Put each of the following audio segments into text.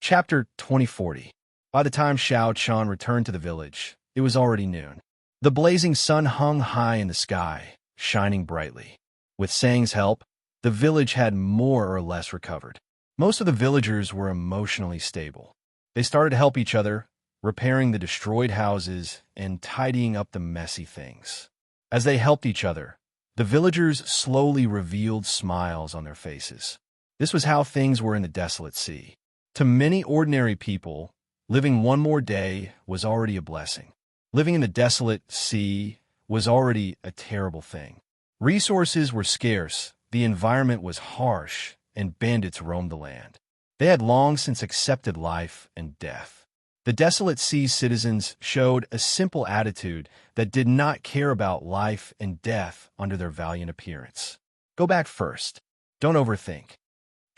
Chapter 2040. By the time Xiao Chan returned to the village, it was already noon. The blazing sun hung high in the sky, shining brightly. With Sang's help, the village had more or less recovered. Most of the villagers were emotionally stable. They started to help each other, repairing the destroyed houses and tidying up the messy things. As they helped each other, the villagers slowly revealed smiles on their faces. This was how things were in the desolate sea. To many ordinary people, living one more day was already a blessing. Living in the desolate sea was already a terrible thing. Resources were scarce, the environment was harsh, and bandits roamed the land. They had long since accepted life and death. The desolate sea's citizens showed a simple attitude that did not care about life and death under their valiant appearance. Go back first. Don't overthink.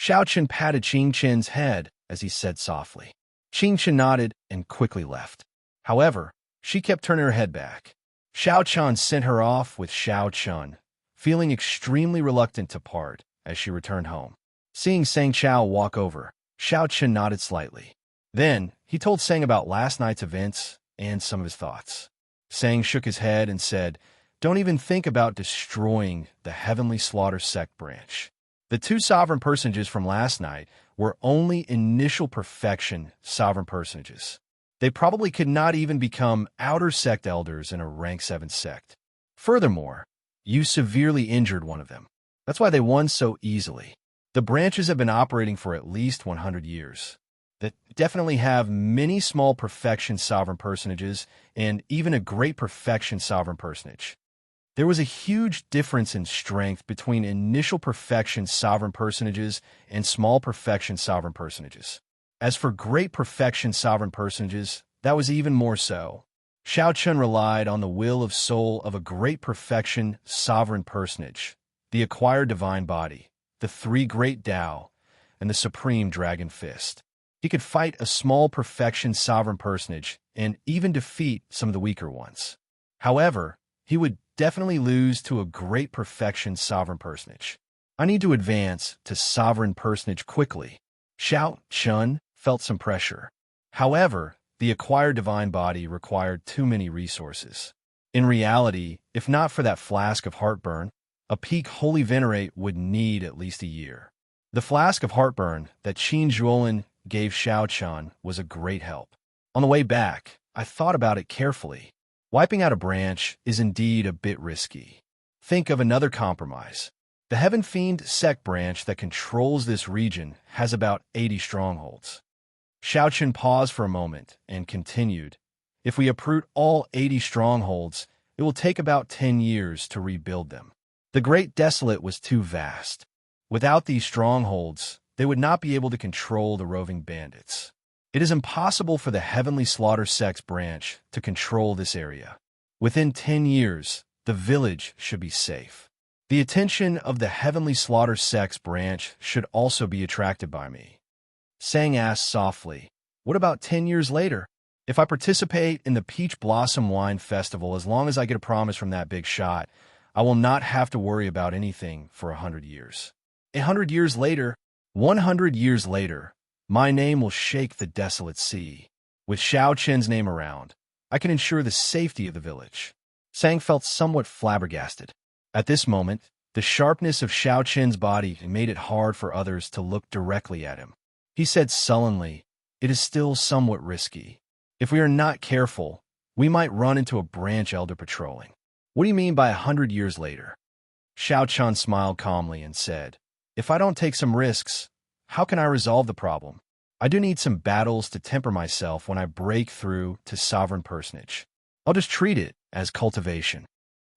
Xiao Chen patted Qing Chen's head as he said softly. Qing Chen nodded and quickly left. However, she kept turning her head back. Xiao Chan sent her off with Xiao Chun, feeling extremely reluctant to part as she returned home. Seeing Sang Chao walk over, Xiao Chen nodded slightly. Then, he told Sang about last night's events and some of his thoughts. Sang shook his head and said, "Don't even think about destroying the Heavenly Slaughter Sect branch. The two sovereign personages from last night were only initial perfection sovereign personages. They probably could not even become outer sect elders in a rank 7 sect. Furthermore, you severely injured one of them. That's why they won so easily. The branches have been operating for at least 100 years. They definitely have many small perfection sovereign personages and even a great perfection sovereign personage. There was a huge difference in strength between initial perfection sovereign personages and small perfection sovereign personages. As for great perfection sovereign personages, that was even more so. Xiao Chun relied on the will of soul of a great perfection sovereign personage, the acquired divine body, the three great Tao, and the supreme dragon fist. He could fight a small perfection sovereign personage and even defeat some of the weaker ones. However, he would definitely lose to a great perfection sovereign personage. I need to advance to sovereign personage quickly. Xiao Chun felt some pressure. However, the acquired divine body required too many resources. In reality, if not for that flask of heartburn, a peak holy venerate would need at least a year. The flask of heartburn that Qin Zhuolin gave Xiao Chan was a great help. On the way back, I thought about it carefully. Wiping out a branch is indeed a bit risky. Think of another compromise. The Heaven Fiend sect branch that controls this region has about 80 strongholds. Xiao Chen paused for a moment and continued, if we uproot all 80 strongholds, it will take about 10 years to rebuild them. The Great Desolate was too vast. Without these strongholds, they would not be able to control the roving bandits. It is impossible for the Heavenly Slaughter Sect's branch to control this area. Within 10 years, the village should be safe. The attention of the Heavenly Slaughter Sect's branch should also be attracted by me. Sang asked softly, what about 10 years later? If I participate in the Peach Blossom Wine Festival, as long as I get a promise from that big shot, I will not have to worry about anything for 100 years. 100 years later, 100 years later, my name will shake the desolate sea. With Xiao Chen's name around, I can ensure the safety of the village. Sang felt somewhat flabbergasted. At this moment, the sharpness of Xiao Chen's body made it hard for others to look directly at him. He said sullenly, it is still somewhat risky. If we are not careful, we might run into a branch elder patrolling. What do you mean by 100 years later? Xiao Chen smiled calmly and said, if I don't take some risks, how can I resolve the problem? I do need some battles to temper myself when I break through to sovereign personage. I'll just treat it as cultivation.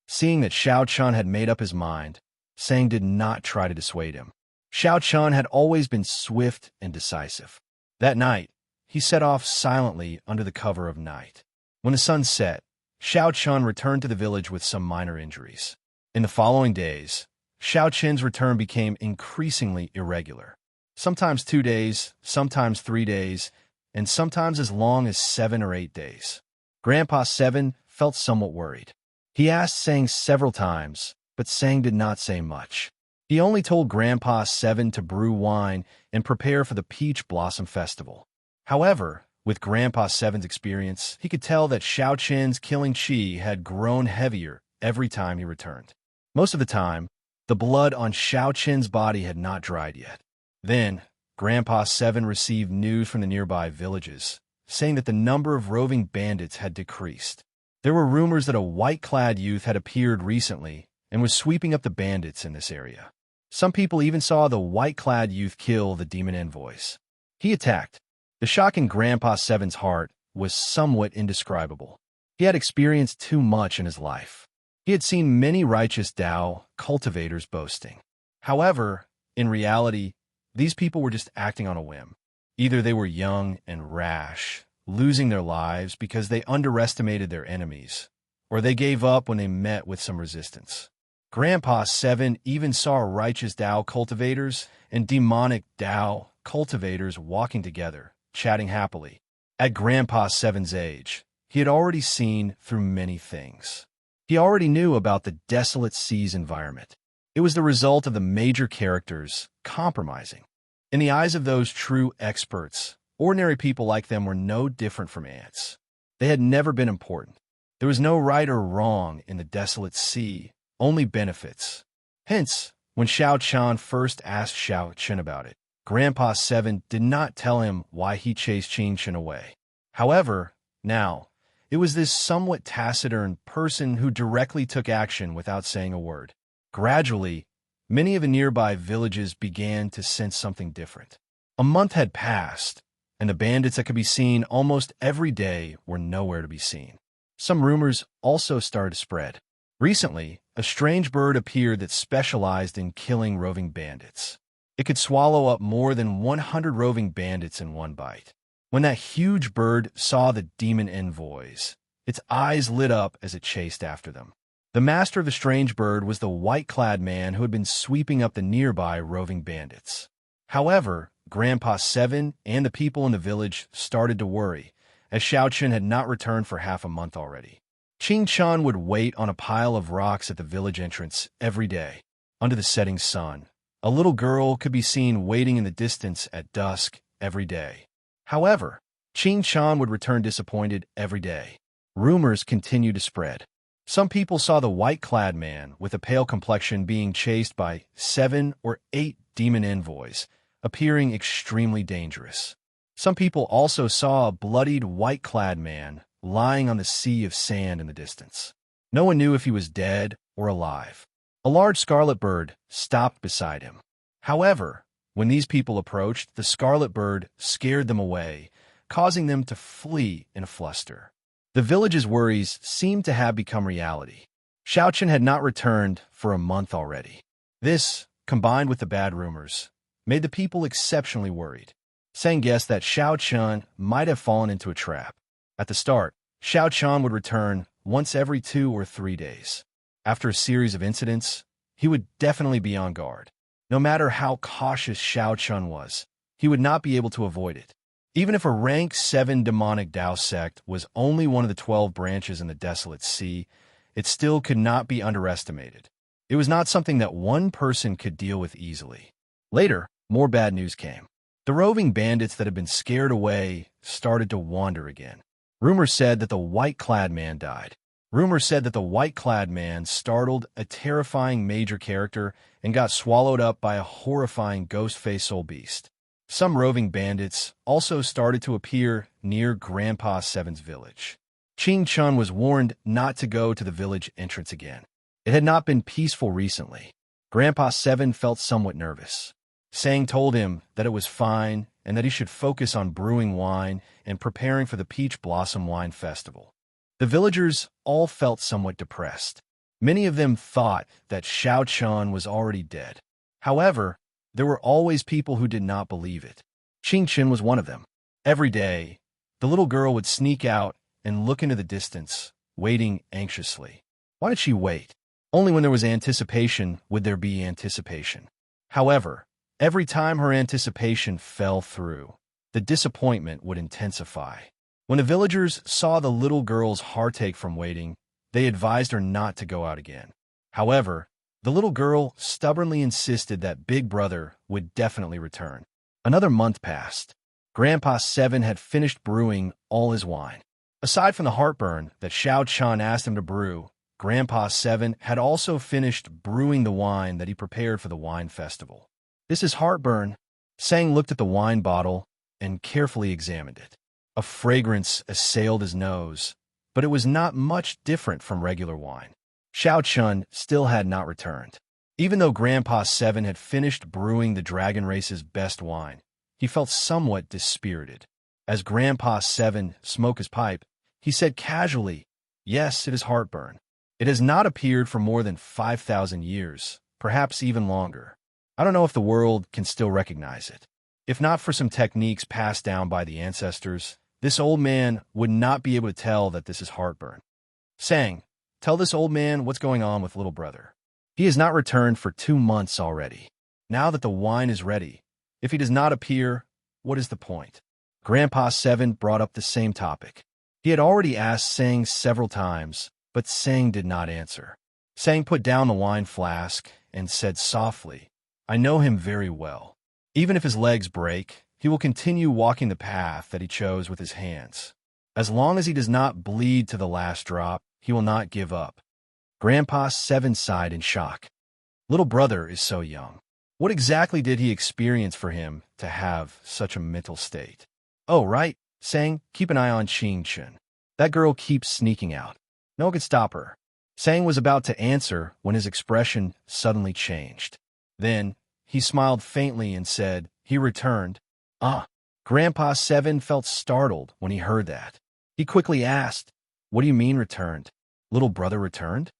Seeing that Xiao Chen had made up his mind, Sang did not try to dissuade him. Xiao Chen had always been swift and decisive. That night, he set off silently under the cover of night. When the sun set, Xiao Chen returned to the village with some minor injuries. In the following days, Xiao Chen's return became increasingly irregular. Sometimes 2 days, sometimes 3 days, and sometimes as long as 7 or 8 days. Grandpa Seven felt somewhat worried. He asked Sang several times, but Sang did not say much. He only told Grandpa Seven to brew wine and prepare for the Peach Blossom Festival. However, with Grandpa Seven's experience, he could tell that Xiao Chen's killing chi had grown heavier every time he returned. Most of the time, the blood on Xiao Chen's body had not dried yet. Then, Grandpa Seven received news from the nearby villages, saying that the number of roving bandits had decreased. There were rumors that a white-clad youth had appeared recently and was sweeping up the bandits in this area. Some people even saw the white-clad youth kill the demon envoys. He attacked. The shock in Grandpa Seven's heart was somewhat indescribable. He had experienced too much in his life. He had seen many righteous Tao cultivators boasting. However, in reality, these people were just acting on a whim. Either they were young and rash, losing their lives because they underestimated their enemies, or they gave up when they met with some resistance. Grandpa Seven even saw righteous Tao cultivators and demonic Tao cultivators walking together, chatting happily. At Grandpa Seven's age, he had already seen through many things. He already knew about the desolate seas environment. It was the result of the major characters compromising. In the eyes of those true experts, ordinary people like them were no different from ants. They had never been important. There was no right or wrong in the desolate sea, only benefits. Hence, when Xiao Chan first asked Xiao Chen about it, Grandpa Seven did not tell him why he chased Qing Chen away. However, now, it was this somewhat taciturn person who directly took action without saying a word. Gradually, many of the nearby villages began to sense something different. A month had passed, and the bandits that could be seen almost every day were nowhere to be seen. Some rumors also started to spread. Recently, a strange bird appeared that specialized in killing roving bandits. It could swallow up more than 100 roving bandits in one bite. When that huge bird saw the demon envoys, its eyes lit up as it chased after them. The master of the strange bird was the white-clad man who had been sweeping up the nearby roving bandits. However, Grandpa Seven and the people in the village started to worry, as Xiao Chen had not returned for half a month already. Qing Chan would wait on a pile of rocks at the village entrance every day. Under the setting sun, a little girl could be seen waiting in the distance at dusk every day. However, Qing Chan would return disappointed every day. Rumors continued to spread. Some people saw the white-clad man with a pale complexion being chased by 7 or 8 demon envoys, appearing extremely dangerous. Some people also saw a bloodied white-clad man lying on the sea of sand in the distance. No one knew if he was dead or alive. A large scarlet bird stopped beside him. However, when these people approached, the scarlet bird scared them away, causing them to flee in a fluster. The village's worries seemed to have become reality. Xiao Chen had not returned for a month already. This, combined with the bad rumors, made the people exceptionally worried. Sang guessed that Xiao Chen might have fallen into a trap. At the start, Xiao Chen would return once every 2 or 3 days. After a series of incidents, he would definitely be on guard. No matter how cautious Xiao Chen was, he would not be able to avoid it. Even if a rank 7 demonic Tao sect was only one of the 12 branches in the desolate sea, it still could not be underestimated. It was not something that one person could deal with easily. Later, more bad news came. The roving bandits that had been scared away started to wander again. Rumors said that the white-clad man died. Rumors said that the white-clad man startled a terrifying major character and got swallowed up by a horrifying ghost-faced soul beast. Some roving bandits also started to appear near Grandpa Seven's village. Qing Chun was warned not to go to the village entrance again. It had not been peaceful recently. Grandpa Seven felt somewhat nervous. Sang told him that it was fine and that he should focus on brewing wine and preparing for the Peach Blossom Wine Festival. The villagers all felt somewhat depressed. Many of them thought that Xiao Chun was already dead. However, there were always people who did not believe it. Qing Chen was one of them. Every day, the little girl would sneak out and look into the distance, waiting anxiously. Why did she wait? Only when there was anticipation would there be anticipation. However, every time her anticipation fell through, the disappointment would intensify. When the villagers saw the little girl's heartache from waiting, they advised her not to go out again. However, the little girl stubbornly insisted that Big Brother would definitely return. Another month passed. Grandpa Seven had finished brewing all his wine. Aside from the heartburn that Xiao Chan asked him to brew, Grandpa Seven had also finished brewing the wine that he prepared for the wine festival. This is heartburn. Sang looked at the wine bottle and carefully examined it. A fragrance assailed his nose, but it was not much different from regular wine. Xiao Chun still had not returned. Even though Grandpa Seven had finished brewing the dragon race's best wine, he felt somewhat dispirited. As Grandpa Seven smoked his pipe, he said casually, "Yes, it is heartburn. It has not appeared for more than 5,000 years, perhaps even longer. I don't know if the world can still recognize it. If not for some techniques passed down by the ancestors, this old man would not be able to tell that this is heartburn." Sang, "Tell this old man what's going on with little brother. He has not returned for 2 months already. Now that the wine is ready, if he does not appear, what is the point?" Grandpa Seven brought up the same topic. He had already asked Sang several times, but Sang did not answer. Sang put down the wine flask and said softly, "I know him very well. Even if his legs break, he will continue walking the path that he chose with his hands. As long as he does not bleed to the last drop, he will not give up." Grandpa Seven sighed in shock. Little brother is so young. What exactly did he experience for him to have such a mental state? "Oh, right," Sang, "keep an eye on Ching Chun. That girl keeps sneaking out. No one could stop her." Sang was about to answer when his expression suddenly changed. Then, he smiled faintly and said, "He returned." "Ah." Grandpa Seven felt startled when he heard that. He quickly asked, "What do you mean returned? Little brother returned?"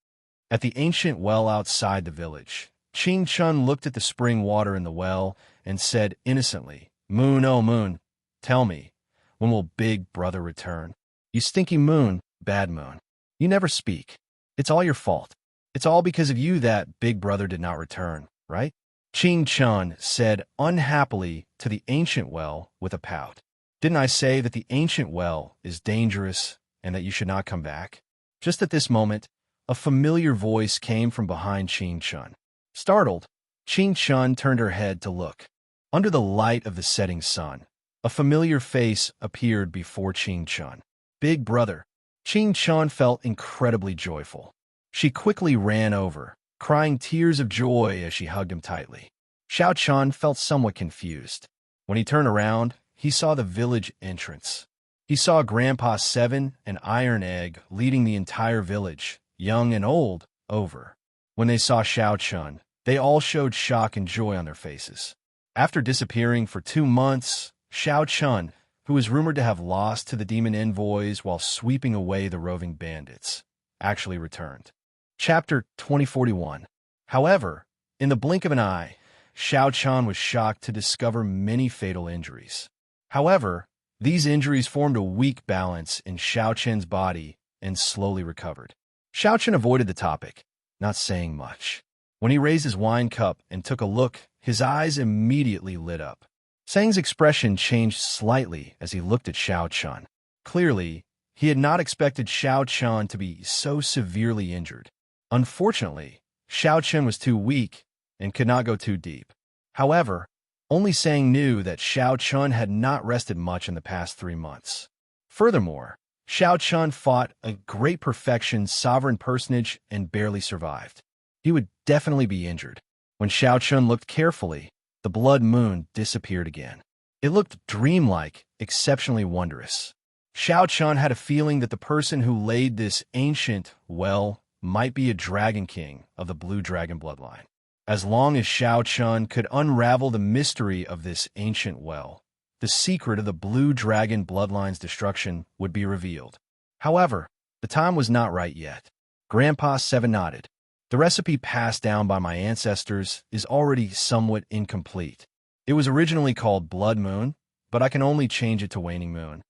At the ancient well outside the village, Ching Chun looked at the spring water in the well and said innocently, "Moon, oh moon, tell me, when will big brother return? You stinky moon, bad moon. You never speak. It's all your fault. It's all because of you that big brother did not return, right?" Ching Chun said unhappily to the ancient well with a pout. "Didn't I say that the ancient well is dangerous and that you should not come back?" Just at this moment, a familiar voice came from behind Ching Chun. Startled, Ching Chun turned her head to look. Under the light of the setting sun, a familiar face appeared before Ching Chun. "Big brother." Ching Chun felt incredibly joyful. She quickly ran over, crying tears of joy as she hugged him tightly. Xiao Chun felt somewhat confused. When he turned around, he saw the village entrance. He saw Grandpa Seven and Iron Egg leading the entire village, young and old, over. When they saw Xiao Chun, they all showed shock and joy on their faces. After disappearing for 2 months, Xiao Chun, who was rumored to have lost to the demon envoys while sweeping away the roving bandits, actually returned. Chapter 2041. However, in the blink of an eye, Xiao Chan was shocked to discover many fatal injuries. However, these injuries formed a weak balance in Xiao Chen's body and slowly recovered. Xiao Chen avoided the topic, not saying much. When he raised his wine cup and took a look, his eyes immediately lit up. Sang's expression changed slightly as he looked at Xiao Chun. Clearly, he had not expected Xiao Chun to be so severely injured. Unfortunately, Xiao Chun was too weak and could not go too deep. However, only Sang knew that Xiao Chun had not rested much in the past 3 months. Furthermore, Xiao Chun fought a great perfection sovereign personage and barely survived. He would definitely be injured. When Xiao Chun looked carefully, the blood moon disappeared again. It looked dreamlike, exceptionally wondrous. Xiao Chun had a feeling that the person who laid this ancient well might be a dragon king of the blue dragon bloodline. As long as Xiao Chun could unravel the mystery of this ancient well, the secret of the blue dragon bloodline's destruction would be revealed. However, the time was not right yet. Grandpa Seven nodded. The recipe passed down by my ancestors is already somewhat incomplete. It was originally called Blood Moon, but I can only change it to Waning Moon.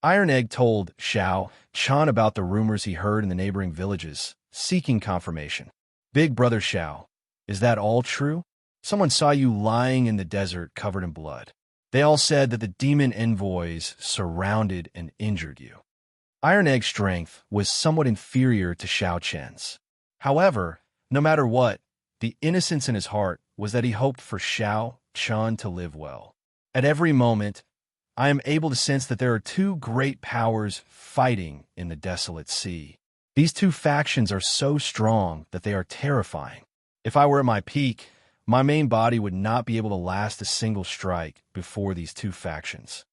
Iron Egg told Xiao Chan about the rumors he heard in the neighboring villages, seeking confirmation. Big brother Xiao, is that all true? Someone saw you lying in the desert covered in blood. They all said that the demon envoys surrounded and injured you. Iron Egg's strength was somewhat inferior to Xiao Chen's. However, no matter what, the innocence in his heart was that he hoped for Xiao Chun to live well. At every moment, I am able to sense that there are two great powers fighting in the desolate sea. These two factions are so strong that they are terrifying. If I were at my peak, my main body would not be able to last a single strike before these two factions.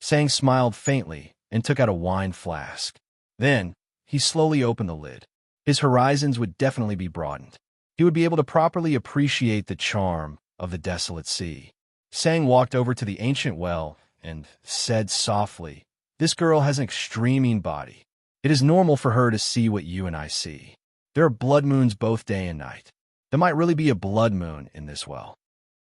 Sang smiled faintly and took out a wine flask. Then, he slowly opened the lid. His horizons would definitely be broadened. He would be able to properly appreciate the charm of the desolate sea. Sang walked over to the ancient well and said softly, "This girl has an extreme body. It is normal for her to see what you and I see. There are blood moons both day and night. There might really be a blood moon in this well."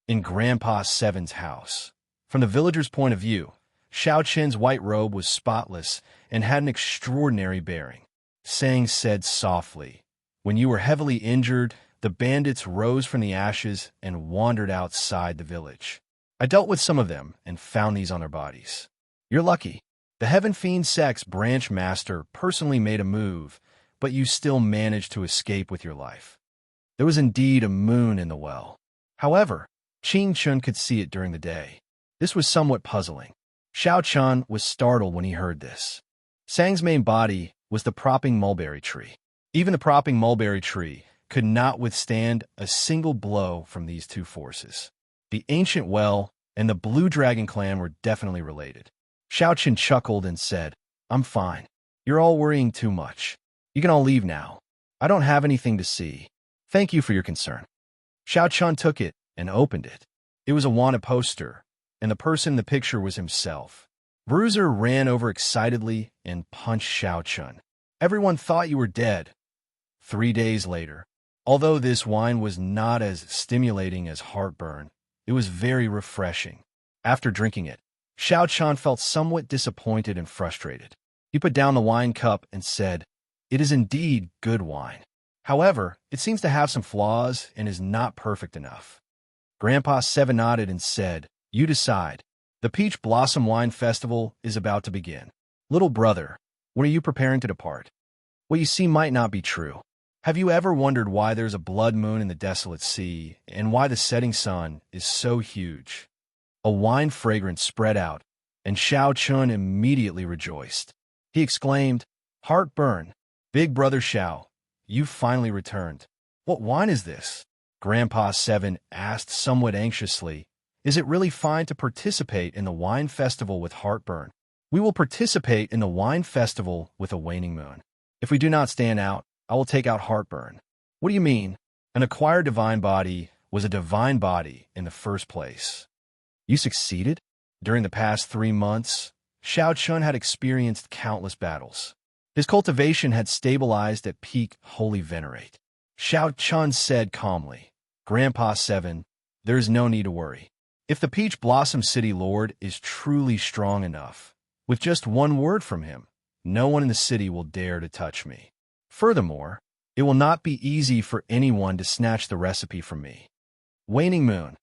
In Grandpa Seven's house. From the villager's point of view, Xiao Chen's white robe was spotless and had an extraordinary bearing. Sang said softly, "When you were heavily injured, the bandits rose from the ashes and wandered outside the village. I dealt with some of them and found these on their bodies. You're lucky. The Heaven Fiend Sect's branch master personally made a move, but you still managed to escape with your life." There was indeed a moon in the well. However, Qing Chun could see it during the day. This was somewhat puzzling. Xiao Chun was startled when he heard this. Sang's main body was the propping mulberry tree. Even the propping mulberry tree could not withstand a single blow from these two forces. The ancient well and the Blue Dragon clan were definitely related. Xiao Chun chuckled and said, "I'm fine. You're all worrying too much. You can all leave now. I don't have anything to see. Thank you for your concern." Xiao Chun took it and opened it. It was a wanted poster, and the person in the picture was himself. Bruiser ran over excitedly and punched Xiao Chun. "Everyone thought you were dead." 3 days later, although this wine was not as stimulating as heartburn, it was very refreshing. After drinking it, Xiao Chun felt somewhat disappointed and frustrated. He put down the wine cup and said, "It is indeed good wine. However, it seems to have some flaws and is not perfect enough." Grandpa Seven nodded and said, "You decide. The Peach Blossom Wine Festival is about to begin. Little brother, when are you preparing to depart? What you see might not be true. Have you ever wondered why there's a blood moon in the desolate sea and why the setting sun is so huge?" A wine fragrance spread out, and Xiao Chun immediately rejoiced. He exclaimed, "Heartburn, Big Brother Xiao, you've finally returned. What wine is this?" Grandpa Seven asked somewhat anxiously, "Is it really fine to participate in the wine festival with heartburn?" "We will participate in the wine festival with a waning moon. If we do not stand out, I will take out heartburn." "What do you mean? An acquired divine body was a divine body in the first place." "You succeeded?" During the past 3 months, Xiao Chun had experienced countless battles. His cultivation had stabilized at peak holy venerate. Xiao Chun said calmly, "Grandpa Seven, there is no need to worry. If the Peach Blossom City Lord is truly strong enough, with just one word from him, no one in the city will dare to touch me. Furthermore, it will not be easy for anyone to snatch the recipe from me." Waning moon.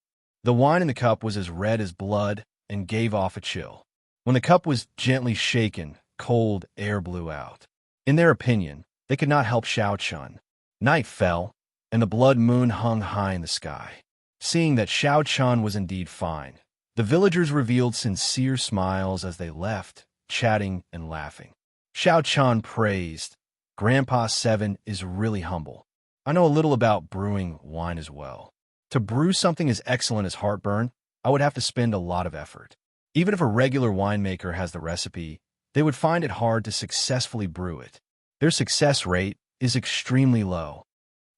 The wine in the cup was as red as blood and gave off a chill. When the cup was gently shaken, cold air blew out. In their opinion, they could not help Xiao Chun. Night fell, and the blood moon hung high in the sky. Seeing that Xiao Chun was indeed fine, the villagers revealed sincere smiles as they left, chatting and laughing. Xiao Chun praised, "Grandpa Seven is really humble. I know a little about brewing wine as well. To brew something as excellent as heartburn, I would have to spend a lot of effort. Even if a regular winemaker has the recipe, they would find it hard to successfully brew it. Their success rate is extremely low."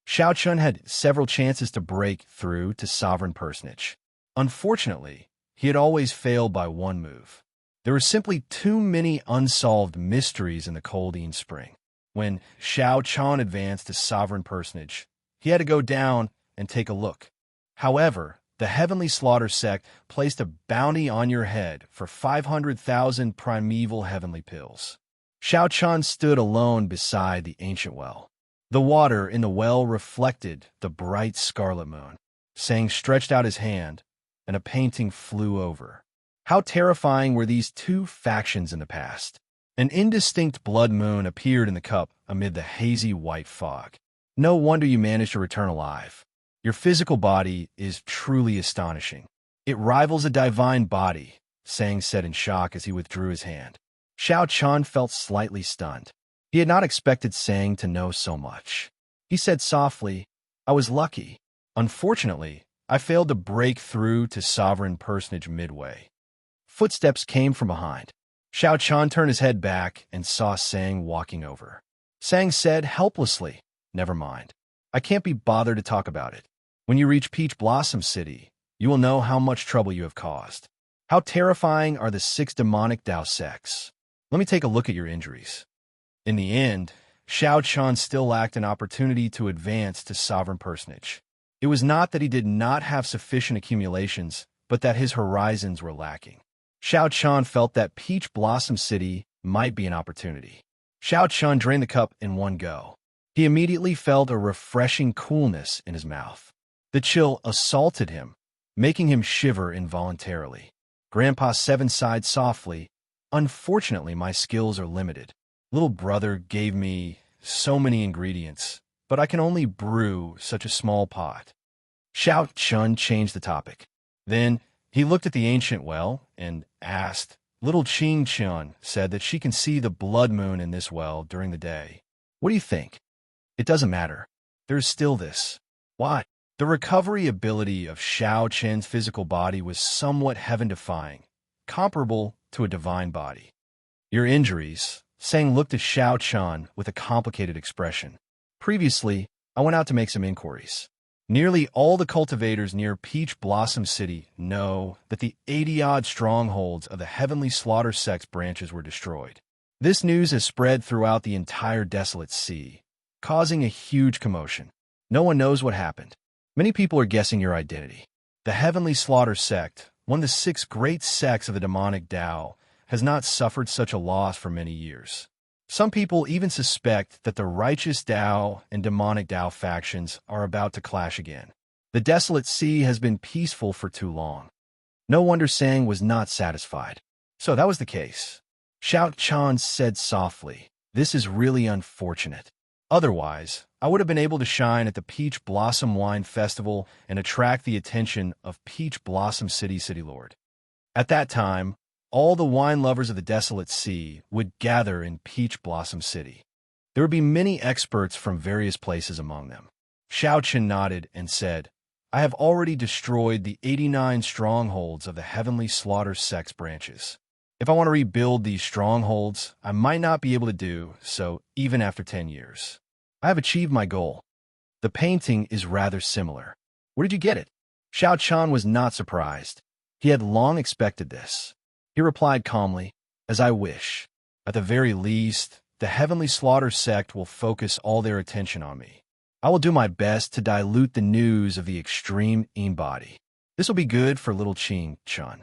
Xiao Chun had several chances to break through to sovereign personage. Unfortunately, he had always failed by one move. There were simply too many unsolved mysteries in the Coldine Spring. When Xiao Chun advanced to sovereign personage, he had to go down and take a look. However, the Heavenly Slaughter Sect placed a bounty on your head for 500,000 primeval heavenly pills. Xiao Chun stood alone beside the ancient well. The water in the well reflected the bright scarlet moon. Sang stretched out his hand, and a painting flew over. How terrifying were these two factions in the past! An indistinct blood moon appeared in the cup amid the hazy white fog. "No wonder you managed to return alive. Your physical body is truly astonishing. It rivals a divine body," Sang said in shock as he withdrew his hand. Xiao Chan felt slightly stunned. He had not expected Sang to know so much. He said softly, I was lucky. Unfortunately, I failed to break through to sovereign personage midway. Footsteps came from behind. Xiao Chan turned his head back and saw Sang walking over. Sang said helplessly, Never mind. I can't be bothered to talk about it. When you reach Peach Blossom City, you will know how much trouble you have caused. How terrifying are the 6 demonic Dao sects. Let me take a look at your injuries. In the end, Xiao Chan still lacked an opportunity to advance to sovereign personage. It was not that he did not have sufficient accumulations, but that his horizons were lacking. Xiao Chan felt that Peach Blossom City might be an opportunity. Xiao Chan drained the cup in one go. He immediately felt a refreshing coolness in his mouth. The chill assaulted him, making him shiver involuntarily. Grandpa Seven sighed softly. Unfortunately, my skills are limited. Little brother gave me so many ingredients, but I can only brew such a small pot. Xiao Chun changed the topic. Then he looked at the ancient well and asked. Little Ching Chun said that she can see the blood moon in this well during the day. What do you think? It doesn't matter. There's still this. What? The recovery ability of Xiao Chen's physical body was somewhat heaven-defying, comparable to a divine body. Your injuries, Sang looked at Xiao Chen with a complicated expression. Previously, I went out to make some inquiries. Nearly all the cultivators near Peach Blossom City know that the 80-odd strongholds of the Heavenly Slaughter Sect branches were destroyed. This news has spread throughout the entire desolate sea, causing a huge commotion. No one knows what happened. Many people are guessing your identity. The Heavenly Slaughter Sect, one of the 6 great sects of the demonic Tao, has not suffered such a loss for many years. Some people even suspect that the righteous Tao and demonic Tao factions are about to clash again. The desolate sea has been peaceful for too long. No wonder Sang was not satisfied. So that was the case. Xiao Chan said softly, This is really unfortunate. Otherwise, I would have been able to shine at the Peach Blossom Wine Festival and attract the attention of Peach Blossom City Lord. At that time, all the wine lovers of the desolate sea would gather in Peach Blossom City. There would be many experts from various places among them. Xiao Chen nodded and said, I have already destroyed the 89 strongholds of the Heavenly Slaughter Sect's branches. If I want to rebuild these strongholds, I might not be able to do so even after 10 years. I have achieved my goal. The painting is rather similar. Where did you get it? Xiao Chan was not surprised. He had long expected this. He replied calmly, As I wish. At the very least, the Heavenly Slaughter Sect will focus all their attention on me. I will do my best to dilute the news of the extreme embody. This will be good for little Ching Chun.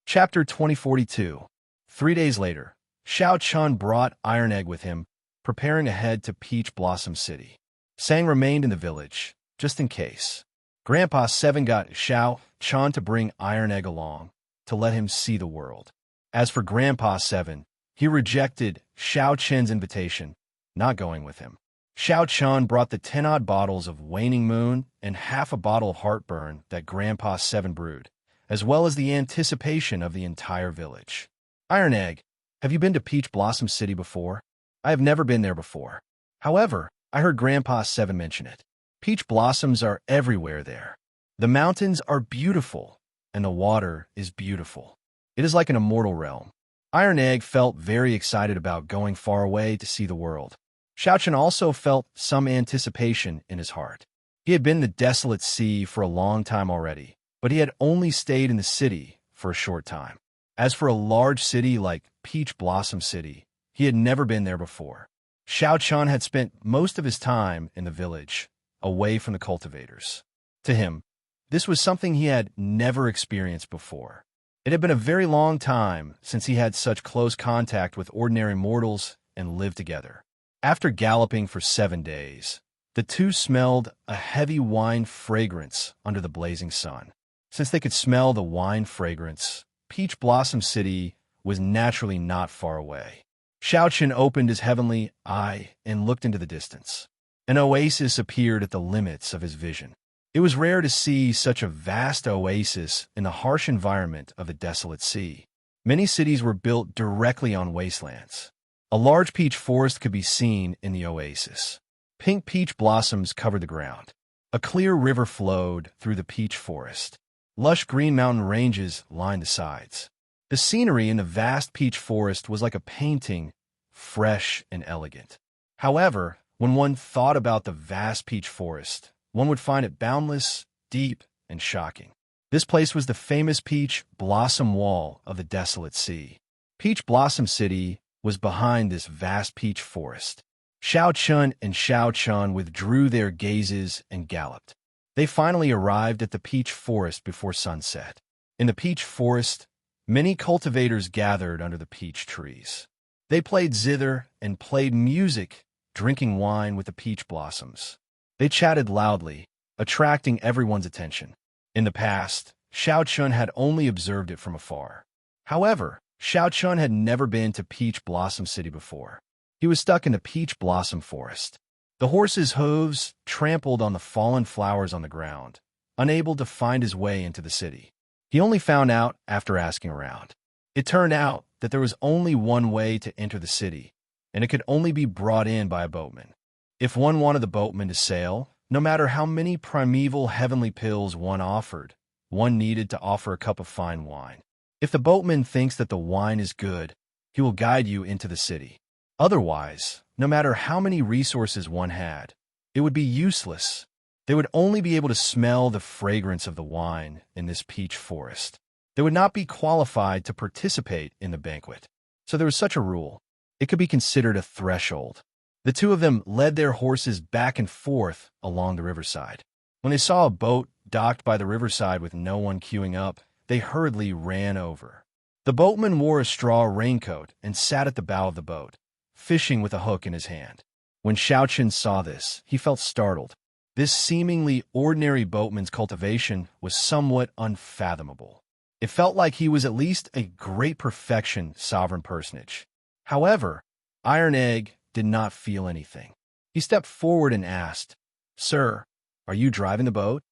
Chapter 2042. 3 days later, Xiao Chun brought Iron Egg with him, preparing to head to Peach Blossom City. Sang remained in the village, just in case. Grandpa Seven got Xiao Chun to bring Iron Egg along, to let him see the world. As for Grandpa Seven, he rejected Xiao Chen's invitation, not going with him. Xiao Chen brought the 10-odd bottles of Waning Moon and half a bottle of Heartburn that Grandpa Seven brewed, as well as the anticipation of the entire village. Iron Egg, have you been to Peach Blossom City before? I have never been there before. However, I heard Grandpa Seven mention it. Peach blossoms are everywhere there. The mountains are beautiful, and the water is beautiful. It is like an immortal realm. Iron Egg felt very excited about going far away to see the world. Xiao Chen also felt some anticipation in his heart. He had been in the desolate sea for a long time already, but he had only stayed in the city for a short time. As for a large city like Peach Blossom City, he had never been there before. Xiao Chen had spent most of his time in the village, away from the cultivators. To him, this was something he had never experienced before. It had been a very long time since he had such close contact with ordinary mortals and lived together. After galloping for 7 days, the two smelled a heavy wine fragrance under the blazing sun. Since they could smell the wine fragrance, Peach Blossom City was naturally not far away. Xiao Chen opened his heavenly eye and looked into the distance. An oasis appeared at the limits of his vision. It was rare to see such a vast oasis in the harsh environment of the desolate sea. Many cities were built directly on wastelands. A large peach forest could be seen in the oasis. Pink peach blossoms covered the ground. A clear river flowed through the peach forest. Lush green mountain ranges lined the sides. The scenery in the vast peach forest was like a painting, fresh and elegant. However, when one thought about the vast peach forest, one would find it boundless, deep, and shocking. This place was the famous peach blossom wall of the desolate sea. Peach Blossom City was behind this vast peach forest. Xiao Chun and Xiao Chun withdrew their gazes and galloped. They finally arrived at the peach forest before sunset. In the peach forest, many cultivators gathered under the peach trees. They played zither and played music, drinking wine with the peach blossoms. They chatted loudly, attracting everyone's attention. In the past, Xiao Chun had only observed it from afar. However, Xiao Chun had never been to Peach Blossom City before. He was stuck in the peach blossom forest. The horse's hooves trampled on the fallen flowers on the ground, unable to find his way into the city. He only found out after asking around. It turned out that there was only one way to enter the city, and it could only be brought in by a boatman. If one wanted the boatman to sail, no matter how many primeval heavenly pills one offered, one needed to offer a cup of fine wine. If the boatman thinks that the wine is good, he will guide you into the city. Otherwise, no matter how many resources one had, it would be useless. They would only be able to smell the fragrance of the wine in this peach forest. They would not be qualified to participate in the banquet. So there was such a rule. It could be considered a threshold. The two of them led their horses back and forth along the riverside. When they saw a boat docked by the riverside with no one queuing up, they hurriedly ran over. The boatman wore a straw raincoat and sat at the bow of the boat, fishing with a hook in his hand. When Xiao Chun saw this, he felt startled. This seemingly ordinary boatman's cultivation was somewhat unfathomable. It felt like he was at least a great perfection sovereign personage. However, Iron Egg did not feel anything. He stepped forward and asked, "Sir, are you driving the boat?"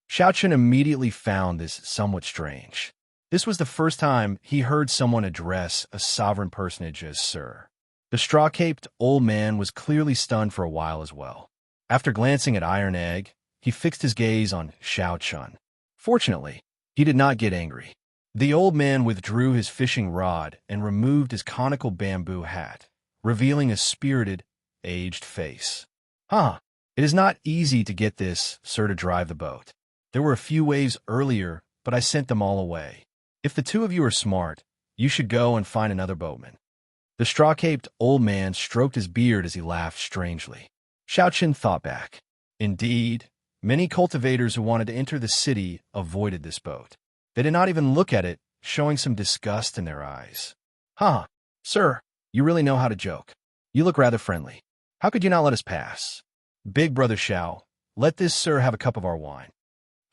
Xiao Chun immediately found this somewhat strange. This was the first time he heard someone address a sovereign personage as sir. The straw-caped old man was clearly stunned for a while as well. After glancing at Iron Egg, he fixed his gaze on Xiao Chun. Fortunately, he did not get angry. The old man withdrew his fishing rod and removed his conical bamboo hat, revealing a spirited, aged face. It is not easy to get this, sir, to drive the boat. There were a few waves earlier, but I sent them all away. If the two of you are smart, you should go and find another boatman." The straw-caped old man stroked his beard as he laughed strangely. Xiao Chun thought back. Indeed, many cultivators who wanted to enter the city avoided this boat. They did not even look at it, showing some disgust in their eyes. Sir, you really know how to joke. You look rather friendly. How could you not let us pass? Big brother Xiao, let this sir have a cup of our wine."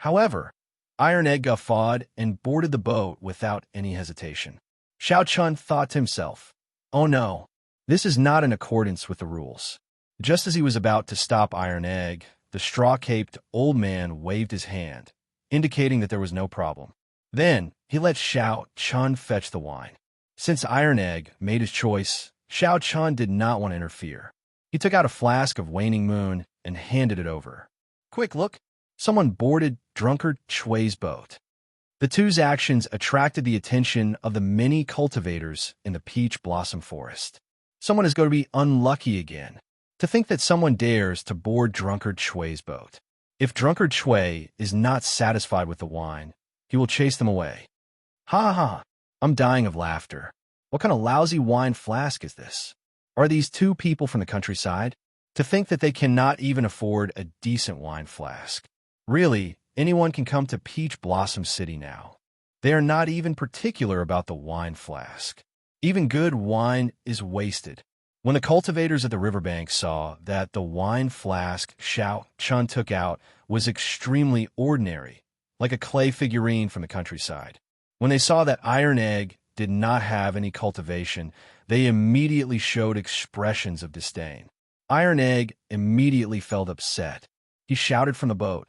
However, Iron Egg guffawed and boarded the boat without any hesitation. Xiao Chun thought to himself, "Oh no, this is not in accordance with the rules." Just as he was about to stop Iron Egg, the straw-caped old man waved his hand, indicating that there was no problem. Then, he let Xiao Chun fetch the wine. Since Iron Egg made his choice, Xiao Chun did not want to interfere. He took out a flask of Waning Moon and handed it over. "Quick, look! Someone boarded Drunkard Chui's boat." The two's actions attracted the attention of the many cultivators in the peach blossom forest. Someone is going to be unlucky again. To think that someone dares to board Drunkard Chui's boat. If Drunkard Chui is not satisfied with the wine, he will chase them away. I'm dying of laughter. What kind of lousy wine flask is this? Are these two people from the countryside? To think that they cannot even afford a decent wine flask. Really, anyone can come to Peach Blossom City now. They are not even particular about the wine flask. Even good wine is wasted. When the cultivators at the riverbank saw that the wine flask Xiao Chun took out was extremely ordinary, like a clay figurine from the countryside. When they saw that Iron Egg did not have any cultivation, they immediately showed expressions of disdain. Iron Egg immediately felt upset. He shouted from the boat,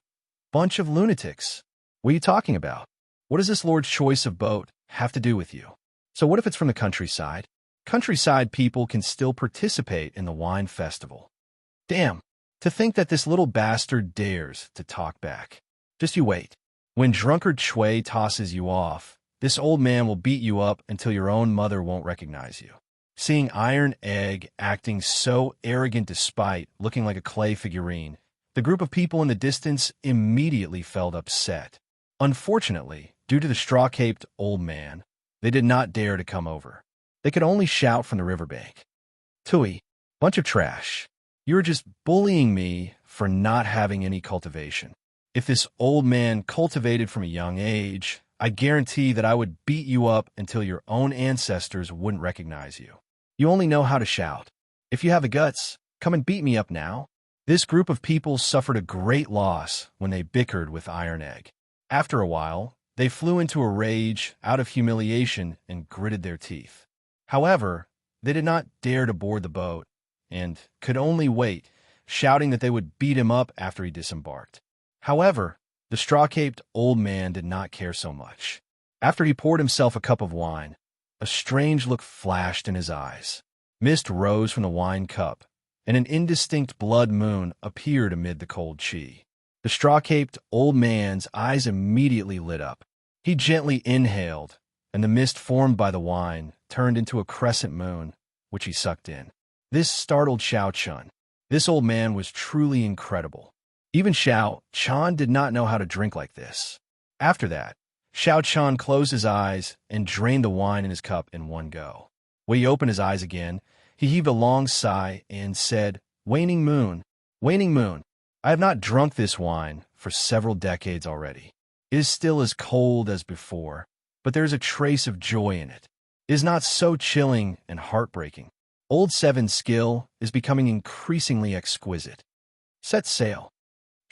"Bunch of lunatics! What are you talking about? What does this Lord's choice of boat have to do with you? So what if it's from the countryside? Countryside people can still participate in the wine festival. Damn, to think that this little bastard dares to talk back. Just you wait. When drunkard Shui tosses you off, this old man will beat you up until your own mother won't recognize you. Seeing Iron Egg acting so arrogant despite looking like a clay figurine, the group of people in the distance immediately felt upset. Unfortunately, due to the straw-caped old man, they did not dare to come over. They could only shout from the riverbank. Tui, bunch of trash. You're just bullying me for not having any cultivation. If this old man cultivated from a young age, I guarantee that I would beat you up until your own ancestors wouldn't recognize you. You only know how to shout. If you have the guts, come and beat me up now. This group of people suffered a great loss when they bickered with Iron Egg. After a while, they flew into a rage out of humiliation and gritted their teeth. However, they did not dare to board the boat and could only wait, shouting that they would beat him up after he disembarked. However, the straw-caped old man did not care so much. After he poured himself a cup of wine, a strange look flashed in his eyes. Mist rose from the wine cup, and an indistinct blood moon appeared amid the cold chi. The straw-caped old man's eyes immediately lit up. He gently inhaled, and the mist formed by the wine turned into a crescent moon, which he sucked in. This startled Xiao Chun. This old man was truly incredible. Even Xiao Chun did not know how to drink like this. After that, Xiao Chun closed his eyes and drained the wine in his cup in one go. When he opened his eyes again, he heaved a long sigh and said, waning moon, I have not drunk this wine for several decades already. It is still as cold as before, but there is a trace of joy in it. It is not so chilling and heartbreaking. Old Seven's skill is becoming increasingly exquisite. Set sail.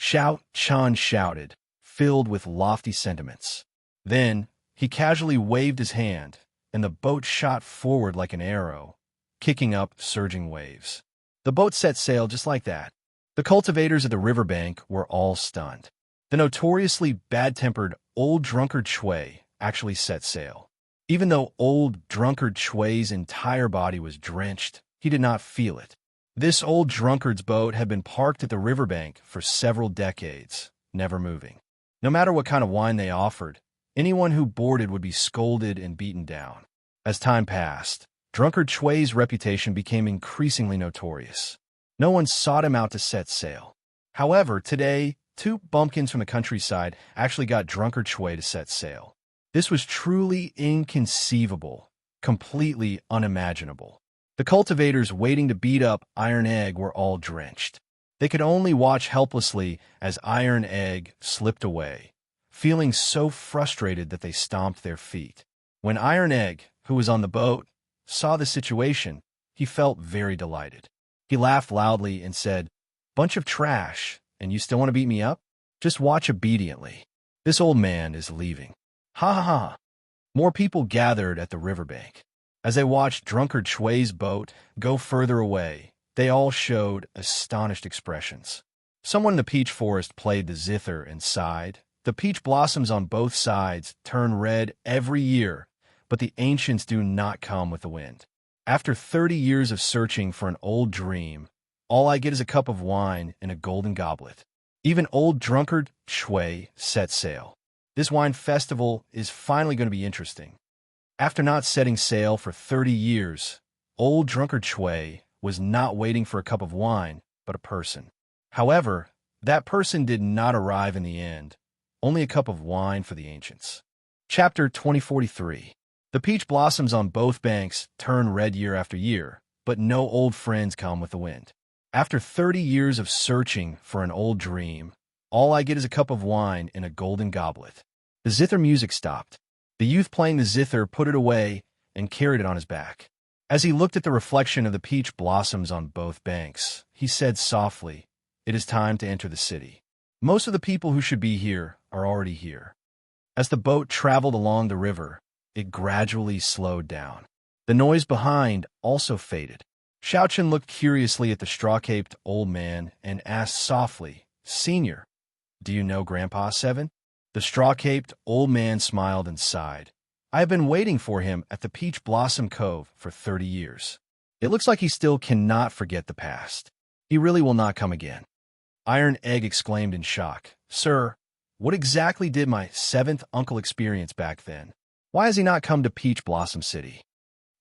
Xiao Chun shouted, filled with lofty sentiments. Then, he casually waved his hand, and the boat shot forward like an arrow, kicking up surging waves. The boat set sail just like that. The cultivators of the riverbank were all stunned. The notoriously bad-tempered old drunkard Shui actually set sail. Even though old drunkard Shui's entire body was drenched, he did not feel it. This old drunkard's boat had been parked at the riverbank for several decades, never moving. No matter what kind of wine they offered, anyone who boarded would be scolded and beaten down. As time passed, drunkard Shui's reputation became increasingly notorious. No one sought him out to set sail. However, today, 2 bumpkins from the countryside actually got drunkard Shui to set sail. This was truly inconceivable, completely unimaginable. The cultivators waiting to beat up Iron Egg were all drenched. They could only watch helplessly as Iron Egg slipped away, feeling so frustrated that they stomped their feet. When Iron Egg, who was on the boat, saw the situation, he felt very delighted. He laughed loudly and said, bunch of trash, and you still want to beat me up? Just watch obediently. This old man is leaving. Ha ha ha. More people gathered at the riverbank. As they watched drunkard Shui's boat go further away, they all showed astonished expressions. Someone in the peach forest played the zither and sighed. The peach blossoms on both sides turn red every year, but the ancients do not come with the wind. After 30 years of searching for an old dream, all I get is a cup of wine in a golden goblet. Even old drunkard Shui set sail. This wine festival is finally going to be interesting. After not setting sail for 30 years, old drunkard Shui was not waiting for a cup of wine, but a person. However, that person did not arrive in the end, only a cup of wine for the ancients. Chapter 2043. The peach blossoms on both banks turn red year after year, but no old friends come with the wind. After 30 years of searching for an old dream, all I get is a cup of wine in a golden goblet. The zither music stopped. The youth playing the zither put it away and carried it on his back. As he looked at the reflection of the peach blossoms on both banks, he said softly, "It is time to enter the city. Most of the people who should be here are already here." As the boat traveled along the river, it gradually slowed down. The noise behind also faded. Xiaochen looked curiously at the straw-caped old man and asked softly, "Senior, do you know Grandpa Seven?" The straw-caped old man smiled and sighed. I have been waiting for him at the Peach Blossom Cove for 30 years. It looks like he still cannot forget the past. He really will not come again. Iron Egg exclaimed in shock. Sir, what exactly did my seventh uncle experience back then? Why has he not come to Peach Blossom City?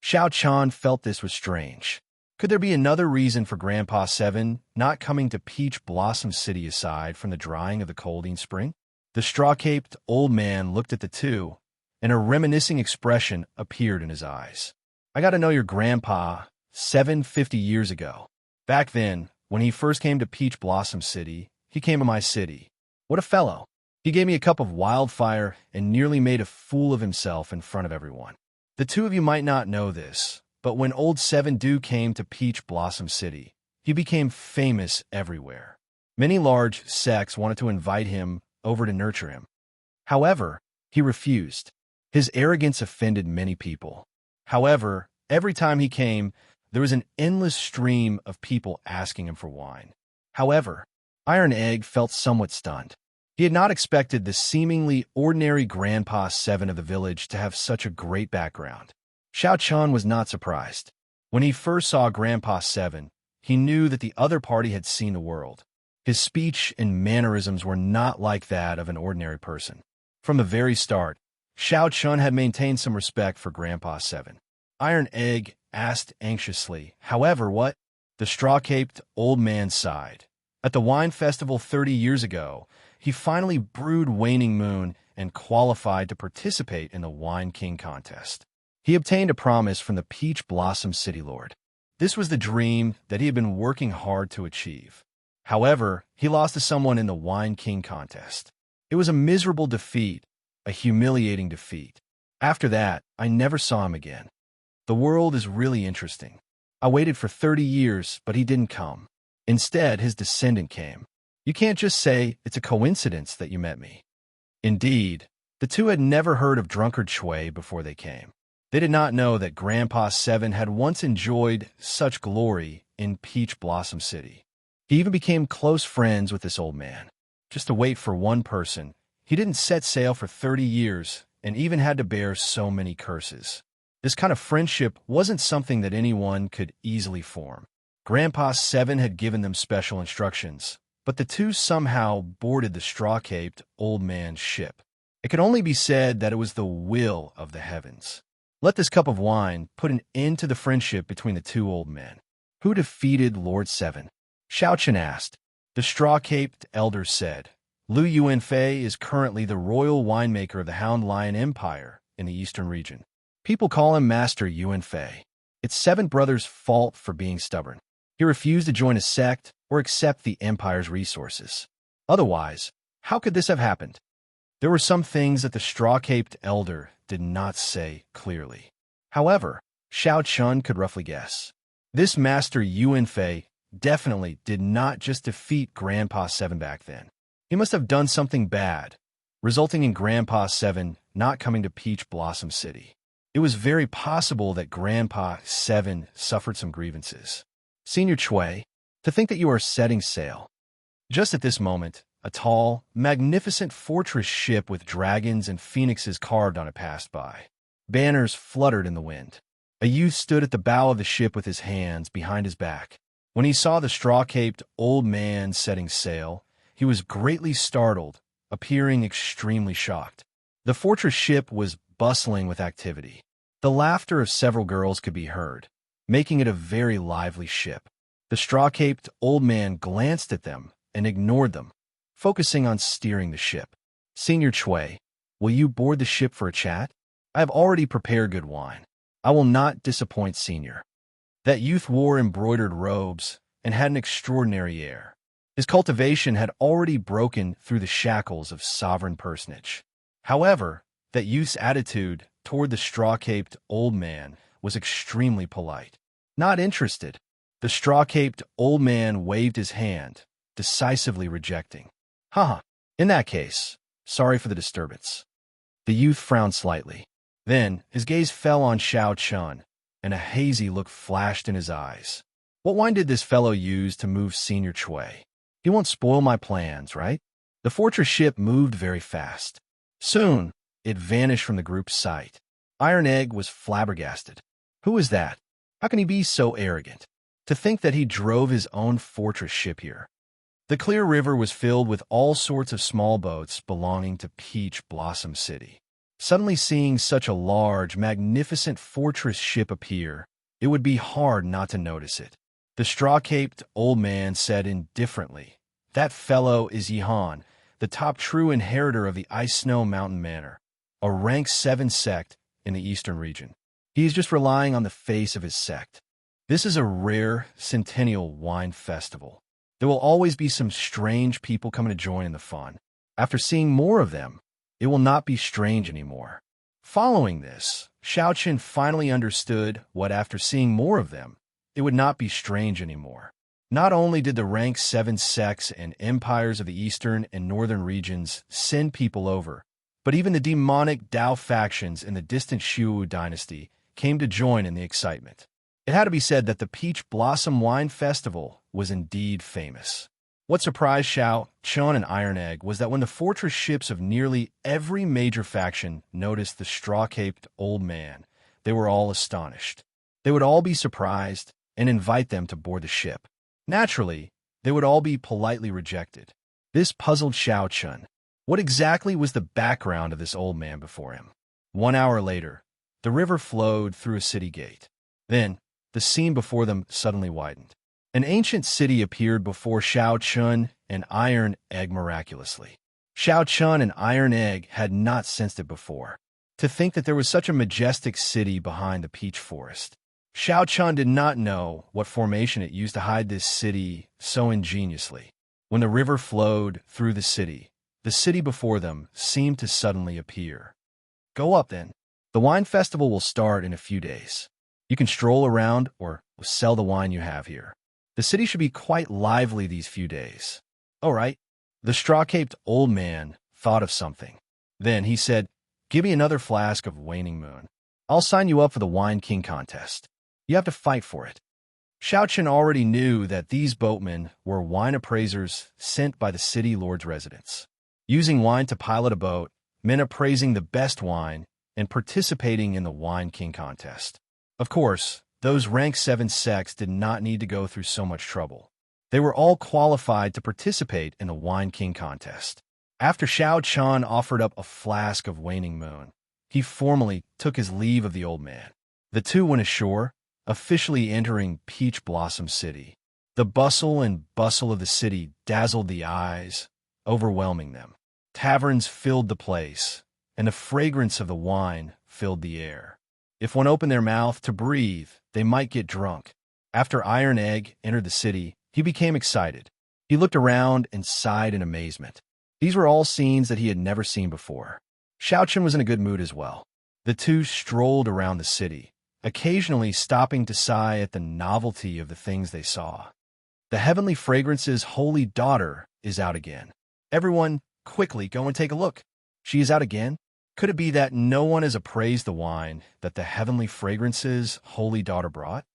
Xiao Chan felt this was strange. Could there be another reason for Grandpa Seven not coming to Peach Blossom City aside from the drying of the Colding Spring? The straw-caped old man looked at the two, and a reminiscing expression appeared in his eyes. I got to know your grandpa 750 years ago. Back then, when he first came to Peach Blossom City, he came to my city. What a fellow. He gave me a cup of wildfire and nearly made a fool of himself in front of everyone. The two of you might not know this, but when old Seven Dew came to Peach Blossom City, he became famous everywhere. Many large sects wanted to invite him over to nurture him. However, he refused. His arrogance offended many people. However, every time he came, there was an endless stream of people asking him for wine. However, Iron Egg felt somewhat stunned. He had not expected the seemingly ordinary Grandpa Seven of the village to have such a great background. Xiao Chan was not surprised. When he first saw Grandpa Seven, he knew that the other party had seen the world. His speech and mannerisms were not like that of an ordinary person. From the very start, Xiao Chun had maintained some respect for Grandpa Seven. Iron Egg asked anxiously, however, what? The straw-caped old man sighed. At the wine festival 30 years ago, he finally brewed Waning Moon and qualified to participate in the Wine King contest. He obtained a promise from the Peach Blossom City Lord. This was the dream that he had been working hard to achieve. However, he lost to someone in the Wine King contest. It was a miserable defeat, a humiliating defeat. After that, I never saw him again. The world is really interesting. I waited for 30 years, but he didn't come. Instead, his descendant came. You can't just say it's a coincidence that you met me. Indeed, the two had never heard of Drunkard Shui before they came. They did not know that Grandpa Seven had once enjoyed such glory in Peach Blossom City. He even became close friends with this old man. Just to wait for one person, he didn't set sail for 30 years and even had to bear so many curses. This kind of friendship wasn't something that anyone could easily form. Grandpa Seven had given them special instructions, but the two somehow boarded the straw-caped old man's ship. It could only be said that it was the will of the heavens. Let this cup of wine put an end to the friendship between the two old men. Who defeated Lord Seven? Xiao Chen asked. The straw-caped elder said, Lu Yuanfei is currently the royal winemaker of the Hound Lion Empire in the eastern region. People call him Master Yuanfei. It's Seven Brothers' fault for being stubborn. He refused to join a sect or accept the empire's resources. Otherwise, how could this have happened? There were some things that the straw-caped elder did not say clearly. However, Xiao Chun could roughly guess. This Master Yuanfei definitely did not just defeat Grandpa Seven back then. He must have done something bad, resulting in Grandpa Seven not coming to Peach Blossom City. It was very possible that Grandpa Seven suffered some grievances. Senior Chui, to think that you are setting sail. Just at this moment, a tall, magnificent fortress ship with dragons and phoenixes carved on it passed by. Banners fluttered in the wind. A youth stood at the bow of the ship with his hands behind his back. When he saw the straw-caped old man setting sail, he was greatly startled, appearing extremely shocked. The fortress ship was bustling with activity. The laughter of several girls could be heard, making it a very lively ship. The straw-caped old man glanced at them and ignored them, focusing on steering the ship. Senior Chui, will you board the ship for a chat? I have already prepared good wine. I will not disappoint Senior. That youth wore embroidered robes and had an extraordinary air. His cultivation had already broken through the shackles of sovereign personage. However, that youth's attitude toward the straw-caped old man was extremely polite. Not interested. The straw-caped old man waved his hand, decisively rejecting. Haha, in that case, sorry for the disturbance. The youth frowned slightly. Then, his gaze fell on Xiao Chun, and a hazy look flashed in his eyes. What wine did this fellow use to move Senior Chui? He won't spoil my plans, right? The fortress ship moved very fast. Soon, it vanished from the group's sight. Iron Egg was flabbergasted. Who is that? How can he be so arrogant? To think that he drove his own fortress ship here. The clear river was filled with all sorts of small boats belonging to Peach Blossom City. Suddenly seeing such a large, magnificent fortress ship appear, it would be hard not to notice it. The straw-caped old man said indifferently, "That fellow is Yehan, the top true inheritor of the Ice Snow Mountain Manor, a rank 7 sect in the eastern region. He is just relying on the face of his sect. This is a rare centennial wine festival. There will always be some strange people coming to join in the fun. After seeing more of them, it will not be strange anymore." Following this, Xiaochen finally understood what after seeing more of them, it would not be strange anymore. Not only did the rank 7 sects and empires of the eastern and northern regions send people over, but even the demonic Dao factions in the distant Shu dynasty came to join in the excitement. It had to be said that the Peach Blossom Wine Festival was indeed famous. What surprised Xiao, Chun, and Iron Egg was that when the fortress ships of nearly every major faction noticed the straw-caped old man, they were all astonished. They would all be surprised and invite them to board the ship. Naturally, they would all be politely rejected. This puzzled Xiao Chun. What exactly was the background of this old man before him? 1 hour later, the river flowed through a city gate. Then, the scene before them suddenly widened. An ancient city appeared before Xiao Chun and Iron Egg miraculously. Xiao Chun and Iron Egg had not sensed it before. To think that there was such a majestic city behind the peach forest. Xiao Chun did not know what formation it used to hide this city so ingeniously. When the river flowed through the city before them seemed to suddenly appear. Go up then. The wine festival will start in a few days. You can stroll around or sell the wine you have here. The city should be quite lively these few days. All right. The straw-caped old man thought of something. Then he said, "Give me another flask of Waning Moon. I'll sign you up for the Wine King contest. You have to fight for it." Xiaochen already knew that these boatmen were wine appraisers sent by the city lord's residence. Using wine to pilot a boat meant appraising the best wine and participating in the Wine King contest. Of course, those rank 7 sects did not need to go through so much trouble. They were all qualified to participate in the Wine King contest. After Xiao Chan offered up a flask of Waning Moon, he formally took his leave of the old man. The two went ashore, officially entering Peach Blossom City. The bustle and bustle of the city dazzled the eyes, overwhelming them. Taverns filled the place, and the fragrance of the wine filled the air. If one opened their mouth to breathe, they might get drunk. After Iron Egg entered the city, he became excited. He looked around and sighed in amazement. These were all scenes that he had never seen before. Xiaochen was in a good mood as well. The two strolled around the city, occasionally stopping to sigh at the novelty of the things they saw. The Heavenly Fragrance's holy daughter is out again. Everyone, quickly go and take a look. She is out again? Could it be that no one has appraised the wine that the Heavenly Fragrance's holy daughter brought?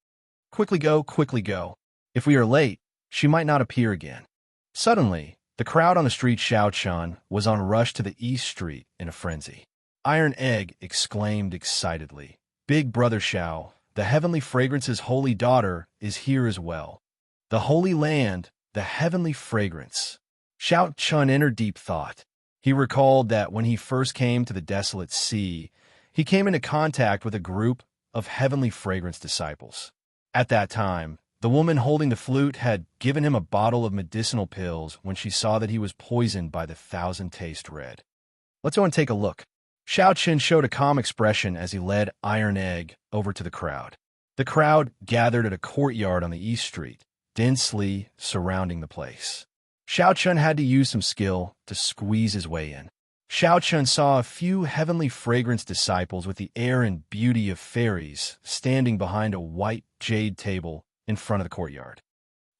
Quickly go, quickly go. If we are late, she might not appear again. Suddenly, the crowd on the street Xiaochan was on rush to the East Street in a frenzy. Iron Egg exclaimed excitedly, "Big Brother Xiao, the Heavenly Fragrance's holy daughter is here as well. The Holy Land, the Heavenly Fragrance." Xiao Chun entered deep thought. He recalled that when he first came to the desolate sea, he came into contact with a group of Heavenly Fragrance disciples. At that time, the woman holding the flute had given him a bottle of medicinal pills when she saw that he was poisoned by the Thousand Taste Red. Let's go and take a look. Xiao Qin showed a calm expression as he led Iron Egg over to the crowd. The crowd gathered at a courtyard on the East Street, densely surrounding the place. Xiao Chun had to use some skill to squeeze his way in. Xiao Chun saw a few Heavenly Fragrance disciples with the air and beauty of fairies standing behind a white jade table in front of the courtyard.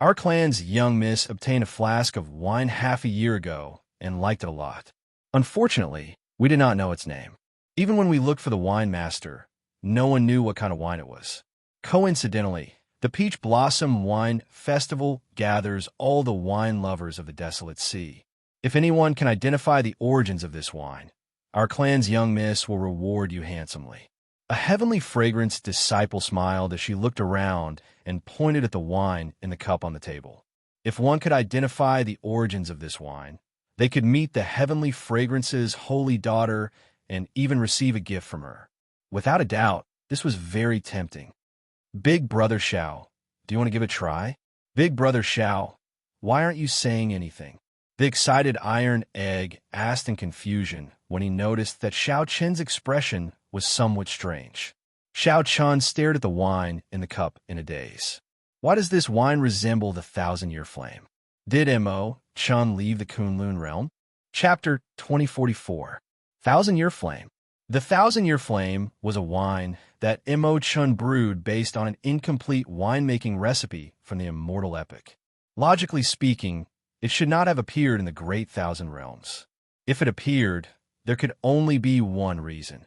Our clan's young miss obtained a flask of wine half a year ago and liked it a lot. Unfortunately, we did not know its name. Even when we looked for the wine master, no one knew what kind of wine it was. Coincidentally, the Peach Blossom Wine Festival gathers all the wine lovers of the desolate sea. If anyone can identify the origins of this wine, our clan's young miss will reward you handsomely. A heavenly fragrance disciple smiled as she looked around and pointed at the wine in the cup on the table. If one could identify the origins of this wine, they could meet the heavenly fragrance's holy daughter and even receive a gift from her. Without a doubt, this was very tempting. Big Brother Xiao, do you want to give it a try? Big Brother Xiao, why aren't you saying anything? The excited Iron Egg asked in confusion when he noticed that Xiao Chen's expression was somewhat strange. Xiao Chen stared at the wine in the cup in a daze. Why does this wine resemble the thousand-year flame? Did Mo Chen leave the Kunlun realm? Chapter 2044. Thousand-Year Flame. The Thousand-Year Flame was a wine that Mo Chen brewed based on an incomplete winemaking recipe from the Immortal epic. Logically speaking, it should not have appeared in the Great Thousand Realms. If it appeared, there could only be one reason.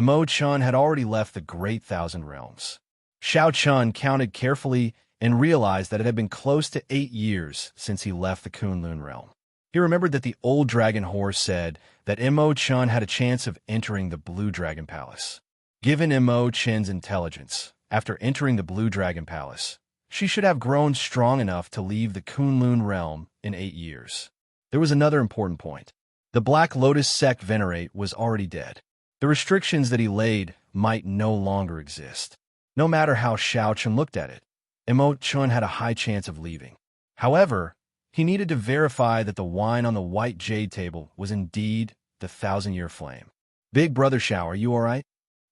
Mo Chen had already left the Great Thousand Realms. Xiao Chen counted carefully and realized that it had been close to 8 years since he left the Kunlun realm. He remembered that the old dragon horse said that Mo Chen had a chance of entering the Blue Dragon Palace. Given Mo Chen's intelligence, after entering the Blue Dragon Palace, she should have grown strong enough to leave the Kunlun realm in 8 years. There was another important point. The Black Lotus sect venerate was already dead. The restrictions that he laid might no longer exist. No matter how Xiao Chen looked at it, Mo Chen had a high chance of leaving. However, he needed to verify that the wine on the white jade table was indeed the Thousand-Year Flame. Big Brother Xiao, are you all right?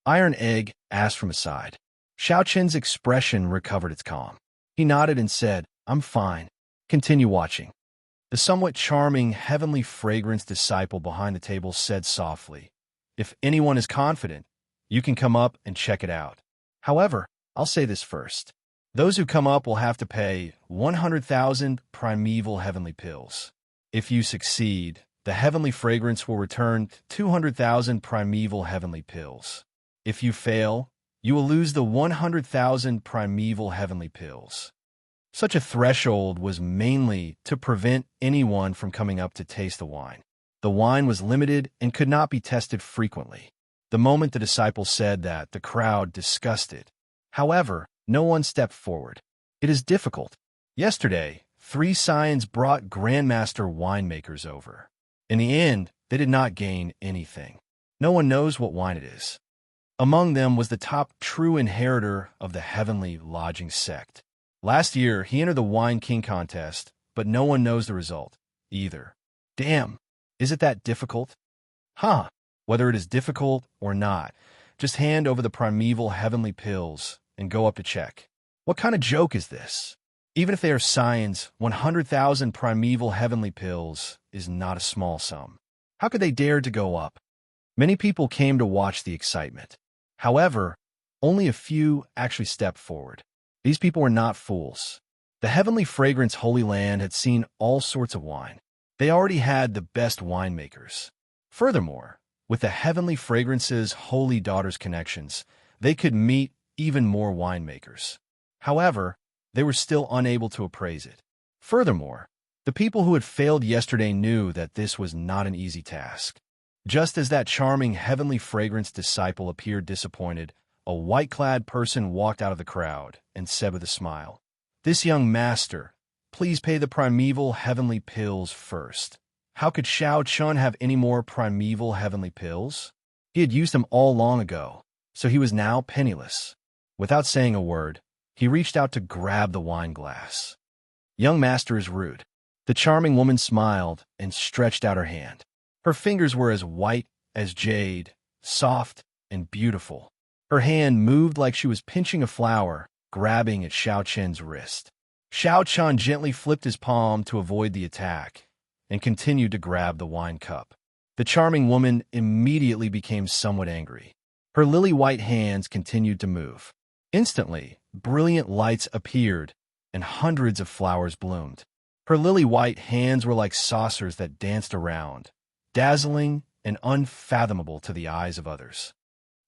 Iron Egg asked from his side. Xiao Chen's expression recovered its calm. He nodded and said, I'm fine. Continue watching. The somewhat charming, heavenly fragrance disciple behind the table said softly, If anyone is confident, you can come up and check it out. However, I'll say this first. Those who come up will have to pay 100,000 primeval heavenly pills. If you succeed, the heavenly fragrance will return 200,000 primeval heavenly pills. If you fail, you will lose the 100,000 primeval heavenly pills. Such a threshold was mainly to prevent anyone from coming up to taste the wine. The wine was limited and could not be tested frequently. The moment the disciple said that, the crowd discussed it. However, no one stepped forward. It is difficult. Yesterday, 3 scions brought grandmaster winemakers over. In the end, they did not gain anything. No one knows what wine it is. Among them was the top true inheritor of the heavenly lodging sect. Last year, he entered the Wine King contest, but no one knows the result, either. Damn, is it that difficult? Huh, whether it is difficult or not, just hand over the primeval heavenly pills and go up to check. What kind of joke is this? Even if they are scions, 100,000 primeval heavenly pills is not a small sum. How could they dare to go up? Many people came to watch the excitement. However, only a few actually stepped forward. These people were not fools. The heavenly fragrance Holy Land had seen all sorts of wine. They already had the best winemakers. Furthermore, with the heavenly fragrance's holy daughter's connections, they could meet even more winemakers. However, they were still unable to appraise it. Furthermore, the people who had failed yesterday knew that this was not an easy task. Just as that charming heavenly fragrance disciple appeared disappointed, a white-clad person walked out of the crowd and said with a smile, This young master, please pay the primeval heavenly pills first. How could Xiao Chen have any more primeval heavenly pills? He had used them all long ago, so he was now penniless. Without saying a word, he reached out to grab the wine glass. Young master is rude. The charming woman smiled and stretched out her hand. Her fingers were as white as jade, soft and beautiful. Her hand moved like she was pinching a flower, grabbing at Xiao Chen's wrist. Xiao Chen gently flipped his palm to avoid the attack and continued to grab the wine cup. The charming woman immediately became somewhat angry. Her lily-white hands continued to move. Instantly, brilliant lights appeared and hundreds of flowers bloomed. Her lily-white hands were like saucers that danced around, dazzling and unfathomable to the eyes of others.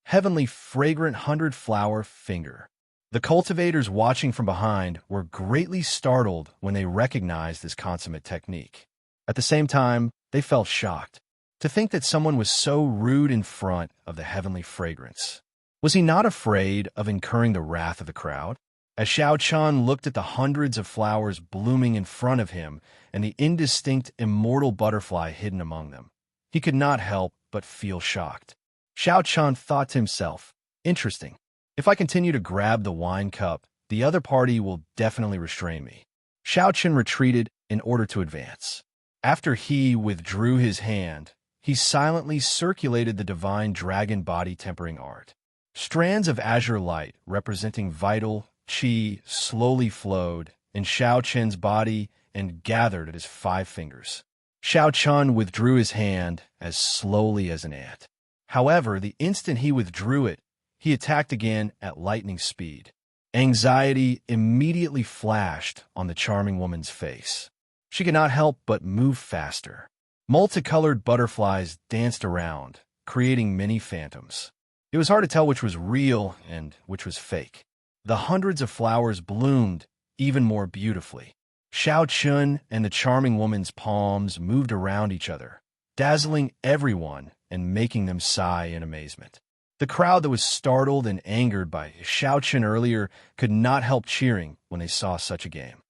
Heavenly fragrant 100-flower finger. The cultivators watching from behind were greatly startled when they recognized this consummate technique. At the same time, they felt shocked. To think that someone was so rude in front of the heavenly fragrance. Was he not afraid of incurring the wrath of the crowd? As Xiao Chan looked at the hundreds of flowers blooming in front of him and the indistinct immortal butterfly hidden among them, he could not help but feel shocked. Xiao Chan thought to himself, interesting. If I continue to grab the wine cup, the other party will definitely restrain me. Xiao Chen retreated in order to advance. After he withdrew his hand, he silently circulated the divine dragon body tempering art. Strands of azure light representing vital qi slowly flowed in Xiao Chen's body and gathered at his 5 fingers. Xiao Chen withdrew his hand as slowly as an ant. However, the instant he withdrew it, he attacked again at lightning speed. Anxiety immediately flashed on the charming woman's face. She could not help but move faster. Multicolored butterflies danced around, creating many phantoms. It was hard to tell which was real and which was fake. The hundreds of flowers bloomed even more beautifully. Xiao Chun and the charming woman's palms moved around each other, dazzling everyone and making them sigh in amazement. The crowd that was startled and angered by Xiao Chun earlier could not help cheering when they saw such a game.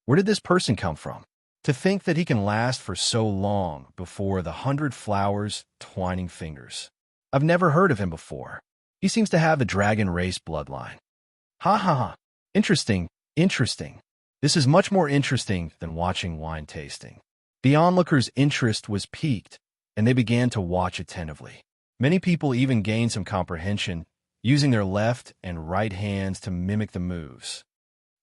Where did this person come from? To think that he can last for so long before the 100 flowers twining fingers. I've never heard of him before. He seems to have a dragon race bloodline. Ha ha ha. Interesting, interesting. This is much more interesting than watching wine tasting. The onlookers' interest was piqued, and they began to watch attentively. Many people even gained some comprehension, using their left and right hands to mimic the moves.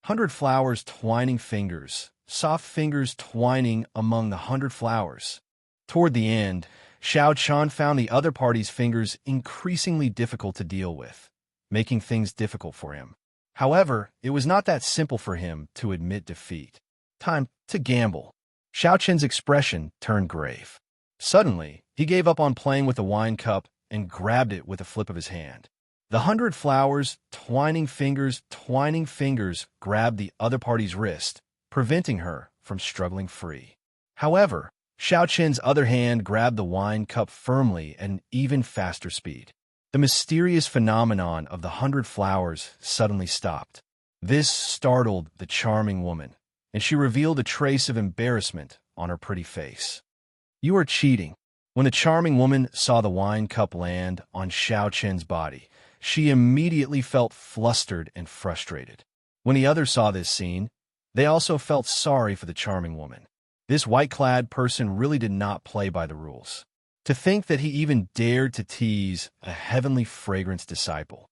100 flowers twining fingers, soft fingers twining among the 100 flowers. Toward the end, Xiao Chan found the other party's fingers increasingly difficult to deal with, making things difficult for him. However, it was not that simple for him to admit defeat. Time to gamble. Xiao Chen's expression turned grave. Suddenly, he gave up on playing with the wine cup and grabbed it with a flip of his hand. The 100 flowers, twining fingers, grabbed the other party's wrist, preventing her from struggling free. However, Xiao Chen's other hand grabbed the wine cup firmly at an even faster speed. The mysterious phenomenon of the 100 flowers suddenly stopped. This startled the charming woman, and she revealed a trace of embarrassment on her pretty face. You are cheating. When the charming woman saw the wine cup land on Xiao Chen's body, she immediately felt flustered and frustrated. When the others saw this scene, they also felt sorry for the charming woman. This white-clad person really did not play by the rules. To think that he even dared to tease a heavenly fragrance disciple.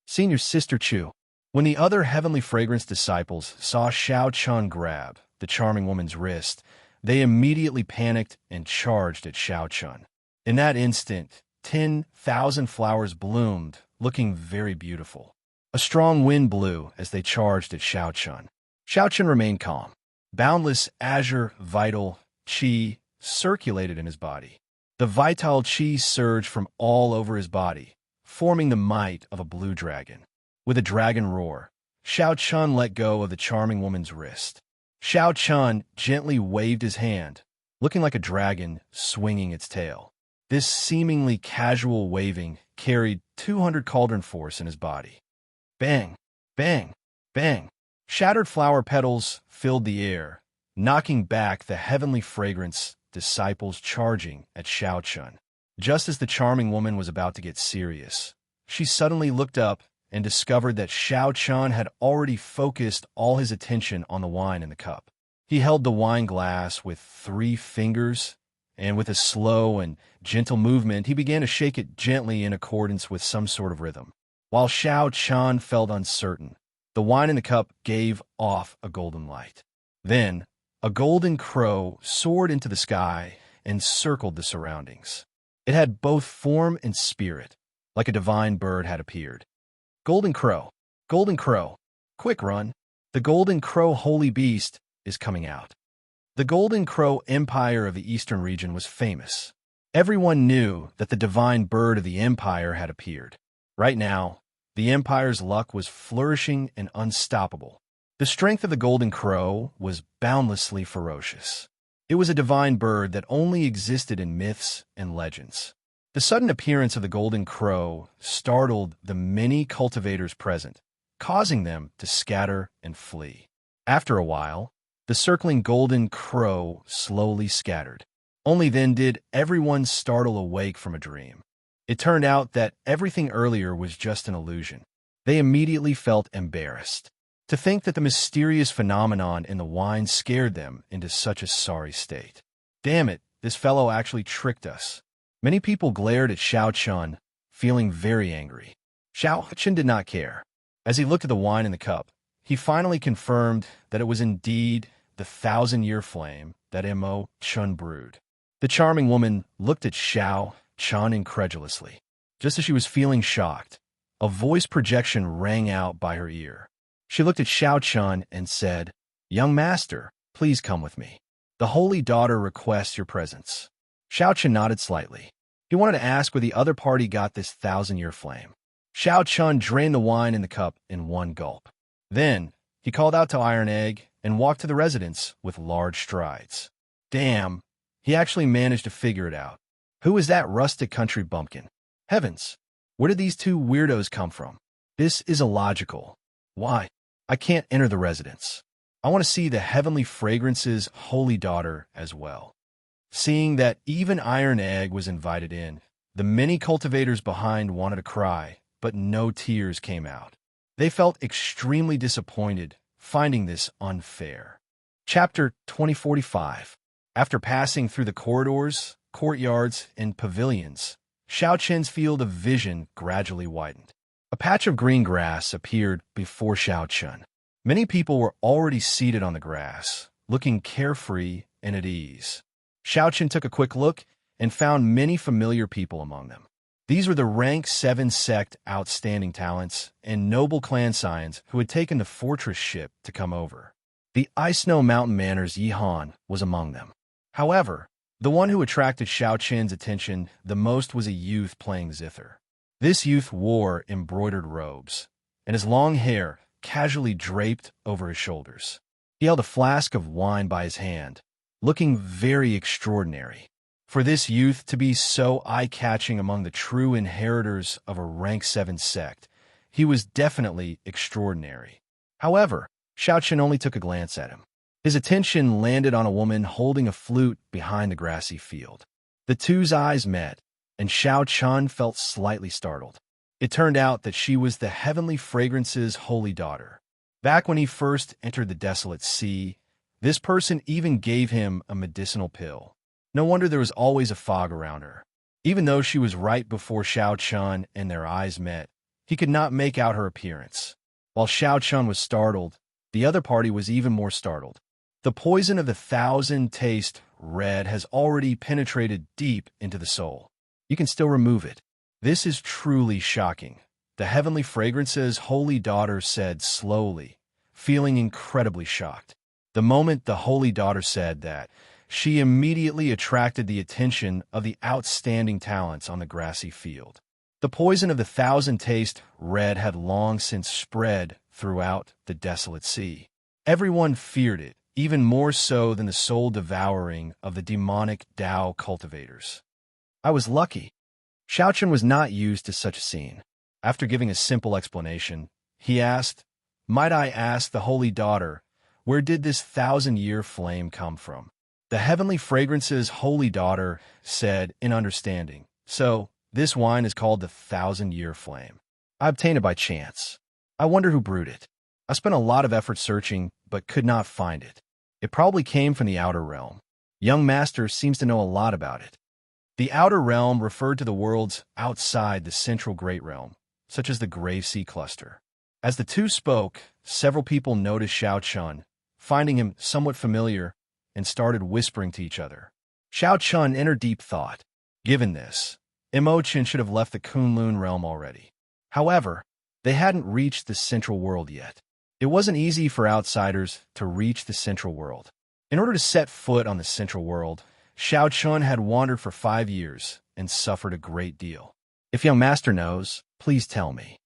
Senior Sister Chu. When the other heavenly fragrance disciples saw Xiao Chun grab the charming woman's wrist, they immediately panicked and charged at Xiao Chun. In that instant, 10,000 flowers bloomed, looking very beautiful. A strong wind blew as they charged at Xiao Chun. Xiao Chun remained calm. Boundless azure vital qi circulated in his body. The vital qi surged from all over his body, forming the might of a blue dragon. With a dragon roar, Xiao Chun let go of the charming woman's wrist. Xiao Chun gently waved his hand, looking like a dragon swinging its tail. This seemingly casual waving carried 200 cauldron force in his body. Bang, bang, bang. Shattered flower petals filled the air, knocking back the heavenly fragrance disciples charging at Xiao Chun. Just as the charming woman was about to get serious, she suddenly looked up and discovered that Xiao Chun had already focused all his attention on the wine in the cup. He held the wine glass with 3 fingers, and with a slow and gentle movement, he began to shake it gently in accordance with some sort of rhythm. While Xiao Chun felt uncertain, the wine in the cup gave off a golden light. Then, a golden crow soared into the sky and circled the surroundings. It had both form and spirit, like a divine bird had appeared. Golden crow, quick run. The golden crow holy beast is coming out. The golden crow empire of the eastern region was famous. Everyone knew that the divine bird of the empire had appeared. Right now, the empire's luck was flourishing and unstoppable. The strength of the golden crow was boundlessly ferocious. It was a divine bird that only existed in myths and legends. The sudden appearance of the golden crow startled the many cultivators present, causing them to scatter and flee. After a while, the circling golden crow slowly scattered. Only then did everyone startle awake from a dream. It turned out that everything earlier was just an illusion. They immediately felt embarrassed. To think that the mysterious phenomenon in the wine scared them into such a sorry state. Damn it, this fellow actually tricked us. Many people glared at Xiao Chun, feeling very angry. Xiao Chun did not care. As he looked at the wine in the cup, he finally confirmed that it was indeed the 1,000-year flame that Mo Chun brewed. The charming woman looked at Xiao Chun incredulously. Just as she was feeling shocked, a voice projection rang out by her ear. She looked at Xiao Chun and said, "Young master, please come with me. The holy daughter requests your presence." Xiao Chun nodded slightly. He wanted to ask where the other party got this 1,000-year flame. Xiao Chun drained the wine in the cup in one gulp. Then, he called out to Iron Egg and walked to the residence with large strides. Damn, he actually managed to figure it out. Who is that rustic country bumpkin? Heavens, where did these two weirdos come from? This is illogical. Why? I can't enter the residence. I want to see the heavenly fragrance's holy daughter as well. Seeing that even Iron Egg was invited in, the many cultivators behind wanted to cry, but no tears came out. They felt extremely disappointed, finding this unfair. Chapter 2045. After passing through the corridors, courtyards, and pavilions, Xiao Chen's field of vision gradually widened. A patch of green grass appeared before Xiao Chen. Many people were already seated on the grass, looking carefree and at ease. Xiao Chen took a quick look and found many familiar people among them. These were the rank 7 sect outstanding talents and noble clan scions who had taken the fortress ship to come over. The Ice Snow Mountain Manor's Yi Han was among them. However, the one who attracted Xiao Chen's attention the most was a youth playing zither. This youth wore embroidered robes, and his long hair casually draped over his shoulders. He held a flask of wine by his hand, looking very extraordinary. For this youth to be so eye-catching among the true inheritors of a rank 7 sect, he was definitely extraordinary. However, Xiao Chen only took a glance at him. His attention landed on a woman holding a flute behind the grassy field. The two's eyes met, and Xiao Chen felt slightly startled. It turned out that she was the heavenly fragrance's holy daughter. Back when he first entered the desolate sea, this person even gave him a medicinal pill. No wonder there was always a fog around her. Even though she was right before Xiao Chun and their eyes met, he could not make out her appearance. While Xiao Chun was startled, the other party was even more startled. The poison of the 1,000 taste red has already penetrated deep into the soul. You can still remove it. This is truly shocking, the heavenly fragrance's holy daughter said slowly, feeling incredibly shocked. The moment the holy daughter said that, she immediately attracted the attention of the outstanding talents on the grassy field. The poison of the 1,000 taste red had long since spread throughout the desolate sea. Everyone feared it, even more so than the soul devouring of the demonic Tao cultivators. I was lucky. Xiao Chen was not used to such a scene. After giving a simple explanation, he asked, "Might I ask the holy daughter, where did this 1,000-year flame come from?" The heavenly fragrance's holy daughter said in understanding, "So, this wine is called the 1,000-year flame. I obtained it by chance. I wonder who brewed it. I spent a lot of effort searching, but could not find it. It probably came from the outer realm. Young master seems to know a lot about it." The outer realm referred to the worlds outside the central great realm, such as the Grave Sea Cluster. As the two spoke, several people noticed Xiao Chun, finding him somewhat familiar, and started whispering to each other. Xiao Chun entered deep thought. Given this, Mo Chen should have left the Kunlun realm already. However, they hadn't reached the central world yet. It wasn't easy for outsiders to reach the central world. In order to set foot on the central world, Xiao Chun had wandered for 5 years and suffered a great deal. If young master knows, please tell me.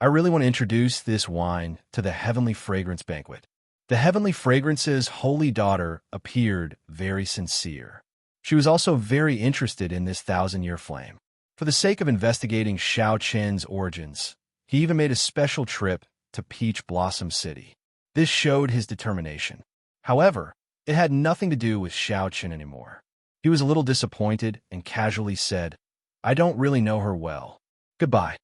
I really want to introduce this wine to the heavenly fragrance banquet. The heavenly fragrance's holy daughter appeared very sincere. She was also very interested in this 1,000-year flame. For the sake of investigating Xiao Chen's origins, he even made a special trip to Peach Blossom City. This showed his determination. However, it had nothing to do with Xiao Chen anymore. He was a little disappointed and casually said, "I don't really know her well. Goodbye."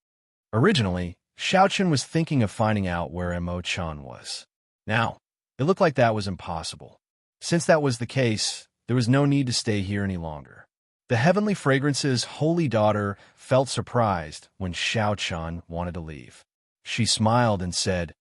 Originally, Xiao Chen was thinking of finding out where Mo-chan was. Now, it looked like that was impossible. Since that was the case, there was no need to stay here any longer. The Heavenly Fragrance's holy daughter felt surprised when Xiao Chen wanted to leave. She smiled and said,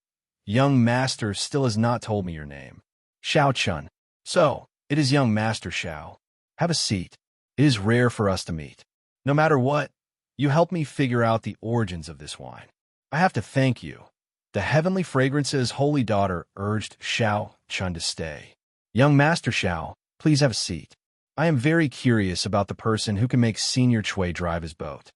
"Young master still has not told me your name." "Xiao Chen." "So, it is young master Xiao. Have a seat. It is rare for us to meet. No matter what, you helped me figure out the origins of this wine. I have to thank you." The Heavenly Fragrance's holy daughter urged Xiao Chen to stay. "Young master Xiao, please have a seat. I am very curious about the person who can make Senior Chui drive his boat."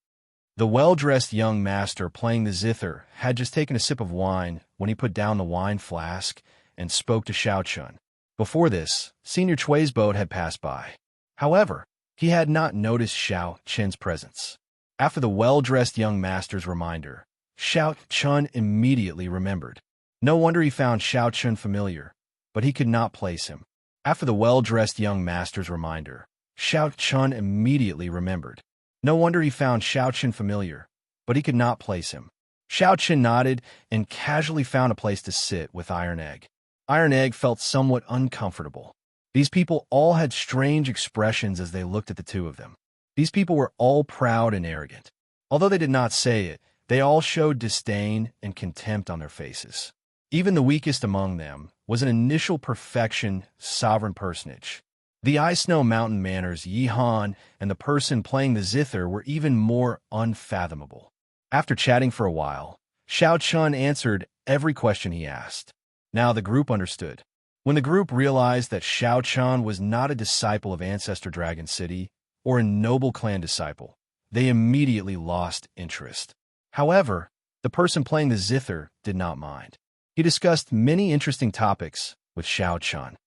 The well-dressed young master playing the zither had just taken a sip of wine when he put down the wine flask and spoke to Xiao Chen. Before this, Senior Chui's boat had passed by. However, he had not noticed Xiao Chen's presence. After the well-dressed young master's reminder, Xiao Chen immediately remembered. No wonder he found Xiao Chen familiar, but he could not place him. After the well-dressed young master's reminder, Xiao Chen immediately remembered. No wonder he found Xiao Chen familiar, but he could not place him. Xiao Chen nodded and casually found a place to sit with Iron Egg. Iron Egg felt somewhat uncomfortable. These people all had strange expressions as they looked at the two of them. These people were all proud and arrogant. Although they did not say it, they all showed disdain and contempt on their faces. Even the weakest among them was an initial perfection sovereign personage. The Ice Snow Mountain manners Yi Han and the person playing the zither were even more unfathomable. After chatting for a while, Xiao Chen answered every question he asked. Now the group understood. When the group realized that Xiao Chen was not a disciple of Ancestor Dragon City or a noble clan disciple, they immediately lost interest. However, the person playing the zither did not mind. He discussed many interesting topics with Xiao Chen.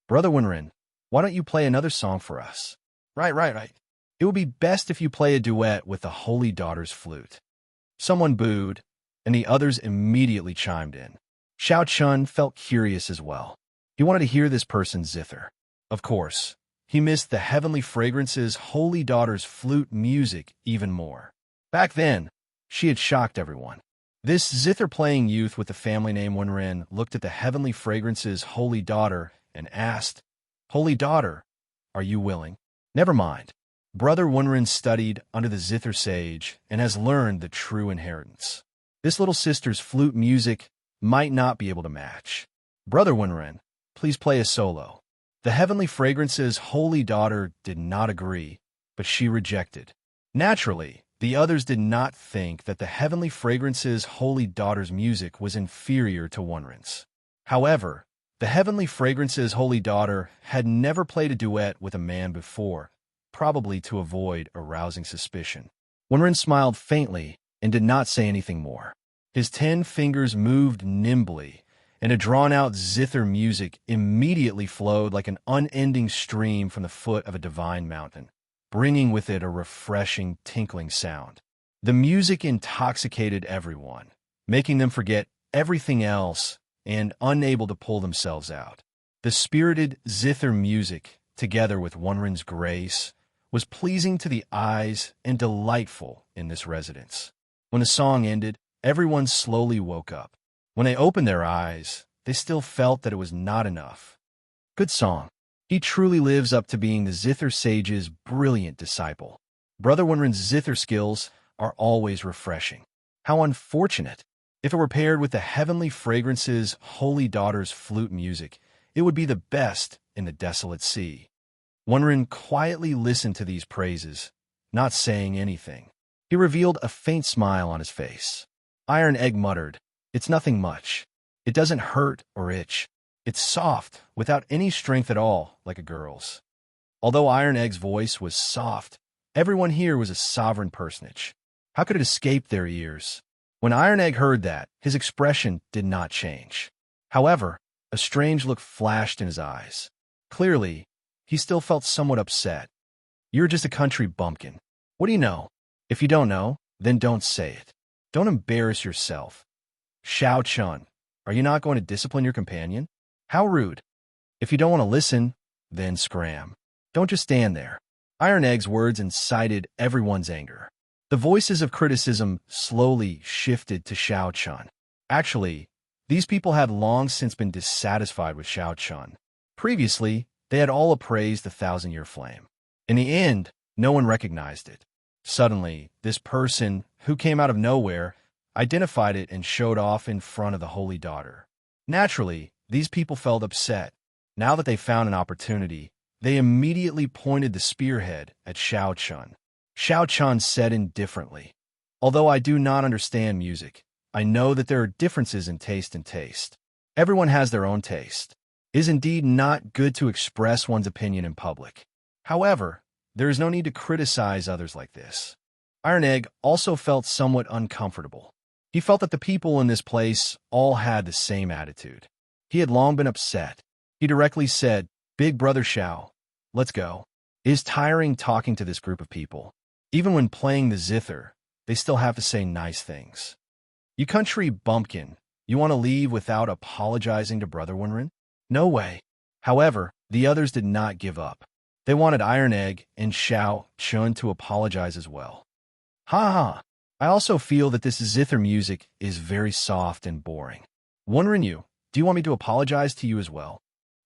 "Brother Wenren, why don't you play another song for us?" Right. It would be best if you play a duet with the Holy Daughter's flute." Someone booed, and the others immediately chimed in. Xiao Chen felt curious as well. He wanted to hear this person's zither. Of course, he missed the Heavenly Fragrance's Holy Daughter's flute music even more. Back then, she had shocked everyone. This zither-playing youth with the family name Wenren looked at the Heavenly Fragrance's Holy Daughter and asked, "Holy Daughter, are you willing?" Never mind. Brother Wenren studied under the zither sage and has learned the true inheritance. This little sister's flute music might not be able to match. "Brother Wenren, please play a solo." The Heavenly Fragrance's Holy Daughter did not agree, but she rejected. Naturally, the others did not think that the Heavenly Fragrance's Holy Daughter's music was inferior to Wenren's. However, the Heavenly Fragrance's Holy Daughter had never played a duet with a man before, probably to avoid arousing suspicion. Wenren smiled faintly and did not say anything more. His 10 fingers moved nimbly, and a drawn-out zither music immediately flowed like an unending stream from the foot of a divine mountain, bringing with it a refreshing, tinkling sound. The music intoxicated everyone, making them forget everything else and unable to pull themselves out. The spirited zither music, together with Wenren's grace, was pleasing to the eyes and delightful in this residence. When the song ended, everyone slowly woke up. When they opened their eyes, they still felt that it was not enough. Good song. He truly lives up to being the zither sage's brilliant disciple. Brother Wenren's zither skills are always refreshing. How unfortunate. If it were paired with the Heavenly Fragrance's Holy Daughter's flute music, it would be the best in the desolate sea. Wenren quietly listened to these praises, not saying anything. He revealed a faint smile on his face. Iron Egg muttered, "It's nothing much. It doesn't hurt or itch. It's soft, without any strength at all, like a girl's." Although Iron Egg's voice was soft, everyone here was a sovereign personage. How could it escape their ears? When Iron Egg heard that, his expression did not change. However, a strange look flashed in his eyes. Clearly, he still felt somewhat upset. "You're just a country bumpkin. What do you know? If you don't know, then don't say it. Don't embarrass yourself. Xiao Chun, are you not going to discipline your companion? How rude. If you don't want to listen, then scram. Don't just stand there. Iron Egg's words incited everyone's anger. The voices of criticism slowly shifted to Xiao Chun. Actually, these people had long since been dissatisfied with Xiao Chun. Previously, they had all appraised the thousand-year flame. In the end, no one recognized it. Suddenly, this person, who came out of nowhere, identified it and showed off in front of the Holy Daughter. Naturally, these people felt upset. Now that they found an opportunity, they immediately pointed the spearhead at Xiao Chun. Xiao Chun said indifferently, "Although I do not understand music, I know that there are differences in taste. Everyone has their own taste. It is indeed not good to express one's opinion in public. However, there is no need to criticize others like this." Iron Egg also felt somewhat uncomfortable. He felt that the people in this place all had the same attitude. He had long been upset. He directly said, "Big Brother Xiao, let's go." It is tiring talking to this group of people. Even when playing the zither, they still have to say nice things. "You country bumpkin, you want to leave without apologizing to Brother Wenrin?" No way. However, the others did not give up. They wanted Iron Egg and Xiao Chun to apologize as well. Ha ha. I also feel that this zither music is very soft and boring. Wenrin, do you want me to apologize to you as well?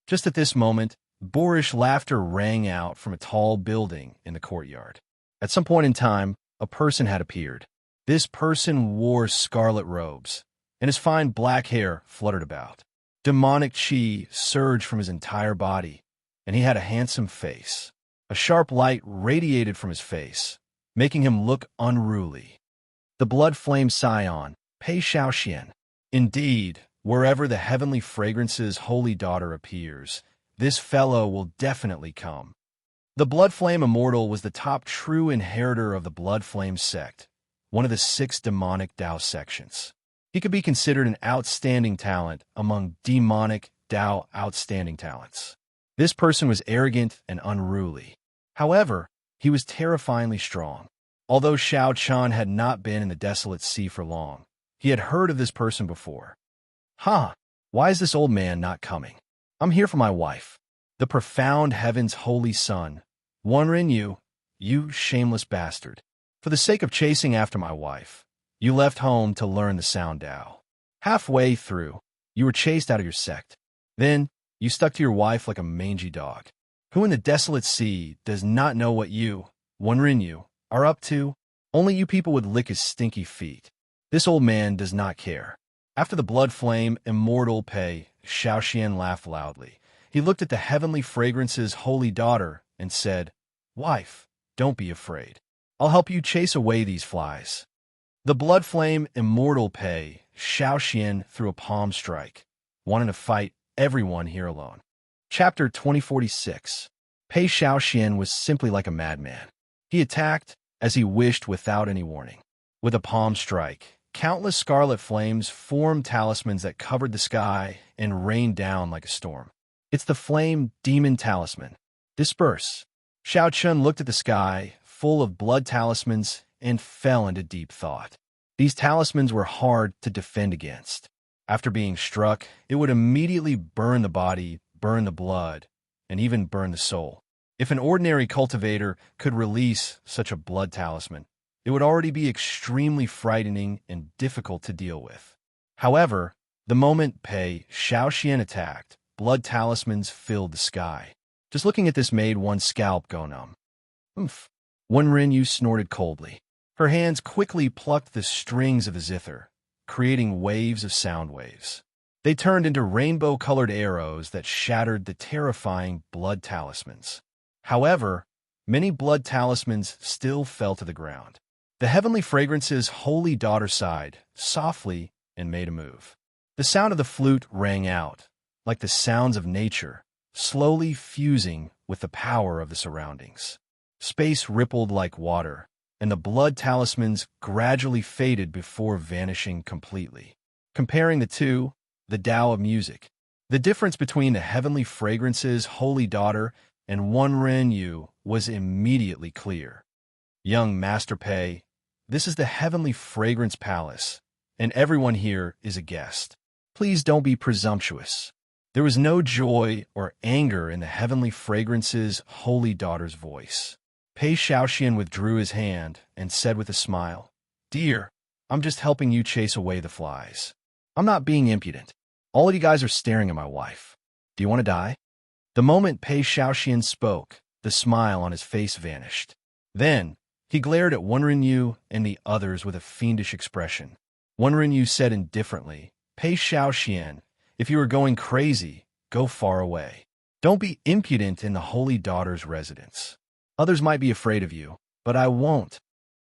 Just at this moment, boorish laughter rang out from a tall building in the courtyard. At some point in time, a person had appeared. This person wore scarlet robes, and his fine black hair fluttered about. Demonic chi surged from his entire body, and he had a handsome face. A sharp light radiated from his face, making him look unruly. The blood flame scion, Pei Xiaoxian. Indeed, wherever the heavenly fragrance's holy daughter appears, this fellow will definitely come. The blood flame Immortal was the top true inheritor of the blood flame sect, one of the 6 demonic Dao sections. He could be considered an outstanding talent among demonic Dao outstanding talents. This person was arrogant and unruly. However, he was terrifyingly strong. Although Xiao Chun had not been in the desolate sea for long, he had heard of this person before. Why is this old man not coming? I'm here for my wife, the profound heaven's holy son. Wenrin, you shameless bastard. For the sake of chasing after my wife, you left home to learn the sound Dao. Halfway through, you were chased out of your sect. Then, you stuck to your wife like a mangy dog. Who in the desolate sea does not know what you, Wenrin, are up to? Only you people would lick his stinky feet. This old man does not care. After the blood flame, Immortal Pei Xiaoxian laughed loudly. He looked at the heavenly fragrance's holy daughter and said, "Wife, don't be afraid. I'll help you chase away these flies." The blood flame Immortal Pei Xiaoxian threw a palm strike, wanting to fight everyone here alone. Chapter 2046. Pei Xiaoxian was simply like a madman. He attacked as he wished without any warning. With a palm strike, countless scarlet flames formed talismans that covered the sky and rained down like a storm. It's the flame demon talisman. Disperse. Xiao Chun looked at the sky, full of blood talismans, and fell into deep thought. These talismans were hard to defend against. After being struck, it would immediately burn the body, burn the blood, and even burn the soul. If an ordinary cultivator could release such a blood talisman, it would already be extremely frightening and difficult to deal with. However, the moment Pei Xiaoxian attacked, blood talismans filled the sky. Just looking at this made one's scalp go numb. Oomph. Wenrin snorted coldly. Her hands quickly plucked the strings of the zither, creating waves of sound waves. They turned into rainbow-colored arrows that shattered the terrifying blood talismans. However, many blood talismans still fell to the ground. The heavenly fragrance's holy daughter sighed softly and made a move. The sound of the flute rang out, like the sounds of nature, slowly fusing with the power of the surroundings. Space rippled like water, and the blood talismans gradually faded before vanishing completely. Comparing the two, the Tao of music. The difference between the heavenly fragrance's holy daughter and Wenrin was immediately clear. Young Master Pei This is the Heavenly Fragrance Palace, and everyone here is a guest. Please don't be presumptuous." There was no joy or anger in the Heavenly Fragrance's holy daughter's voice. Pei Shaoxian withdrew his hand and said with a smile, "Dear, I'm just helping you chase away the flies. I'm not being impudent. All of you guys are staring at my wife. Do you want to die?" The moment Pei Shaoxian spoke, the smile on his face vanished. Then, he glared at Wenrinyu and the others with a fiendish expression. Wenrinyu said indifferently, "Pei Shaoxian, if you are going crazy, go far away. Don't be impudent in the holy daughter's residence. Others might be afraid of you, but I won't."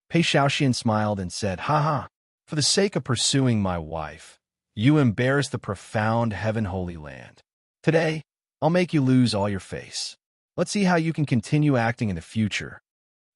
Pei Shaoxian smiled and said, "Ha ha, for the sake of pursuing my wife, you embarrass the profound heaven-holy land. Today, I'll make you lose all your face. Let's see how you can continue acting in the future."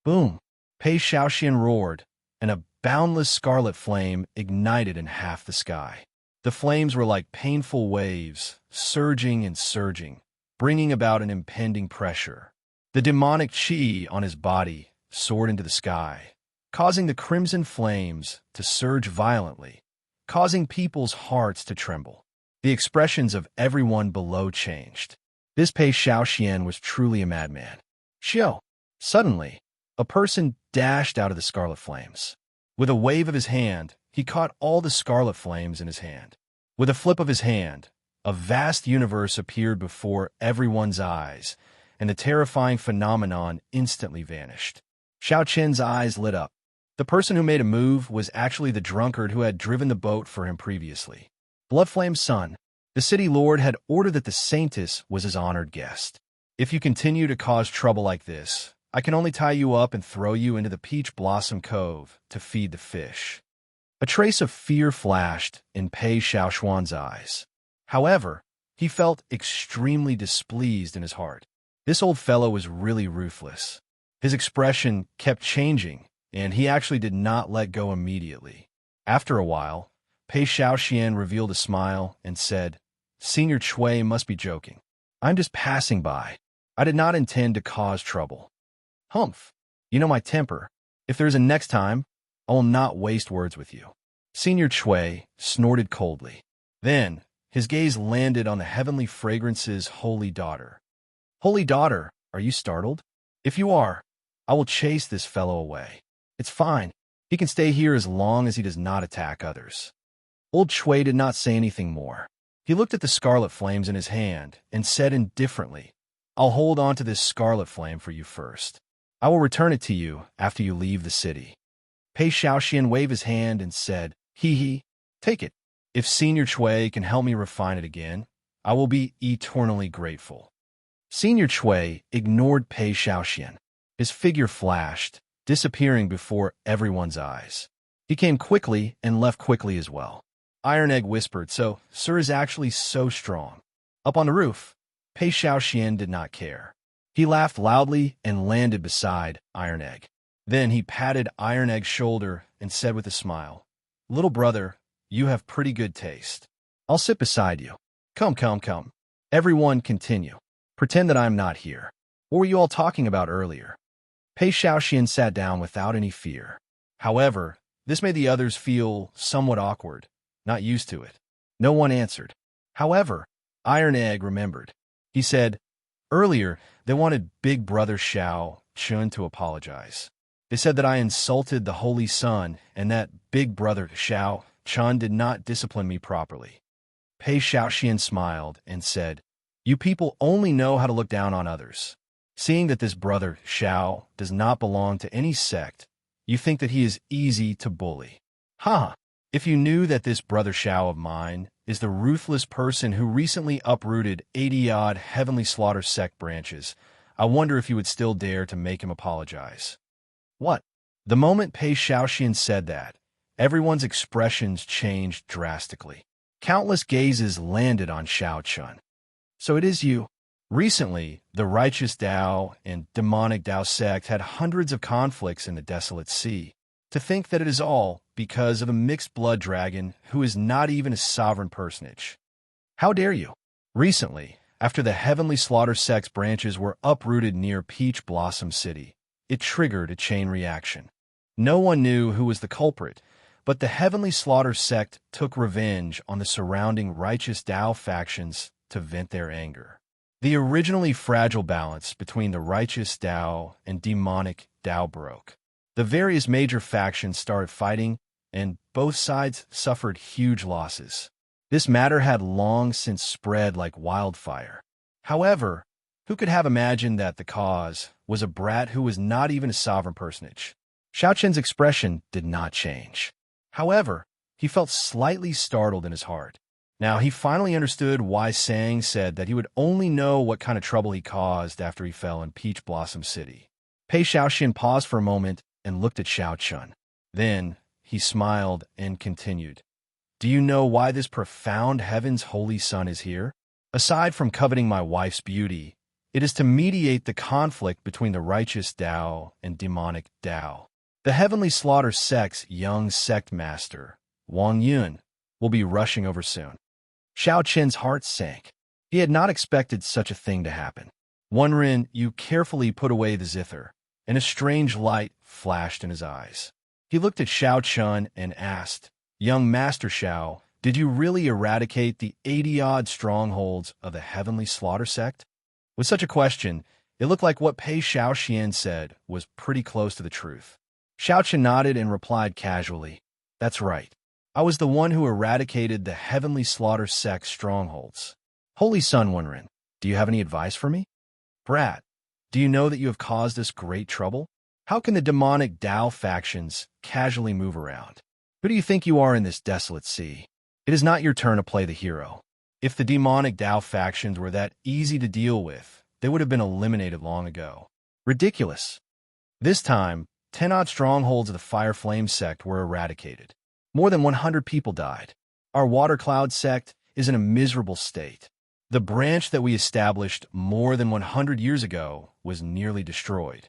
Boom! Pei Shaoxian roared, and a boundless scarlet flame ignited in half the sky. The flames were like painful waves, surging and surging, bringing about an impending pressure. The demonic chi on his body soared into the sky, causing the crimson flames to surge violently, causing people's hearts to tremble. The expressions of everyone below changed. This Pei Shaoxian was truly a madman. Xiao! Suddenly, a person dashed out of the scarlet flames. With a wave of his hand, he caught all the scarlet flames in his hand. With a flip of his hand, a vast universe appeared before everyone's eyes, and the terrifying phenomenon instantly vanished. Xiao Qin's eyes lit up. The person who made a move was actually the drunkard who had driven the boat for him previously. Bloodflame's son, the city lord, had ordered that the saintess was his honored guest. "If you continue to cause trouble like this, I can only tie you up and throw you into the Peach Blossom Cove to feed the fish." A trace of fear flashed in Pei Shaoxuan's eyes. However, he felt extremely displeased in his heart. This old fellow was really ruthless. His expression kept changing, and he actually did not let go immediately. After a while, Pei Shaoxian revealed a smile and said, "Senior Chui must be joking. I'm just passing by. I did not intend to cause trouble." "Humph, you know my temper. If there's a next time, I will not waste words with you." Senior Chui snorted coldly. Then, his gaze landed on the Heavenly Fragrance's holy daughter. "Holy daughter, are you startled? If you are, I will chase this fellow away. It's fine. He can stay here as long as he does not attack others." Old Chui did not say anything more. He looked at the scarlet flames in his hand and said indifferently, "I'll hold on to this scarlet flame for you first. I will return it to you after you leave the city." Pei Shaoxian waved his hand and said, "Hee, take it. If Senior Chui can help me refine it again, I will be eternally grateful." Senior Chui ignored Pei Shaoxian. His figure flashed, disappearing before everyone's eyes. He came quickly and left quickly as well. Iron Egg whispered, "So, Sir is actually so strong." Up on the roof, Pei Shaoxian did not care. He laughed loudly and landed beside Iron Egg. Then he patted Iron Egg's shoulder and said with a smile, "Little brother, you have pretty good taste. I'll sit beside you. Come, come, come. Everyone continue. Pretend that I'm not here. What were you all talking about earlier?" Pei Shaoxian sat down without any fear. However, this made the others feel somewhat awkward, not used to it. No one answered. However, Iron Egg remembered. He said, "Earlier, they wanted Big Brother Xiao Chun to apologize. They said that I insulted the Holy Sun and that Big Brother Xiao Chun did not discipline me properly." Pei Shaoxian smiled and said, "You people only know how to look down on others. Seeing that this brother Xiao does not belong to any sect, you think that he is easy to bully. Ha! If you knew that this brother Xiao of mine is the ruthless person who recently uprooted 80-odd Heavenly Slaughter sect branches, I wonder if you would still dare to make him apologize." What? The moment Pei Shaoxian said that, everyone's expressions changed drastically. Countless gazes landed on Xiao Chun. "So it is you." Recently, the righteous Dao and demonic Dao sect had hundreds of conflicts in the desolate sea. To think that it is all because of a mixed-blood dragon who is not even a sovereign personage. How dare you? Recently, after the Heavenly Slaughter sect's branches were uprooted near Peach Blossom City, it triggered a chain reaction. No one knew who was the culprit, but the Heavenly Slaughter sect took revenge on the surrounding righteous Tao factions to vent their anger. The originally fragile balance between the righteous Tao and demonic Tao broke. The various major factions started fighting, and both sides suffered huge losses. This matter had long since spread like wildfire. However, who could have imagined that the cause was a brat who was not even a sovereign personage? Xiao Qin's expression did not change. However, he felt slightly startled in his heart. Now, he finally understood why Sang said that he would only know what kind of trouble he caused after he fell in Peach Blossom City. Pei Xiaoxian paused for a moment and looked at Xiao Chun. Then, he smiled and continued. Do you know why this profound heaven's holy son is here? Aside from coveting my wife's beauty, it is to mediate the conflict between the righteous Tao and demonic Tao. The Heavenly Slaughter sect's young sect master, Wang Yun, will be rushing over soon. Xiao Qin's heart sank. He had not expected such a thing to happen. Wenren Yu carefully put away the zither, and a strange light flashed in his eyes. He looked at Xiao Chun and asked, Young Master Xiao, did you really eradicate the 80-odd strongholds of the Heavenly Slaughter sect? With such a question, it looked like what Pei Xiaoxian said was pretty close to the truth. Xiao Qin nodded and replied casually, That's right. I was the one who eradicated the Heavenly Slaughter sect's strongholds. Holy Son Wenren, do you have any advice for me? Brat, do you know that you have caused us great trouble? How can the demonic Tao factions casually move around? Who do you think you are in this desolate sea? It is not your turn to play the hero. If the demonic Tao factions were that easy to deal with, they would have been eliminated long ago. Ridiculous. This time, 10-odd strongholds of the Fire Flame sect were eradicated. More than 100 people died. Our Water Cloud sect is in a miserable state. The branch that we established more than 100 years ago was nearly destroyed.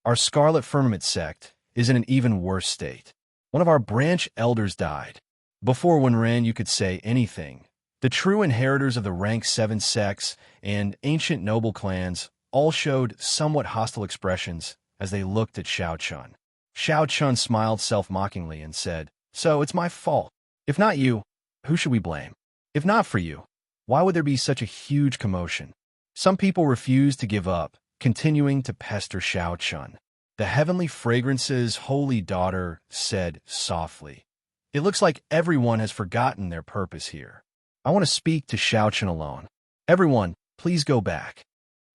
Our Scarlet Firmament sect is in an even worse state. One of our branch elders died. Before Wenren you could say anything, the true inheritors of the rank 7 sects and ancient noble clans all showed somewhat hostile expressions as they looked at Xiao Chun. Xiao Chun smiled self-mockingly and said, So it's my fault. If not you, who should we blame? If not for you, why would there be such a huge commotion? Some people refused to give up, continuing to pester Xiao Chun. The Heavenly Fragrance's holy daughter said softly, It looks like everyone has forgotten their purpose here. I want to speak to Xiao Chun alone. Everyone, please go back.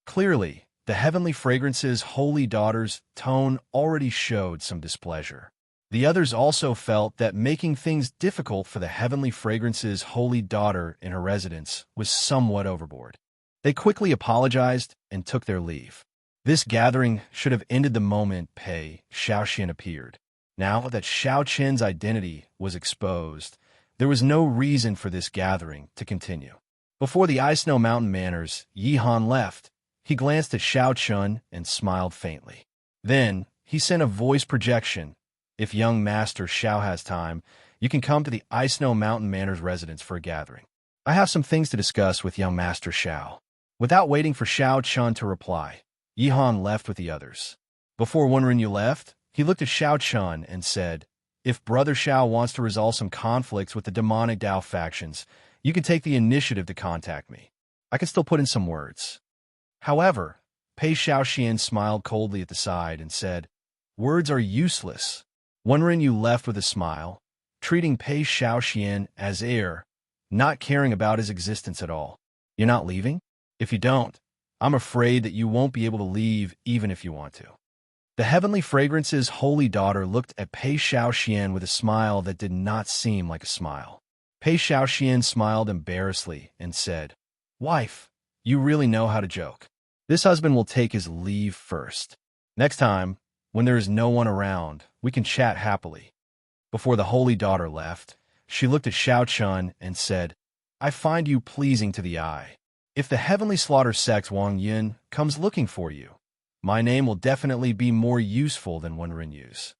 Clearly, the Heavenly Fragrance's holy daughter's tone already showed some displeasure. The others also felt that making things difficult for the Heavenly Fragrance's holy daughter in her residence was somewhat overboard. They quickly apologized and took their leave. This gathering should have ended the moment Pei Xiaoxian appeared. Now that Xiao Qin's identity was exposed, there was no reason for this gathering to continue. Before the Ice Snow Mountain Manors, Yi Han left. He glanced at Xiao Chun and smiled faintly. Then, he sent a voice projection. If young Master Xiao has time, you can come to the Ice Snow Mountain Manor's residence for a gathering. I have some things to discuss with young Master Xiao. Without waiting for Xiao Chun to reply, Yi Han left with the others. Before Wenren Yu left, he looked at Xiao Chun and said, If Brother Xiao wants to resolve some conflicts with the demonic Tao factions, you can take the initiative to contact me. I can still put in some words. However, Pei Xiaoxian smiled coldly at the side and said, Words are useless. Wenren Yu left with a smile, treating Pei Xiaoxian as air, not caring about his existence at all. You're not leaving? If you don't, I'm afraid that you won't be able to leave even if you want to. The Heavenly Fragrance's holy daughter looked at Pei Xiaoxian with a smile that did not seem like a smile. Pei Xiaoxian smiled embarrassedly and said, Wife, you really know how to joke. This husband will take his leave first. Next time, when there is no one around, we can chat happily. Before the holy daughter left, she looked at Xiao Chun and said, I find you pleasing to the eye. If the Heavenly Slaughter sect Wang Yun comes looking for you, my name will definitely be more useful than Wenren Yu's.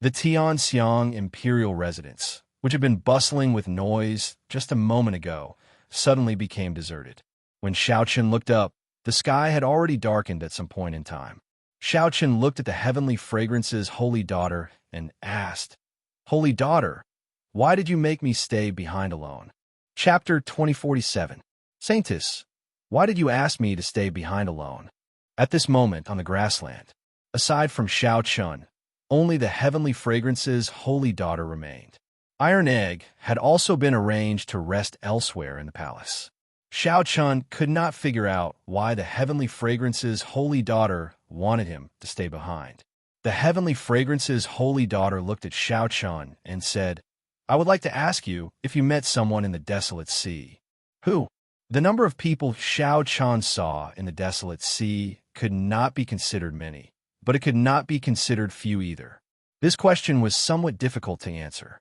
The Tianxiang Imperial residence, which had been bustling with noise just a moment ago, suddenly became deserted. When Xiao Chun looked up, the sky had already darkened at some point in time. Xiao Chen looked at the heavenly fragrance's holy daughter and asked, "Holy daughter, why did you make me stay behind alone?" Chapter 2047. Saintess, why did you ask me to stay behind alone? At this moment on the grassland, aside from Xiao Chun, only the heavenly fragrance's holy daughter remained. Iron Egg had also been arranged to rest elsewhere in the palace. Xiao Chun could not figure out why the heavenly fragrance's holy daughter wanted him to stay behind. The heavenly fragrance's holy daughter looked at Xiao Chun and said, "I would like to ask you if you met someone in the desolate sea." Who? The number of people Xiao Chun saw in the desolate sea could not be considered many, but it could not be considered few either. This question was somewhat difficult to answer.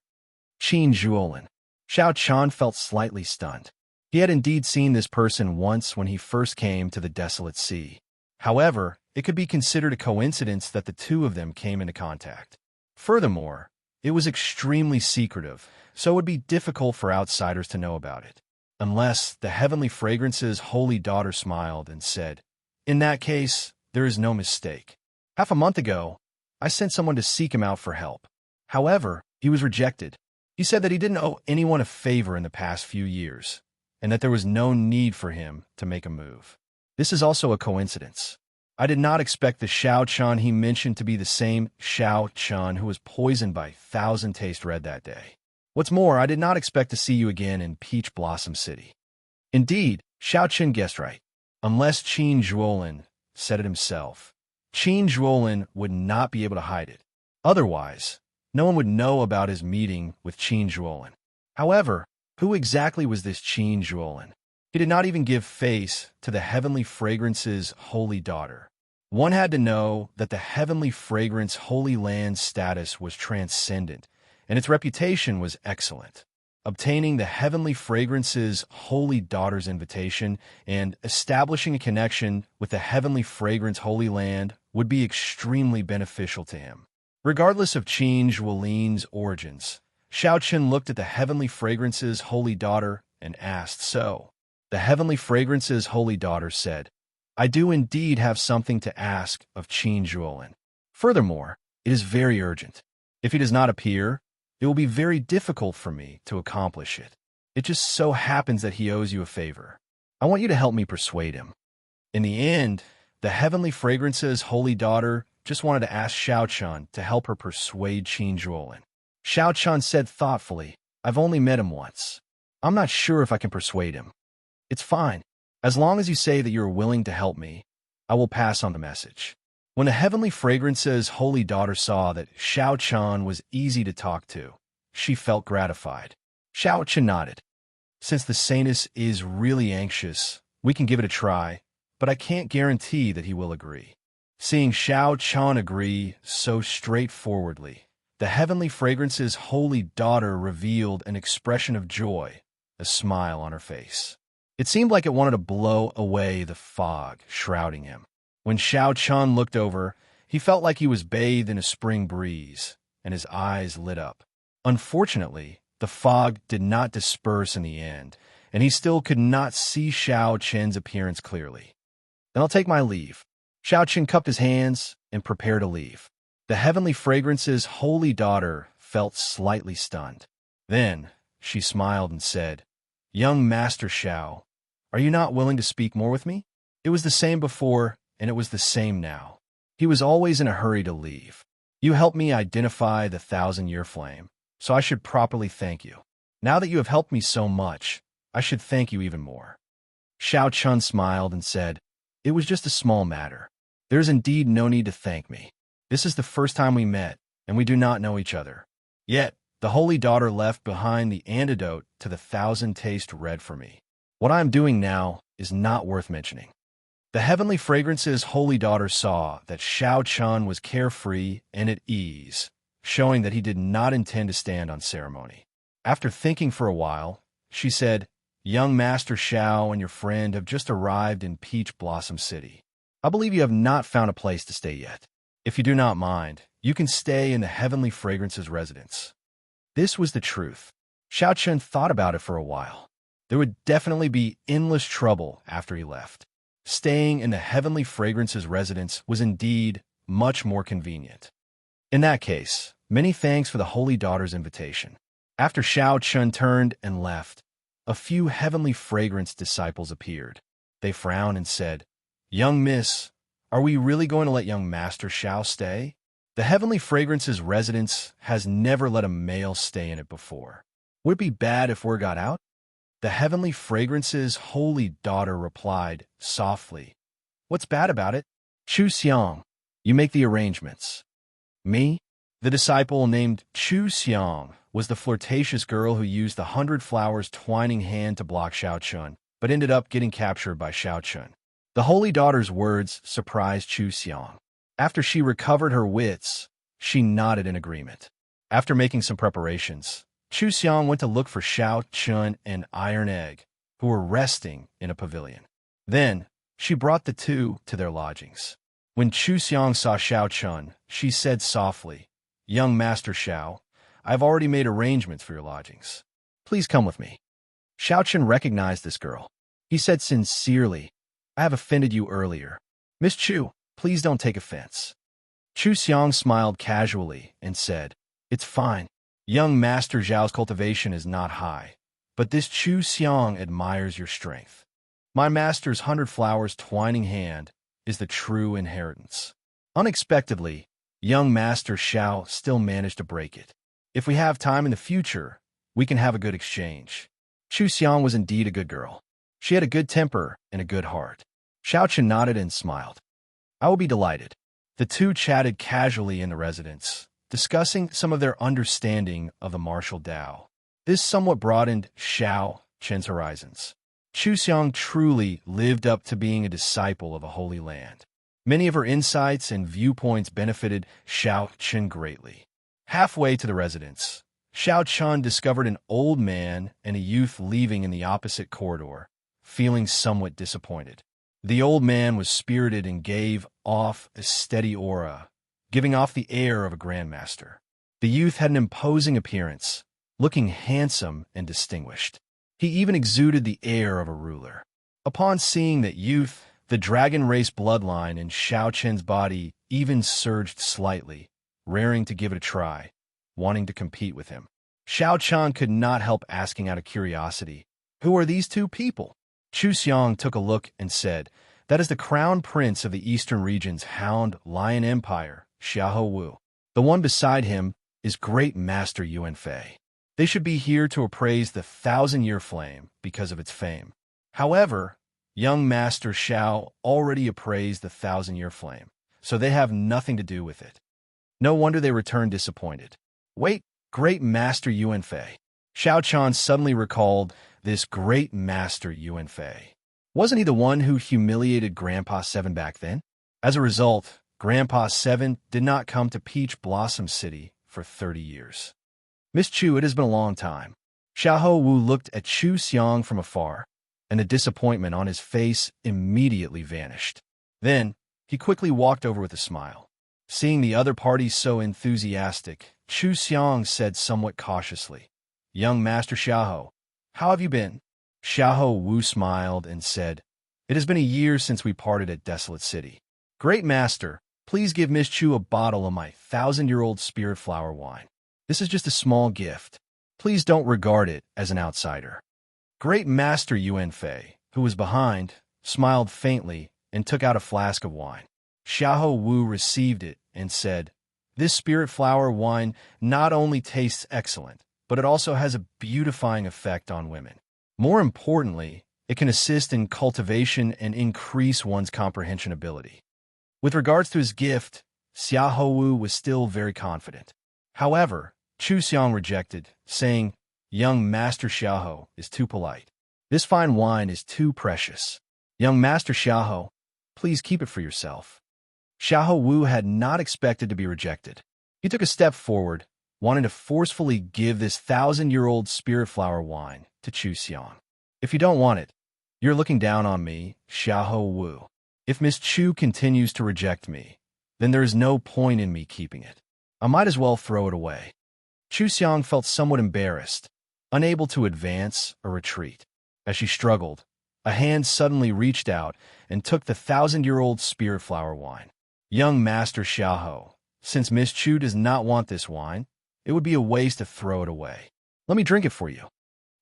Qin Zhuolin. Xiao Chun felt slightly stunned. He had indeed seen this person once when he first came to the desolate sea. However, it could be considered a coincidence that the two of them came into contact. Furthermore, it was extremely secretive, so it would be difficult for outsiders to know about it. Unless the heavenly fragrance's holy daughter smiled and said, "In that case, there is no mistake. Half a month ago, I sent someone to seek him out for help. However, he was rejected. He said that he didn't owe anyone a favor in the past few years, and that there was no need for him to make a move. This is also a coincidence. I did not expect the Xiao Chun he mentioned to be the same Xiao Chun who was poisoned by Thousand Taste Red that day. What's more, I did not expect to see you again in Peach Blossom City." Indeed, Xiao Chun guessed right. Unless Qin Zhuolin said it himself, Qin Zhuolin would not be able to hide it. Otherwise, no one would know about his meeting with Qin Zhuolin. However, who exactly was this Qin Zhuolin? He did not even give face to the heavenly fragrance's holy daughter. One had to know that the heavenly fragrance Holy Land's status was transcendent, and its reputation was excellent. Obtaining the heavenly fragrance's holy daughter's invitation and establishing a connection with the heavenly fragrance Holy Land would be extremely beneficial to him. Regardless of Qin Zhuolin's origins, Xiao Chen looked at the heavenly fragrance's holy daughter and asked, "So?" The heavenly fragrance's holy daughter said, "I do indeed have something to ask of Qin Zhuolin. Furthermore, it is very urgent. If he does not appear, it will be very difficult for me to accomplish it. It just so happens that he owes you a favor. I want you to help me persuade him." In the end, the heavenly fragrance's holy daughter just wanted to ask Xiao Chun to help her persuade Qin Zhuolin. Xiao Chun said thoughtfully, "I've only met him once. I'm not sure if I can persuade him. It's fine. As long as you say that you are willing to help me, I will pass on the message." When the heavenly fragrance's holy daughter saw that Xiao Chun was easy to talk to, she felt gratified. Xiao Chun nodded. "Since the saintess is really anxious, we can give it a try, but I can't guarantee that he will agree." Seeing Xiao Chun agree so straightforwardly, the heavenly fragrance's holy daughter revealed an expression of joy, a smile on her face. It seemed like it wanted to blow away the fog shrouding him. When Xiao Chun looked over, he felt like he was bathed in a spring breeze, and his eyes lit up. Unfortunately, the fog did not disperse in the end, and he still could not see Xiao Chen's appearance clearly. "Then I'll take my leave." Xiao Chen cupped his hands and prepared to leave. The heavenly fragrance's holy daughter felt slightly stunned. Then she smiled and said, "Young Master Xiao, are you not willing to speak more with me?" It was the same before, and it was the same now. He was always in a hurry to leave. "You helped me identify the 1,000-year flame, so I should properly thank you. Now that you have helped me so much, I should thank you even more." Xiao Chun smiled and said, "It was just a small matter. There is indeed no need to thank me. This is the first time we met, and we do not know each other. Yet, the holy daughter left behind the antidote to the 1,000 Taste Red for me. What I am doing now is not worth mentioning." The heavenly fragrance's holy daughter saw that Xiao Chun was carefree and at ease, showing that he did not intend to stand on ceremony. After thinking for a while, she said, "Young Master Xiao and your friend have just arrived in Peach Blossom City. I believe you have not found a place to stay yet. If you do not mind, you can stay in the heavenly fragrance's residence." This was the truth. Xiao Chun thought about it for a while. There would definitely be endless trouble after he left. Staying in the heavenly fragrance's residence was indeed much more convenient. In that case, many thanks for the Holy Daughter's invitation. After Xiao Chun turned and left, a few heavenly fragrance disciples appeared. They frowned and said, "Young miss, are we really going to let young Master Xiao stay? The Heavenly Fragrance's residence has never let a male stay in it before. Would it be bad if word got out?" The Heavenly Fragrance's Holy Daughter replied softly, "What's bad about it? Chu Xiang, you make the arrangements." "Me?" The disciple named Chu Xiang was the flirtatious girl who used the 100 flowers twining hand to block Xiao Chun, but ended up getting captured by Xiao Chun. The Holy Daughter's words surprised Chu Xiang. After she recovered her wits, she nodded in agreement. After making some preparations, Chu Xiang went to look for Xiao Chun and Iron Egg, who were resting in a pavilion. Then, she brought the two to their lodgings. When Chu Xiang saw Xiao Chun, she said softly, "Young Master Xiao, I have already made arrangements for your lodgings. Please come with me." Xiao Chun recognized this girl. He said sincerely, "I have offended you earlier. Miss Chu, please don't take offense." Chu Xiang smiled casually and said, "It's fine. Young Master Zhao's cultivation is not high, but this Chu Xiang admires your strength. My master's 100 flowers twining hand is the true inheritance." Unexpectedly, young Master Xiao still managed to break it. "If we have time in the future, we can have a good exchange." Chu Xiang was indeed a good girl. She had a good temper and a good heart. Xiao Chen nodded and smiled. "I will be delighted." The two chatted casually in the residence, discussing some of their understanding of the martial Tao. This somewhat broadened Xiao Chen's horizons. Chu Xiang truly lived up to being a disciple of a holy land. Many of her insights and viewpoints benefited Xiao Chen greatly. Halfway to the residence, Xiao Chen discovered an old man and a youth leaving in the opposite corridor, feeling somewhat disappointed. The old man was spirited and gave off a steady aura, giving off the air of a grandmaster. The youth had an imposing appearance, looking handsome and distinguished. He even exuded the air of a ruler. Upon seeing that youth, the dragon race bloodline in Xiao Chen's body even surged slightly, raring to give it a try, wanting to compete with him. Xiao Chen could not help asking out of curiosity, "Who are these two people?" Chu Xiang took a look and said, "That is the crown prince of the eastern region's Hound Lion Empire, Xiahou Wu. The one beside him is Great Master Yuan Fei. They should be here to appraise the 1,000-year flame because of its fame. However, young Master Xiao already appraised the 1,000-year flame, so they have nothing to do with it." No wonder they returned disappointed. "Wait, Great Master Yuan Fei." Xiao Chen suddenly recalled this Great Master Yuan Fei. Wasn't he the one who humiliated Grandpa Seven back then? As a result, Grandpa Seven did not come to Peach Blossom City for 30 years. "Miss Chu, it has been a long time." Xiahou Wu looked at Chu Xiang from afar, and the disappointment on his face immediately vanished. Then, he quickly walked over with a smile. Seeing the other parties so enthusiastic, Chu Xiang said somewhat cautiously, "Young Master Xiahou, how have you been?" Xiahou Wu smiled and said, "It has been a year since we parted at Desolate City. Great Master, please give Miss Chu a bottle of my 1,000-year-old spirit flower wine. This is just a small gift. Please don't regard it as an outsider." Great Master Yuan Fei, who was behind, smiled faintly and took out a flask of wine. Xiahou Wu received it and said, "This spirit flower wine not only tastes excellent, but it also has a beautifying effect on women. More importantly, it can assist in cultivation and increase one's comprehension ability." With regards to his gift, Xiahou Wu was still very confident. However, Chu Xiang rejected, saying, "Young Master Xiahou is too polite. This fine wine is too precious. Young Master Xiahou, please keep it for yourself." Xiahou Wu had not expected to be rejected. He took a step forward, wanting to forcefully give this 1,000-year-old spirit flower wine to Chu Xiang. "If you don't want it, you're looking down on me, Xiahou Wu. If Miss Chu continues to reject me, then there is no point in me keeping it. I might as well throw it away." Chu Xiang felt somewhat embarrassed, unable to advance or retreat. As she struggled, a hand suddenly reached out and took the 1,000-year-old spirit flower wine. Young Master Xiaoho, since Miss Chu does not want this wine, it would be a waste to throw it away. Let me drink it for you."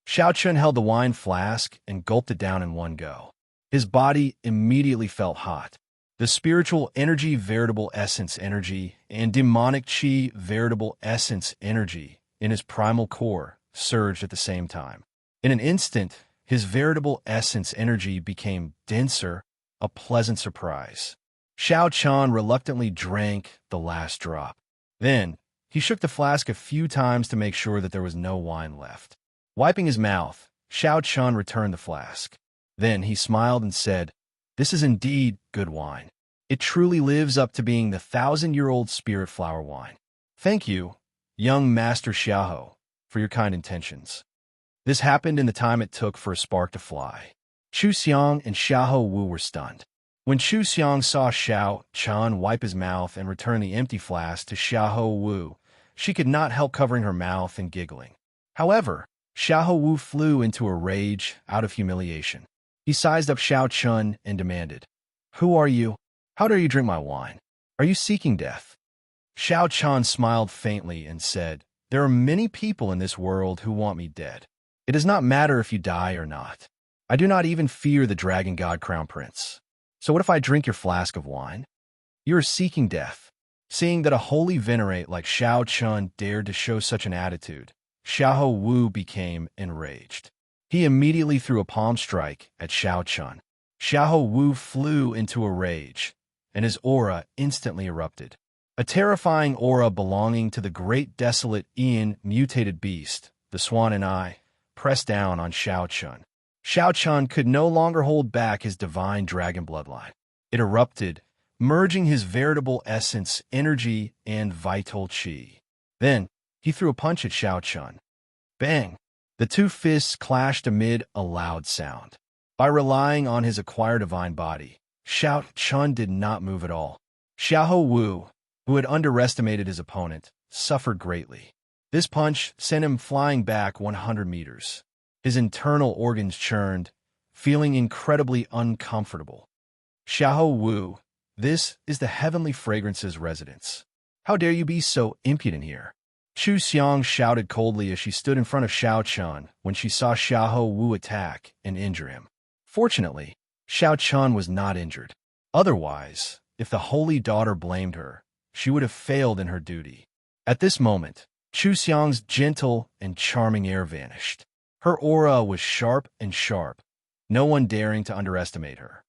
Xiao Chun held the wine flask and gulped it down in one go. His body immediately felt hot. The spiritual energy, veritable essence energy, and demonic chi, veritable essence energy, in his primal core surged at the same time. In an instant, his veritable essence energy became denser, a pleasant surprise. Xiao Chun reluctantly drank the last drop. Then, he shook the flask a few times to make sure that there was no wine left. Wiping his mouth, Xiao Chun returned the flask. Then he smiled and said, "This is indeed good wine. It truly lives up to being the 1,000-year-old spirit flower wine. Thank you, young Master Xiaoho, for your kind intentions." This happened in the time it took for a spark to fly. Chu Xiang and Xiaoho Wu were stunned. When Chu Xiang saw Xiao Chun wipe his mouth and return the empty flask to Xiaoho Wu, she could not help covering her mouth and giggling. However, Xiaoho Wu flew into a rage out of humiliation. He sized up Xiao Chun and demanded, "Who are you? How dare you drink my wine? Are you seeking death?" Xiao Chun smiled faintly and said, "There are many people in this world who want me dead. It does not matter if you die or not. I do not even fear the Dragon God Crown Prince. So what if I drink your flask of wine? You are seeking death." Seeing that a holy venerate like Xiao Chun dared to show such an attitude, Xiaoho Wu became enraged. He immediately threw a palm strike at Xiao Chun. Xiaoho Wu flew into a rage, and his aura instantly erupted. A terrifying aura belonging to the great desolate Ian mutated beast, the Swan and I, pressed down on Xiao Chun. Xiao Chun could no longer hold back his divine dragon bloodline. It erupted, merging his veritable essence, energy, and vital chi. Then, he threw a punch at Xiao Chun. Bang! The two fists clashed amid a loud sound. By relying on his acquired divine body, Xiao Chun did not move at all. Xiaoho Wu, who had underestimated his opponent, suffered greatly. This punch sent him flying back 100 meters. His internal organs churned, feeling incredibly uncomfortable. "Xiaoho Wu, this is the Heavenly Fragrance's residence. How dare you be so impudent here?" Chu Xiang shouted coldly as she stood in front of Xiao Chun when she saw Xiaoho Wu attack and injure him. Fortunately, Xiao Chun was not injured. Otherwise, if the holy daughter blamed her, she would have failed in her duty. At this moment, Chu Xiang's gentle and charming air vanished. Her aura was sharp and sharp, no one daring to underestimate her.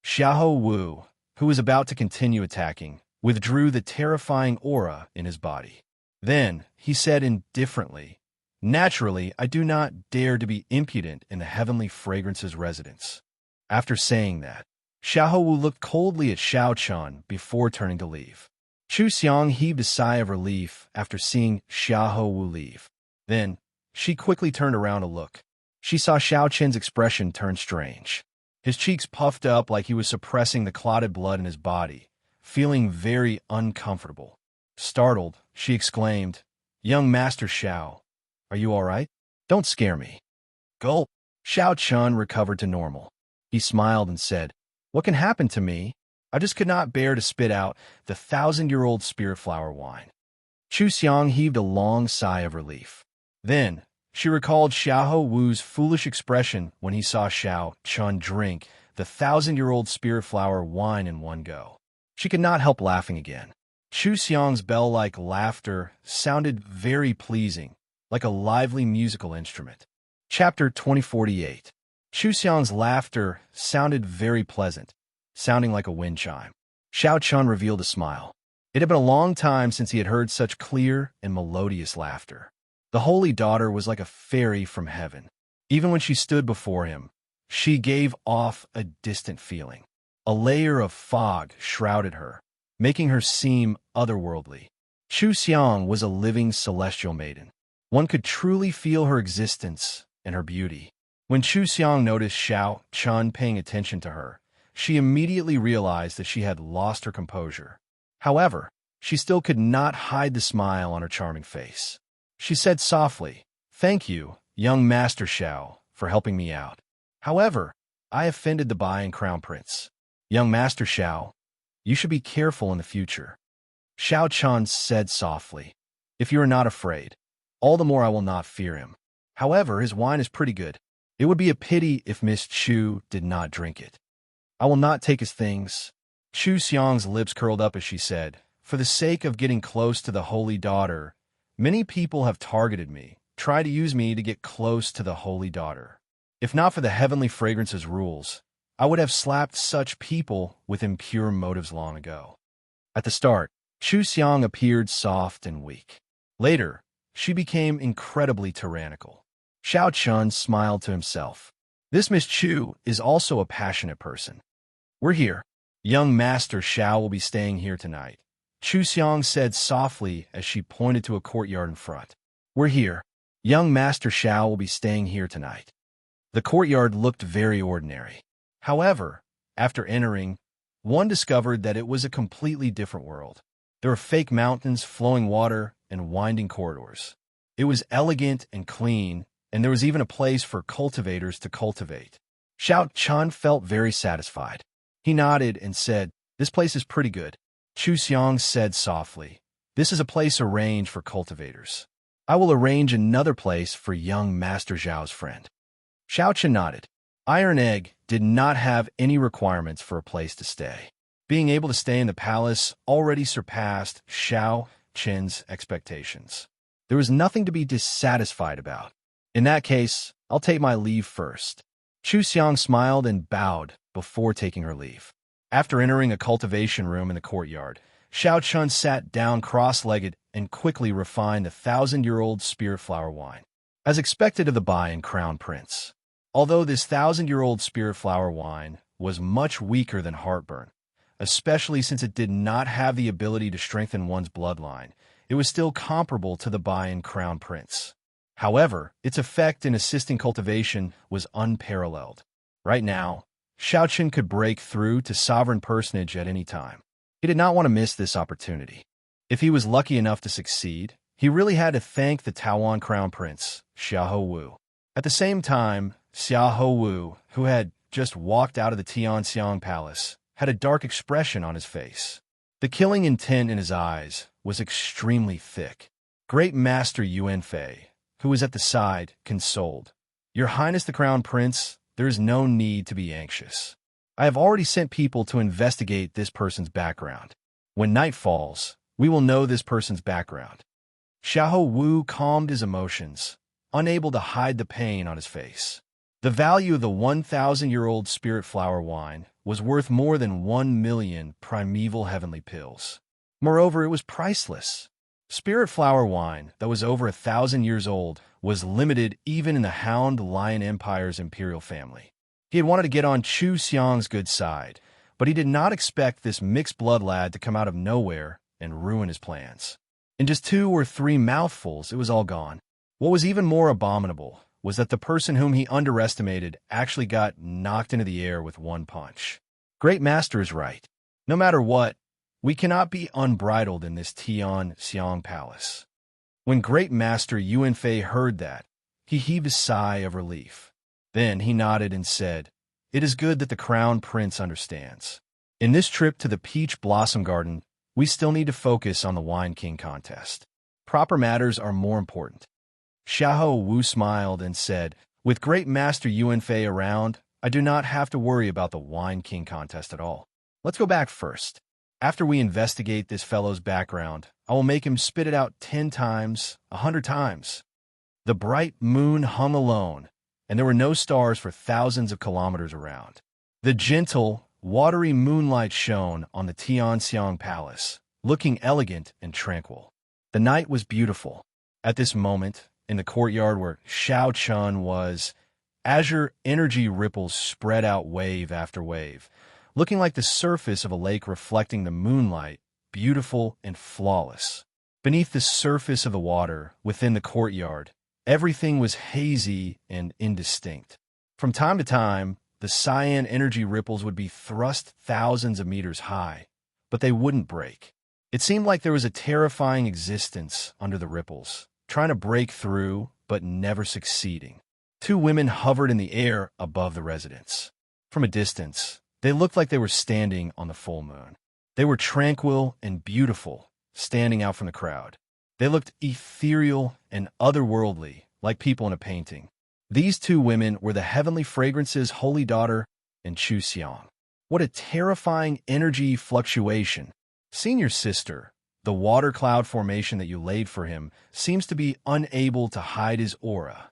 Xiaoho Wu, who was about to continue attacking, withdrew the terrifying aura in his body. Then, he said indifferently, "Naturally, I do not dare to be impudent in the Heavenly Fragrance's residence." After saying that, Xiaoho Wu looked coldly at Xiao Chun before turning to leave. Chu Xiang heaved a sigh of relief after seeing Xiaoho Wu leave. Then, she quickly turned around to look. She saw Xiao Chun's expression turn strange. His cheeks puffed up like he was suppressing the clotted blood in his body, feeling very uncomfortable. Startled, she exclaimed, "Young Master Xiao, are you all right? Don't scare me." Gulp. Xiao Chun recovered to normal. He smiled and said, "What can happen to me? I just could not bear to spit out the 1,000-year-old spirit flower wine." Chu Xiang heaved a long sigh of relief. Then, she recalled Xiaoho Wu's foolish expression when he saw Xiao Chun drink the 1,000-year-old spirit flower wine in one go. She could not help laughing again. Chu Xiang's bell-like laughter sounded very pleasing, like a lively musical instrument. Chapter 2048. Chu Xiang's laughter sounded very pleasant, sounding like a wind chime. Xiao Chun revealed a smile. It had been a long time since he had heard such clear and melodious laughter. The holy daughter was like a fairy from heaven. Even when she stood before him, she gave off a distant feeling. A layer of fog shrouded her, making her seem otherworldly. Chu Xiang was a living celestial maiden. One could truly feel her existence and her beauty. When Chu Xiang noticed Xiao Chun paying attention to her, she immediately realized that she had lost her composure. However, she still could not hide the smile on her charming face. She said softly, "Thank you, young Master Xiao, for helping me out. However, I offended the Bai and Crown Prince. Young Master Xiao, You should be careful in the future. Xiao Chun said softly. If you are not afraid, all the more I will not fear him. However, his wine is pretty good. It would be a pity if Miss Chu did not drink it. I will not take his things. Chu Xiang's lips curled up as she said, for the sake of getting close to the holy daughter, many people have targeted me, tried to use me to get close to the holy daughter. If not for the heavenly fragrance's rules, I would have slapped such people with impure motives long ago. At the start, Chu Xiang appeared soft and weak. Later, she became incredibly tyrannical. Xiao Chun smiled to himself. This Miss Chu is also a passionate person. We're here. Young Master Xiao will be staying here tonight. Chu Xiang said softly as she pointed to a courtyard in front. We're here. Young Master Xiao will be staying here tonight. The courtyard looked very ordinary. However, after entering, one discovered that it was a completely different world. There were fake mountains, flowing water, and winding corridors. It was elegant and clean, and there was even a place for cultivators to cultivate. Xiao Chun felt very satisfied. He nodded and said, This place is pretty good. Chu Xiang said softly, This is a place arranged for cultivators. I will arrange another place for young Master Zhao's friend. Xiao Chun nodded. Iron Egg did not have any requirements for a place to stay. Being able to stay in the palace already surpassed Xiao Chun's expectations. There was nothing to be dissatisfied about. In that case, I'll take my leave first. Chu Xiang smiled and bowed before taking her leave. After entering a cultivation room in the courtyard, Xiao Chun sat down cross-legged and quickly refined the 1,000-year-old spirit flower wine. As expected of the Bai and Crown Prince. Although this 1,000-year-old spirit flower wine was much weaker than heartburn, especially since it did not have the ability to strengthen one's bloodline, it was still comparable to the Bai and Crown Prince. However, its effect in assisting cultivation was unparalleled. Right now, Xiao Chun could break through to sovereign personage at any time. He did not want to miss this opportunity. If he was lucky enough to succeed, he really had to thank the Tawan Crown Prince, Xiahou Wu. At the same time, Xiahou Wu, who had just walked out of the Tianxiang Palace, had a dark expression on his face. The killing intent in his eyes was extremely thick. Great Master Yuan Fei, who was at the side, consoled. Your Highness the Crown Prince, there is no need to be anxious. I have already sent people to investigate this person's background. When night falls, we will know this person's background. Xiahou Wu calmed his emotions, unable to hide the pain on his face. The value of the 1,000-year-old spirit flower wine was worth more than 1,000,000 primeval heavenly pills. Moreover, it was priceless. Spirit flower wine that was over 1,000 years old was limited even in the Hound Lion Empire's imperial family. He had wanted to get on Chu Xiang's good side, but he did not expect this mixed-blood lad to come out of nowhere and ruin his plans. In just 2 or 3 mouthfuls, it was all gone. What was even more abominable was that the person whom he underestimated actually got knocked into the air with one punch. Great Master is right. No matter what, we cannot be unbridled in this Tianxiang Palace. When Great Master Yuan Fei heard that, he heaved a sigh of relief. Then he nodded and said, It is good that the Crown Prince understands. In this trip to the Peach Blossom Garden, we still need to focus on the Wine King contest. Proper matters are more important. Xiahou Wu smiled and said, With Great Master Yuan Fei around, I do not have to worry about the Wine King contest at all. Let's go back first. After we investigate this fellow's background, I will make him spit it out 10 times, 100 times. The bright moon hung alone, and there were no stars for thousands of kilometers around. The gentle, watery moonlight shone on the Tianxiang Palace, looking elegant and tranquil. The night was beautiful. At this moment, in the courtyard where Xiao Chun was, azure energy ripples spread out wave after wave, looking like the surface of a lake reflecting the moonlight, beautiful and flawless. Beneath the surface of the water, within the courtyard, everything was hazy and indistinct. From time to time, the cyan energy ripples would be thrust thousands of meters high, but they wouldn't break. It seemed like there was a terrifying existence under the ripples, trying to break through, but never succeeding. 2 women hovered in the air above the residence. From a distance, they looked like they were standing on the full moon. They were tranquil and beautiful, standing out from the crowd. They looked ethereal and otherworldly, like people in a painting. These two women were the heavenly fragrance's holy daughter and Chu Xiang. What a terrifying energy fluctuation. Senior sister, the water cloud formation that you laid for him, seems to be unable to hide his aura.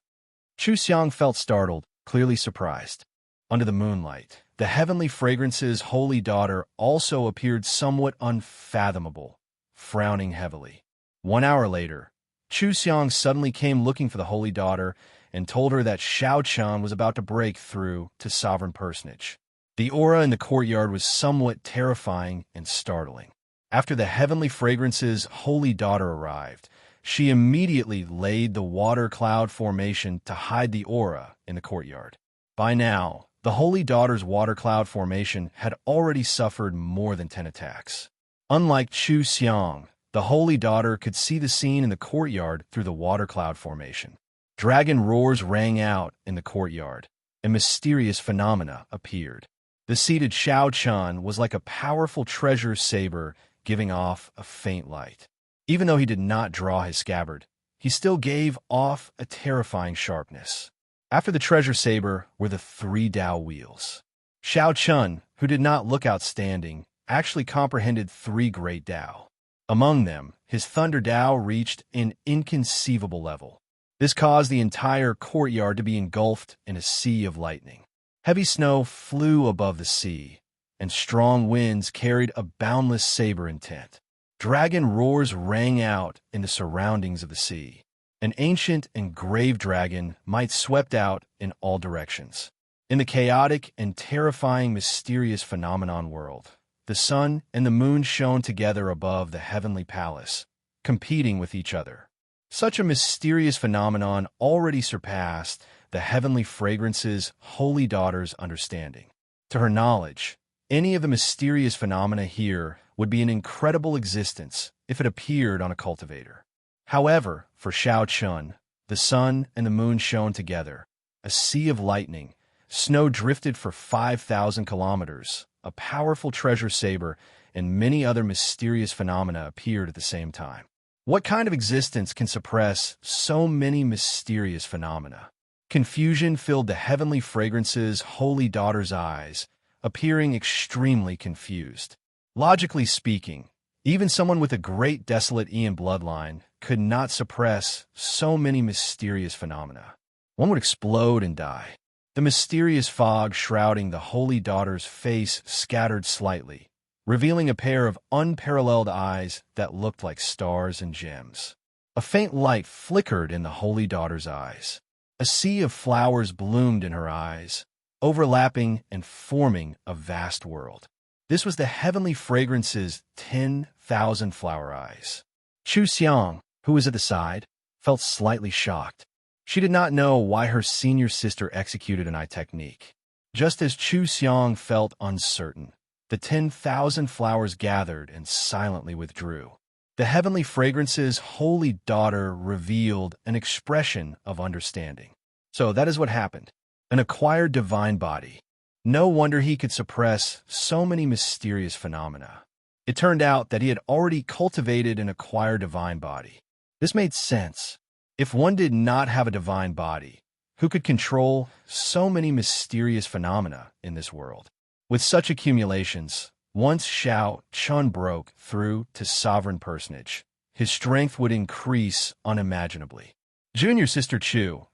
Chu Xiang felt startled, clearly surprised. Under the moonlight, the heavenly fragrance's holy daughter also appeared somewhat unfathomable, frowning heavily. 1 hour later, Chu Xiang suddenly came looking for the holy daughter and told her that Xiao Chan was about to break through to sovereign personage. The aura in the courtyard was somewhat terrifying and startling. After the heavenly fragrance's holy daughter arrived, she immediately laid the water cloud formation to hide the aura in the courtyard. By now, the holy daughter's water cloud formation had already suffered more than 10 attacks. Unlike Chu Xiang, the holy daughter could see the scene in the courtyard through the water cloud formation. Dragon roars rang out in the courtyard, and mysterious phenomena appeared. The seated Xiao Chan was like a powerful treasure saber giving off a faint light. Even though he did not draw his scabbard, he still gave off a terrifying sharpness. After the treasure saber were the 3 Dao wheels. Xiao Chun, who did not look outstanding, actually comprehended 3 great Dao. Among them, his Thunder Dao reached an inconceivable level. This caused the entire courtyard to be engulfed in a sea of lightning. Heavy snow flew above the sea, and strong winds carried a boundless saber intent. Dragon roars rang out in the surroundings of the sea. An ancient and grave dragon might swept out in all directions. In the chaotic and terrifying mysterious phenomenon world, the sun and the moon shone together above the heavenly palace, competing with each other. Such a mysterious phenomenon already surpassed the heavenly fragrance's holy daughter's understanding. To her knowledge, any of the mysterious phenomena here would be an incredible existence if it appeared on a cultivator. However, for Xiao Chun, the sun and the moon shone together, a sea of lightning, snow drifted for 5,000 kilometers, a powerful treasure saber, and many other mysterious phenomena appeared at the same time. What kind of existence can suppress so many mysterious phenomena? Confusion filled the heavenly fragrance's holy daughter's eyes, appearing extremely confused. Logically speaking, even someone with a great desolate Ian bloodline could not suppress so many mysterious phenomena. One would explode and die. The mysterious fog shrouding the holy daughter's face scattered slightly, revealing a pair of unparalleled eyes that looked like stars and gems. A faint light flickered in the holy daughter's eyes. A sea of flowers bloomed in her eyes, overlapping and forming a vast world. This was the heavenly fragrance's 10,000 flower eyes. Chu Xiang, who was at the side, felt slightly shocked. She did not know why her senior sister executed an eye technique. Just as Chu Xiang felt uncertain, the 10,000 flowers gathered and silently withdrew. The heavenly fragrance's holy daughter revealed an expression of understanding. So that is what happened. An acquired divine body. No wonder he could suppress so many mysterious phenomena. It turned out that he had already cultivated an acquired divine body. This made sense. If one did not have a divine body, who could control so many mysterious phenomena in this world? With such accumulations, once Xiao Chun broke through to sovereign personage, his strength would increase unimaginably. Junior Sister Chu,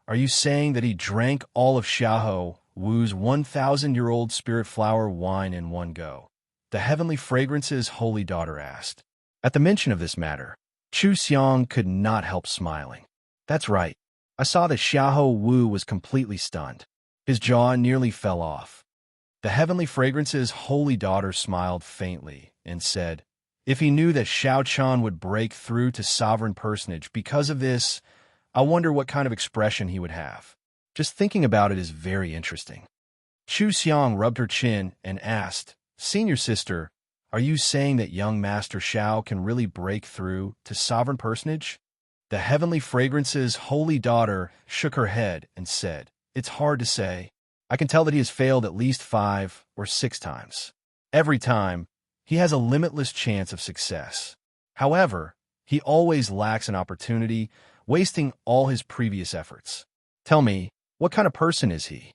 are you saying that he drank all of Xiahou Wu's 1,000-year-old spirit flower wine in one go? The heavenly fragrance's holy daughter asked. At the mention of this matter, Chu Xiang could not help smiling. That's right. I saw that Xiahou Wu was completely stunned. His jaw nearly fell off. The heavenly fragrance's holy daughter smiled faintly and said, if he knew that Xiao Chan would break through to sovereign personage because of this, I wonder what kind of expression he would have. Just thinking about it is very interesting. Chu Xiang rubbed her chin and asked, Senior sister, are you saying that young Master Xiao can really break through to sovereign personage? The heavenly fragrance's holy daughter shook her head and said, it's hard to say. I can tell that he has failed at least 5 or 6 times. Every time, he has a limitless chance of success. However, he always lacks an opportunity, wasting all his previous efforts. Tell me, what kind of person is he?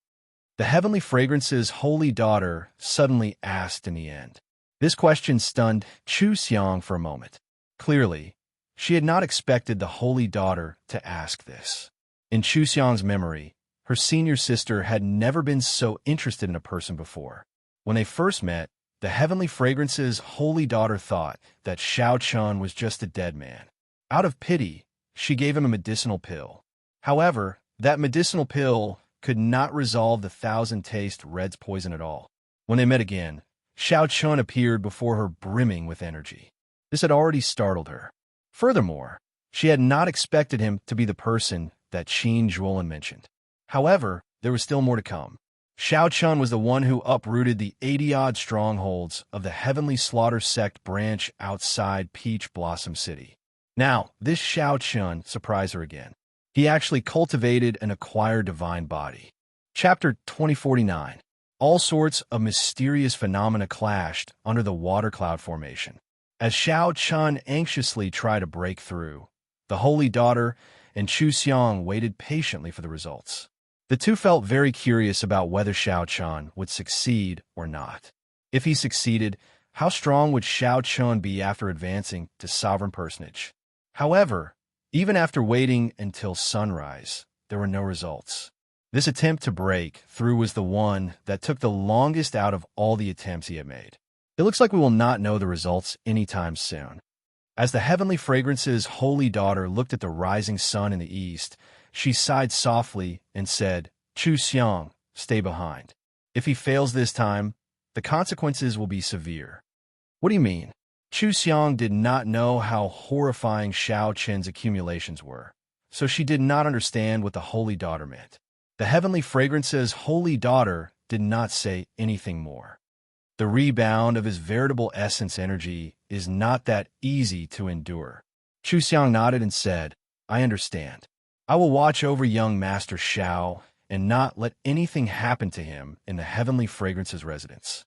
The heavenly fragrance's holy daughter suddenly asked in the end. This question stunned Chu Xiang for a moment. Clearly, she had not expected the holy daughter to ask this. In Chu Xiang's memory, her senior sister had never been so interested in a person before. When they first met, the heavenly fragrance's holy daughter thought that Xiao Chun was just a dead man. Out of pity, she gave him a medicinal pill. However, that medicinal pill could not resolve the thousand-taste red's poison at all. When they met again, Xiao Chun appeared before her brimming with energy. This had already startled her. Furthermore, she had not expected him to be the person that Qin Zhuolin mentioned. However, there was still more to come. Xiao Chun was the one who uprooted the 80-odd strongholds of the Heavenly Slaughter Sect branch outside Peach Blossom City. Now, this Xiao Chun surprised her again. He actually cultivated and acquired divine body. Chapter 2049. All sorts of mysterious phenomena clashed under the water cloud formation. As Xiao Chun anxiously tried to break through, the Holy Daughter and Chu Xiang waited patiently for the results. The two felt very curious about whether Xiao Chun would succeed or not. If he succeeded, how strong would Xiao Chun be after advancing to sovereign personage? However, even after waiting until sunrise, there were no results. This attempt to break through was the one that took the longest out of all the attempts he had made. It looks like we will not know the results anytime soon. As the heavenly fragrance's holy daughter looked at the rising sun in the east, she sighed softly and said, Chu Xiang, stay behind. If he fails this time, the consequences will be severe. What do you mean? Chu Xiang did not know how horrifying Xiao Chen's accumulations were, so she did not understand what the holy daughter meant. The heavenly fragrance's holy daughter did not say anything more. The rebound of his veritable essence energy is not that easy to endure. Chu Xiang nodded and said, I understand. I will watch over young Master Xiao and not let anything happen to him in the heavenly fragrance's residence.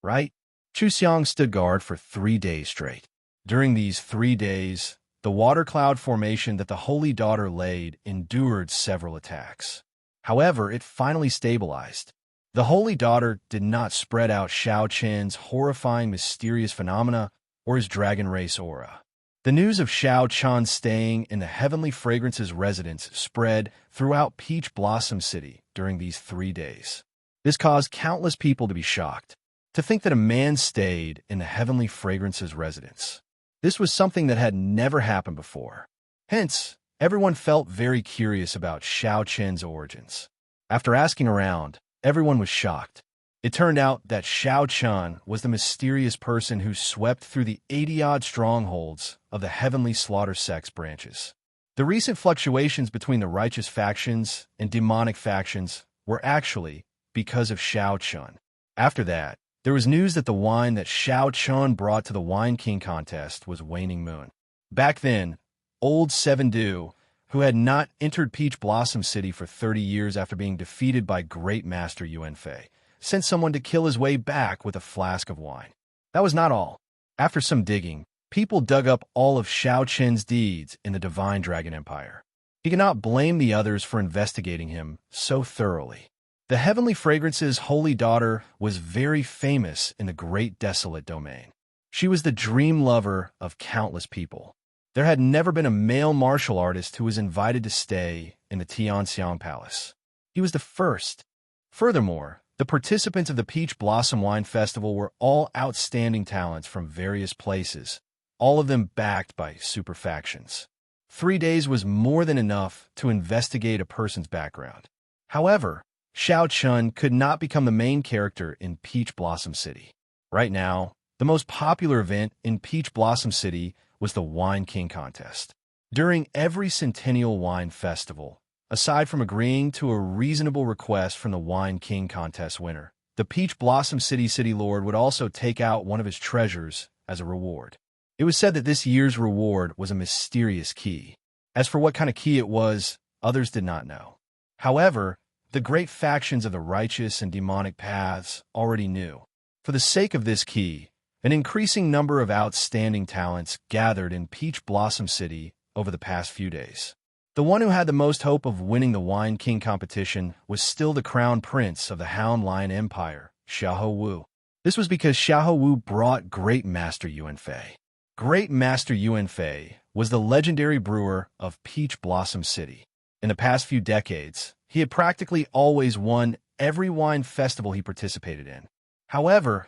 Right? Chu Xiang stood guard for 3 days straight. During these 3 days, the water cloud formation that the Holy Daughter laid endured several attacks. However, it finally stabilized. The Holy Daughter did not spread out Xiao Chen's horrifying mysterious phenomena or his dragon race aura. The news of Xiao Chan staying in the heavenly fragrance's residence spread throughout Peach Blossom City during these 3 days. This caused countless people to be shocked. To think that a man stayed in the heavenly fragrance's residence. This was something that had never happened before. Hence, everyone felt very curious about Xiao Chen's origins. After asking around, everyone was shocked. It turned out that Xiao Chen was the mysterious person who swept through the 80-odd strongholds of the Heavenly Slaughter Sect's branches. The recent fluctuations between the righteous factions and demonic factions were actually because of Xiao Chen. After that, there was news that the wine that Xiao Chun brought to the Wine King contest was Waning Moon. Back then, old Seven Du, who had not entered Peach Blossom City for 30 years after being defeated by Great Master Yuan Fei, sent someone to kill his way back with a flask of wine. That was not all. After some digging, people dug up all of Xiao Chen's deeds in the Divine Dragon Empire. He could not blame the others for investigating him so thoroughly. The heavenly fragrance's holy daughter was very famous in the Great Desolate Domain. She was the dream lover of countless people. There had never been a male martial artist who was invited to stay in the Tianxiang Palace. He was the first. Furthermore, the participants of the Peach Blossom Wine Festival were all outstanding talents from various places, all of them backed by super factions. 3 days was more than enough to investigate a person's background. However, Xiao Chun could not become the main character in Peach Blossom City. Right now, the most popular event in Peach Blossom City was the Wine King contest. During every Centennial Wine Festival, aside from agreeing to a reasonable request from the Wine King contest winner, the Peach Blossom City Lord would also take out one of his treasures as a reward. It was said that this year's reward was a mysterious key. As for what kind of key it was, others did not know. However, the great factions of the righteous and demonic paths already knew. For the sake of this key, An increasing number of outstanding talents gathered in Peach Blossom City over the past few days. The one who had the most hope of winning the Wine King competition was still the crown prince of the Hound Lion Empire, Xiahou Wu. This was because Xiahou Wu brought Great Master Yuan Fei. Great Master Yuan Fei was the legendary brewer of Peach Blossom City. In the past few decades, he had practically always won every wine festival he participated in. However,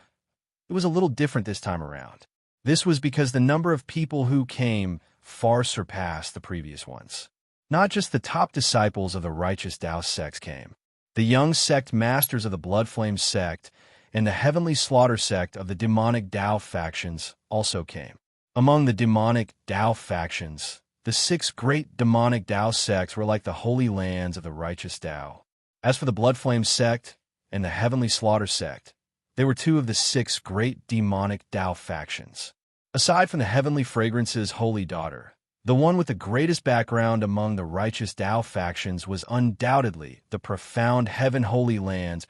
it was a little different this time around. This was because the number of people who came far surpassed the previous ones. Not just the top disciples of the righteous Tao sects came. The young sect masters of the Blood Flame sect and the Heavenly Slaughter sect of the demonic Tao factions also came. Among the demonic Tao factions, the 6 great demonic Tao sects were like the holy lands of the righteous Tao. As for the Blood Flame sect and the Heavenly Slaughter sect, they were 2 of the 6 great demonic Tao factions. Aside from the Heavenly Fragrance's holy daughter, the one with the greatest background among the righteous Tao factions was undoubtedly the profound Heaven Holy Lands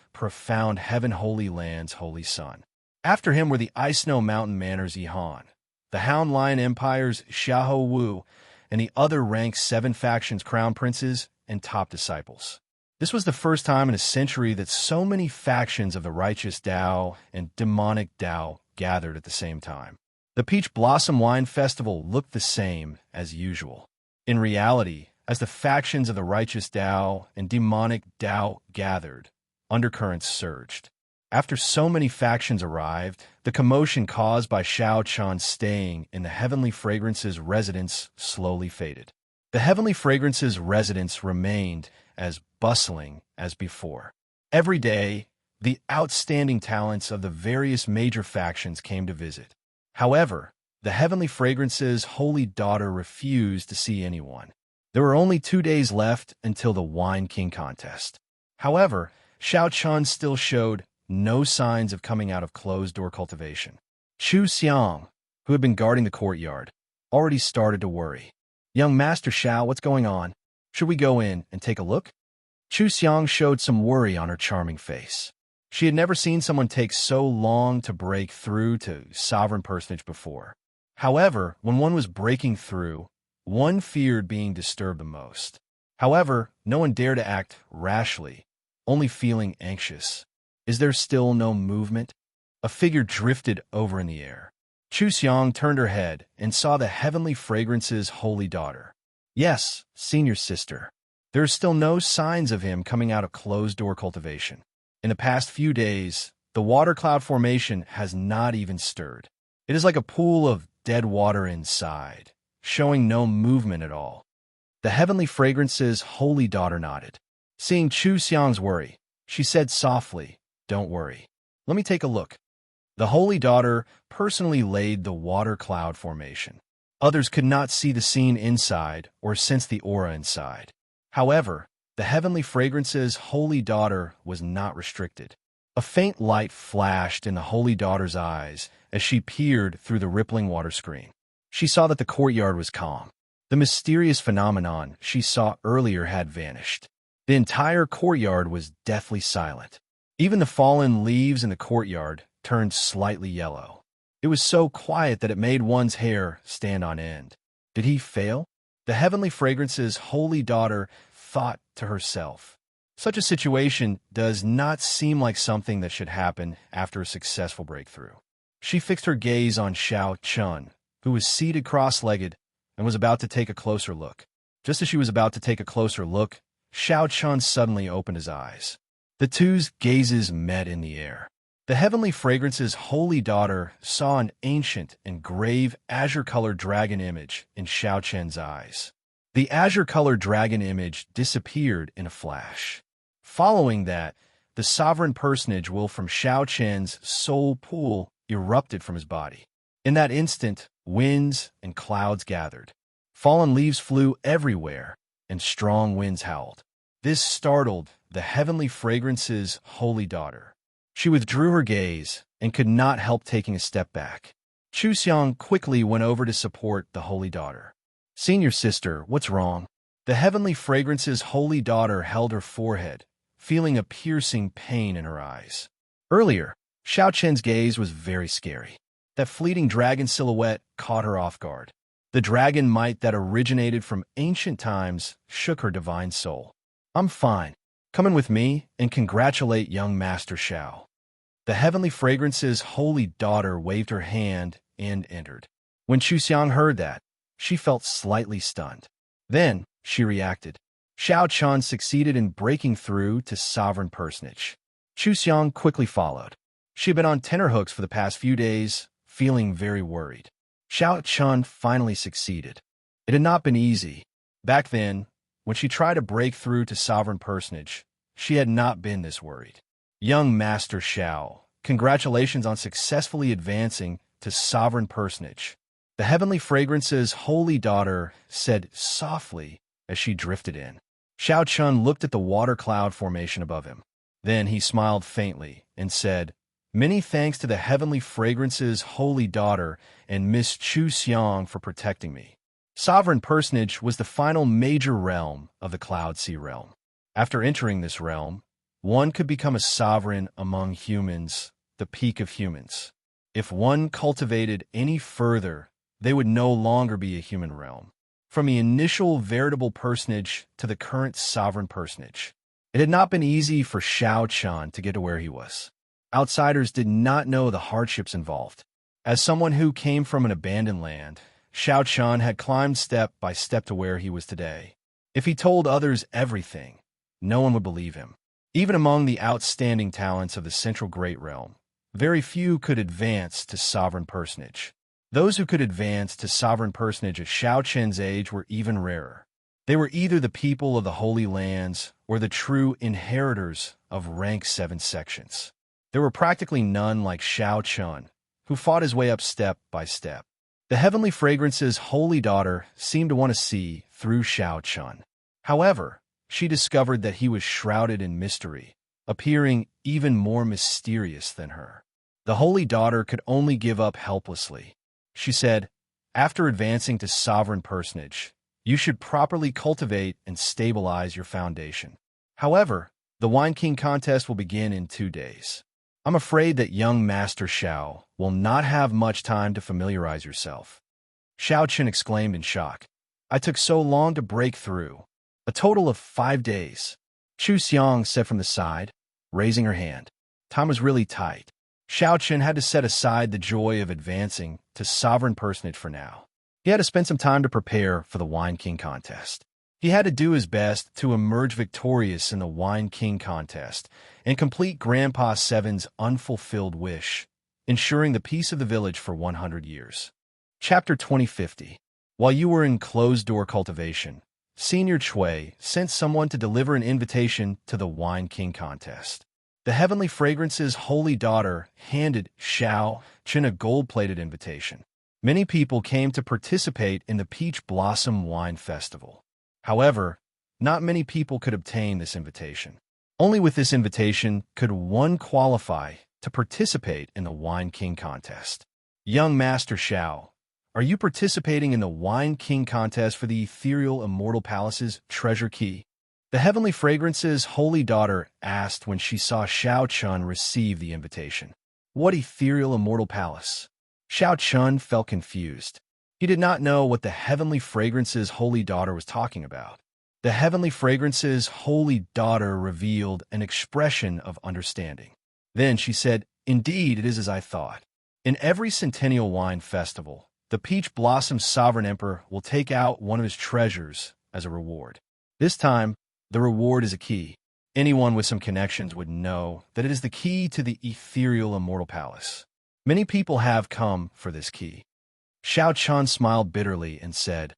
holy son. After him were the Ice Snow Mountain Manors Yihan, the Hound Lion Empire's Xiahou Wu, and the other ranked 7 factions' crown princes and top disciples. This was the first time in a century that so many factions of the righteous Tao and demonic Tao gathered at the same time. The Peach Blossom Wine Festival looked the same as usual. In reality, as the factions of the righteous Tao and demonic Tao gathered, undercurrents surged. After so many factions arrived, the commotion caused by Xiao Chan staying in the Heavenly Fragrance's residence slowly faded. The Heavenly Fragrance's residence remained as bustling as before. Every day, the outstanding talents of the various major factions came to visit. However, the Heavenly Fragrance's holy daughter refused to see anyone. There were only 2 days left until the Wine King contest. However, Xiao Chun still showed no signs of coming out of closed-door cultivation. Chu Xiang, who had been guarding the courtyard, already started to worry. "Young Master Xiao, what's going on? Should we go in and take a look?" Chu Xiang showed some worry on her charming face. She had never seen someone take so long to break through to sovereign personage before. However, when one was breaking through, one feared being disturbed the most. However, no one dared to act rashly, only feeling anxious. Is there still no movement? A figure drifted over in the air. Chu Xiang turned her head and saw the Heavenly Fragrance's holy daughter. Yes, senior sister. There are still no signs of him coming out of closed-door cultivation. In the past few days, the water cloud formation has not even stirred. It is like a pool of dead water inside, showing no movement at all. The Heavenly Fragrance's holy daughter nodded. Seeing Chu Xiang's worry, she said softly, "Don't worry. Let me take a look." The holy daughter personally laid the water cloud formation. Others could not see the scene inside or sense the aura inside. However, the Heavenly Fragrance's holy daughter was not restricted. A faint light flashed in the holy daughter's eyes as she peered through the rippling water screen. She saw that the courtyard was calm. The mysterious phenomenon she saw earlier had vanished. The entire courtyard was deathly silent. Even the fallen leaves in the courtyard turned slightly yellow. It was so quiet that it made one's hair stand on end. Did he fail? The Heavenly Fragrance's holy daughter thought to herself. Such a situation does not seem like something that should happen after a successful breakthrough. She fixed her gaze on Xiao Chun, who was seated cross-legged and was about to take a closer look. Just as she was about to take a closer look, Xiao Chun suddenly opened his eyes. The two's gazes met in the air. The Heavenly Fragrance's holy daughter saw an ancient and grave azure-colored dragon image in Xiao Chen's eyes. The azure-colored dragon image disappeared in a flash. Following that, the sovereign personage will from Xiao Chen's soul pool erupted from his body. In that instant, winds and clouds gathered. Fallen leaves flew everywhere, and strong winds howled. This startled the Heavenly Fragrance's holy daughter. She withdrew her gaze and could not help taking a step back. Chu Xiang quickly went over to support the holy daughter. "Senior sister, what's wrong?" The Heavenly Fragrance's holy daughter held her forehead, feeling a piercing pain in her eyes. Earlier, Xiao Chen's gaze was very scary. That fleeting dragon silhouette caught her off guard. The dragon might that originated from ancient times shook her divine soul. I'm fine. Come in with me and congratulate young Master Xiao. The heavenly fragrance's holy daughter waved her hand and entered. When Chuxiang heard that, she felt slightly stunned. Then, she reacted. Xiao Chun succeeded in breaking through to sovereign personage. Chuxiang quickly followed. She had been on tenterhooks for the past few days, feeling very worried. Xiao Chun finally succeeded. It had not been easy. Back then, when she tried to break through to sovereign personage, she had not been this worried. Young Master Xiao, congratulations on successfully advancing to sovereign personage. The heavenly fragrance's holy daughter said softly as she drifted in. Xiao Chun looked at the water cloud formation above him. Then he smiled faintly and said, "Many thanks to the heavenly fragrance's holy daughter and Miss Chu Xiang for protecting me." Sovereign personage was the final major realm of the Cloud Sea realm. After entering this realm, one could become a sovereign among humans, the peak of humans. If one cultivated any further, they would no longer be a human realm. From the initial veritable personage to the current sovereign personage, it had not been easy for Xiao Chun to get to where he was. Outsiders did not know the hardships involved. As someone who came from an abandoned land, Xiao Chun had climbed step by step to where he was today. If he told others everything, no one would believe him. Even among the outstanding talents of the Central Great Realm, very few could advance to sovereign personage. Those who could advance to sovereign personage at Xiao Chen's age were even rarer. They were either the people of the Holy Lands or the true inheritors of rank 7 sections. There were practically none like Xiao Chun, who fought his way up step by step. The heavenly fragrance's holy daughter seemed to want to see through Xiao Chun. However, she discovered that he was shrouded in mystery, appearing even more mysterious than her. The holy daughter could only give up helplessly. She said, "After advancing to sovereign personage, you should properly cultivate and stabilize your foundation. However, the Wine King contest will begin in 2 days. I'm afraid that young Master Xiao will not have much time to familiarize yourself." Xiao Chen exclaimed in shock. "I took so long to break through. A total of 5 days." Chu Xiang said from the side, raising her hand. Time was really tight. Xiao Chen had to set aside the joy of advancing to sovereign personage for now. He had to spend some time to prepare for the Wine King contest. He had to do his best to emerge victorious in the Wine King contest and complete Grandpa Seven's unfulfilled wish, ensuring the peace of the village for 100 years. Chapter 2050. While you were in closed-door cultivation, Senior Chui sent someone to deliver an invitation to the Wine King contest. The heavenly fragrance's holy daughter handed Xiao Chen a gold-plated invitation. Many people came to participate in the Peach Blossom Wine Festival. However, not many people could obtain this invitation. Only with this invitation could one qualify to participate in the Wine King contest. Young Master Xiao, are you participating in the Wine King contest for the ethereal Immortal Palace's treasure key? The heavenly fragrance's holy daughter asked when she saw Xiao Chun receive the invitation. What ethereal Immortal Palace? Xiao Chun felt confused. He did not know what the heavenly fragrance's holy daughter was talking about. The heavenly fragrance's holy daughter revealed an expression of understanding. Then she said, "Indeed, it is as I thought. In every Centennial Wine Festival, the Peach Blossom Sovereign Emperor will take out one of his treasures as a reward. This time, the reward is a key. Anyone with some connections would know that it is the key to the ethereal Immortal Palace. Many people have come for this key." Xiao Chun smiled bitterly and said,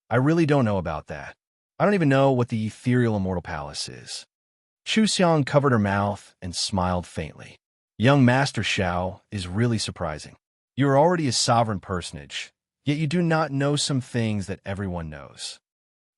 "I really don't know about that. I don't even know what the ethereal Immortal Palace is." Chu Xiang covered her mouth and smiled faintly. Young Master Xiao is really surprising. You are already a sovereign personage, yet you do not know some things that everyone knows.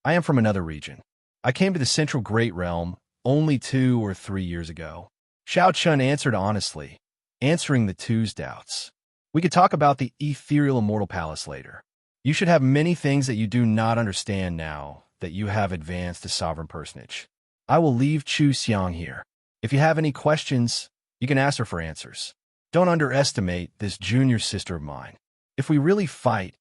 I am from another region. I came to the Central Great Realm only 2 or 3 years ago. Xiao Chun answered honestly, answering the two's doubts. We could talk about the ethereal Immortal Palace later. You should have many things that you do not understand now that you have advanced to sovereign personage. I will leave Chu Xiang here. If you have any questions, you can ask her for answers. Don't underestimate this junior sister of mine. If we really fight,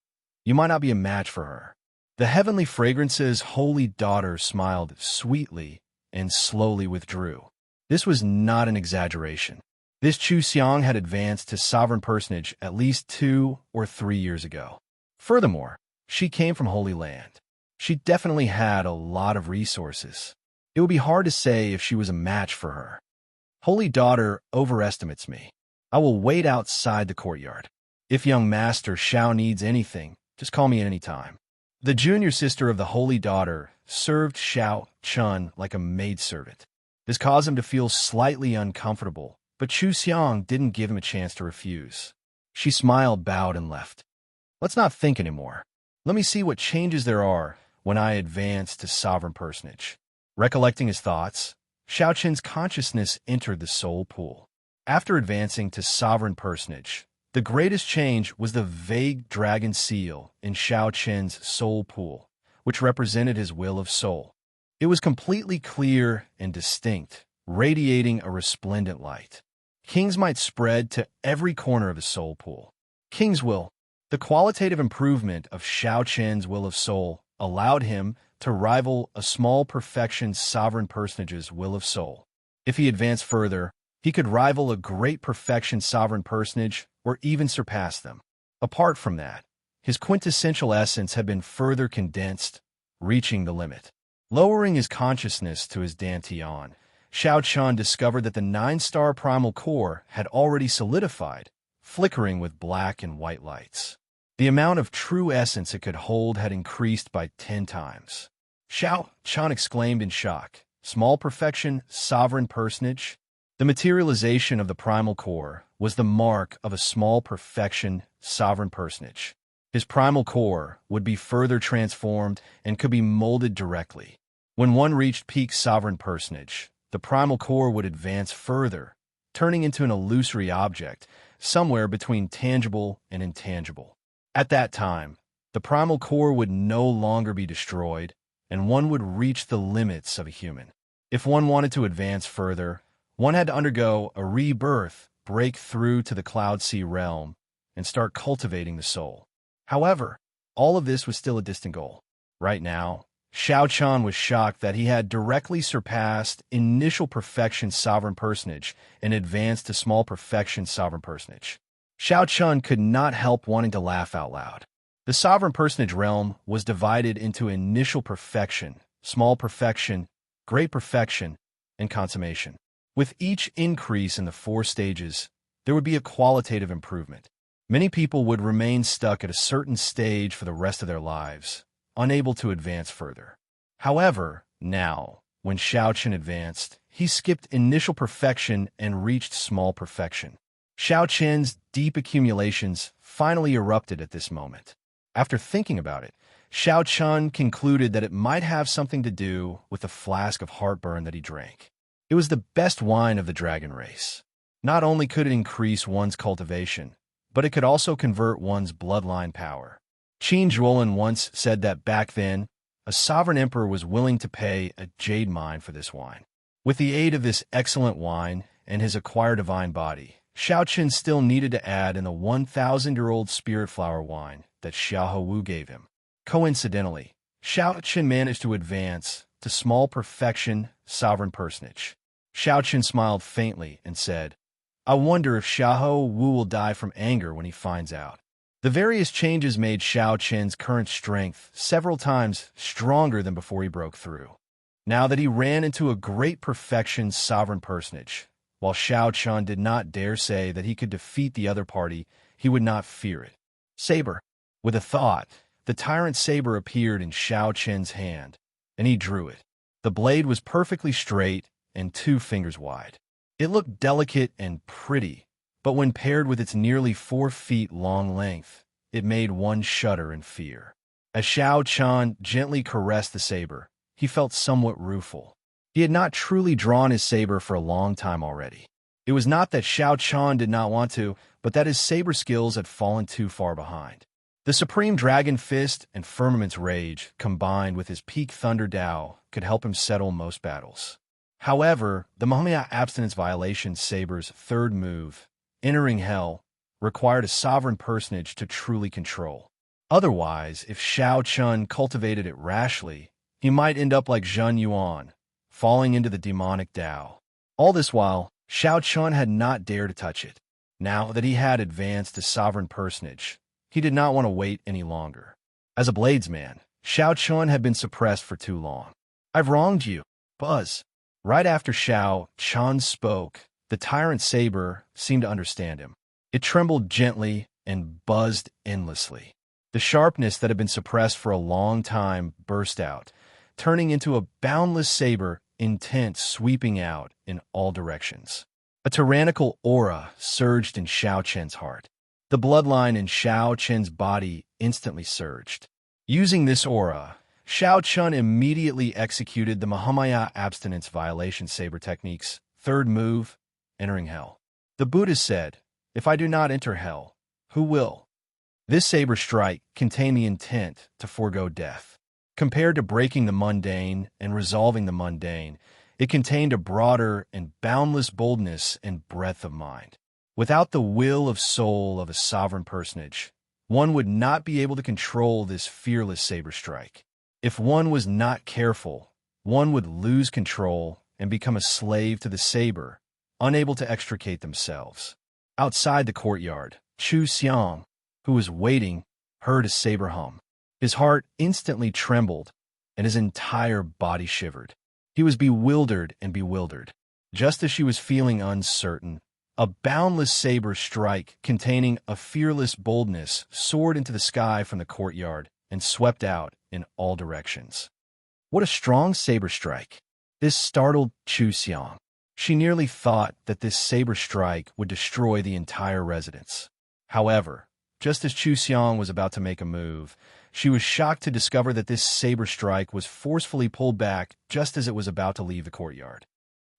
you might not be a match for her." The heavenly fragrance's holy daughter smiled sweetly and slowly withdrew. This was not an exaggeration. This Chu Xiang had advanced to sovereign personage at least 2 or 3 years ago. Furthermore, she came from Holy Land. She definitely had a lot of resources. It would be hard to say if she was a match for her. "Holy daughter overestimates me. I will wait outside the courtyard. If young master Shao needs anything, just call me at any time." The junior sister of the holy daughter served Shao Chun like a maidservant. This caused him to feel slightly uncomfortable, but Chu Xiang didn't give him a chance to refuse. She smiled, bowed, and left. "Let's not think anymore. Let me see what changes there are when I advance to sovereign personage." Recollecting his thoughts, Shao Chen's consciousness entered the soul pool. After advancing to sovereign personage, the greatest change was the vague dragon seal in Shao Chen's soul pool, which represented his will of soul. It was completely clear and distinct, radiating a resplendent light. Kings might spread to every corner of his soul pool. King's will. The qualitative improvement of Shao Chen's will of soul allowed him to rival a small perfection sovereign personage's will of soul. If he advanced further, he could rival a great perfection sovereign personage or even surpass them. Apart from that, his quintessential essence had been further condensed, reaching the limit. Lowering his consciousness to his dantian, Shao Chun discovered that the 9-star primal core had already solidified, flickering with black and white lights. The amount of true essence it could hold had increased by 10 times. Shao Chun exclaimed in shock, "Small perfection, sovereign personage?" The materialization of the primal core was the mark of a small perfection, sovereign personage. His primal core would be further transformed and could be molded directly. When one reached peak sovereign personage, the primal core would advance further, turning into an illusory object, somewhere between tangible and intangible. At that time, the primal core would no longer be destroyed, and one would reach the limits of a human. If one wanted to advance further, one had to undergo a rebirth, break through to the Cloud Sea realm, and start cultivating the soul. However, all of this was still a distant goal. Right now, Shao Chun was shocked that he had directly surpassed initial perfection sovereign personage and advanced to small perfection sovereign personage. Shao Chun could not help wanting to laugh out loud. The sovereign personage realm was divided into initial perfection, small perfection, great perfection, and consummation. With each increase in the 4 stages, there would be a qualitative improvement. Many people would remain stuck at a certain stage for the rest of their lives, unable to advance further. However, now, when Shao Chun advanced, he skipped initial perfection and reached small perfection. Shao Chen's deep accumulations finally erupted at this moment. After thinking about it, Shao Chun concluded that it might have something to do with the flask of heartburn that he drank. It was the best wine of the dragon race. Not only could it increase one's cultivation, but it could also convert one's bloodline power. Qin Zhuolin once said that back then, a sovereign emperor was willing to pay a jade mine for this wine. With the aid of this excellent wine and his acquired divine body, Shao Chun still needed to add in the 1,000-year-old spirit flower wine that Xiao Wu gave him. Coincidentally, Shao Chun managed to advance to small perfection sovereign personage. Shao Chun smiled faintly and said, "I wonder if Xiao Wu will die from anger when he finds out." The various changes made Shao Chun's current strength several times stronger than before he broke through. Now that he ran into a great perfection sovereign personage, while Shao Chun did not dare say that he could defeat the other party, he would not fear it. Saber. With a thought, the tyrant saber appeared in Shao Chun's hand, and he drew it. The blade was perfectly straight and 2 fingers wide. It looked delicate and pretty, but when paired with its nearly 4 feet long length, it made one shudder in fear. As Shao Chun gently caressed the saber, he felt somewhat rueful. He had not truly drawn his saber for a long time already. It was not that Shao Chun did not want to, but that his saber skills had fallen too far behind. The Supreme Dragon Fist and Firmament's Rage, combined with his Peak Thunder Dao, could help him settle most battles. However, the Mahomaya Abstinence Violation Saber's 3rd move, entering hell required a sovereign personage to truly control. Otherwise, if Shao Chun cultivated it rashly, he might end up like Zheng Yuan, falling into the demonic Tao. All this while, Shao Chun had not dared to touch it. Now that he had advanced as sovereign personage, he did not want to wait any longer. As a bladesman, Shao Chun had been suppressed for too long. "I've wronged you, Buzz." Right after Shao Chun spoke, the tyrant saber seemed to understand him. It trembled gently and buzzed endlessly. The sharpness that had been suppressed for a long time burst out, turning into a boundless saber, intent sweeping out in all directions. A tyrannical aura surged in Shao Chen's heart. The bloodline in Shao Chen's body instantly surged. Using this aura, Shao Chun immediately executed the Mahamaya abstinence violation saber technique's third move, entering hell. The Buddha said, "If I do not enter hell, who will?" This saber strike contained the intent to forego death. Compared to breaking the mundane and resolving the mundane, it contained a broader and boundless boldness and breadth of mind. Without the will of soul of a sovereign personage, one would not be able to control this fearless saber strike. If one was not careful, one would lose control and become a slave to the saber, unable to extricate themselves. Outside the courtyard, Chu Xiang, who was waiting, heard a saber hum. His heart instantly trembled, and his entire body shivered. He was bewildered and bewildered. Just as she was feeling uncertain, a boundless saber strike containing a fearless boldness soared into the sky from the courtyard and swept out in all directions. What a strong saber strike! This startled Chu Xiang. She nearly thought that this saber strike would destroy the entire residence. However, just as Chu Xiang was about to make a move, she was shocked to discover that this saber strike was forcefully pulled back just as it was about to leave the courtyard.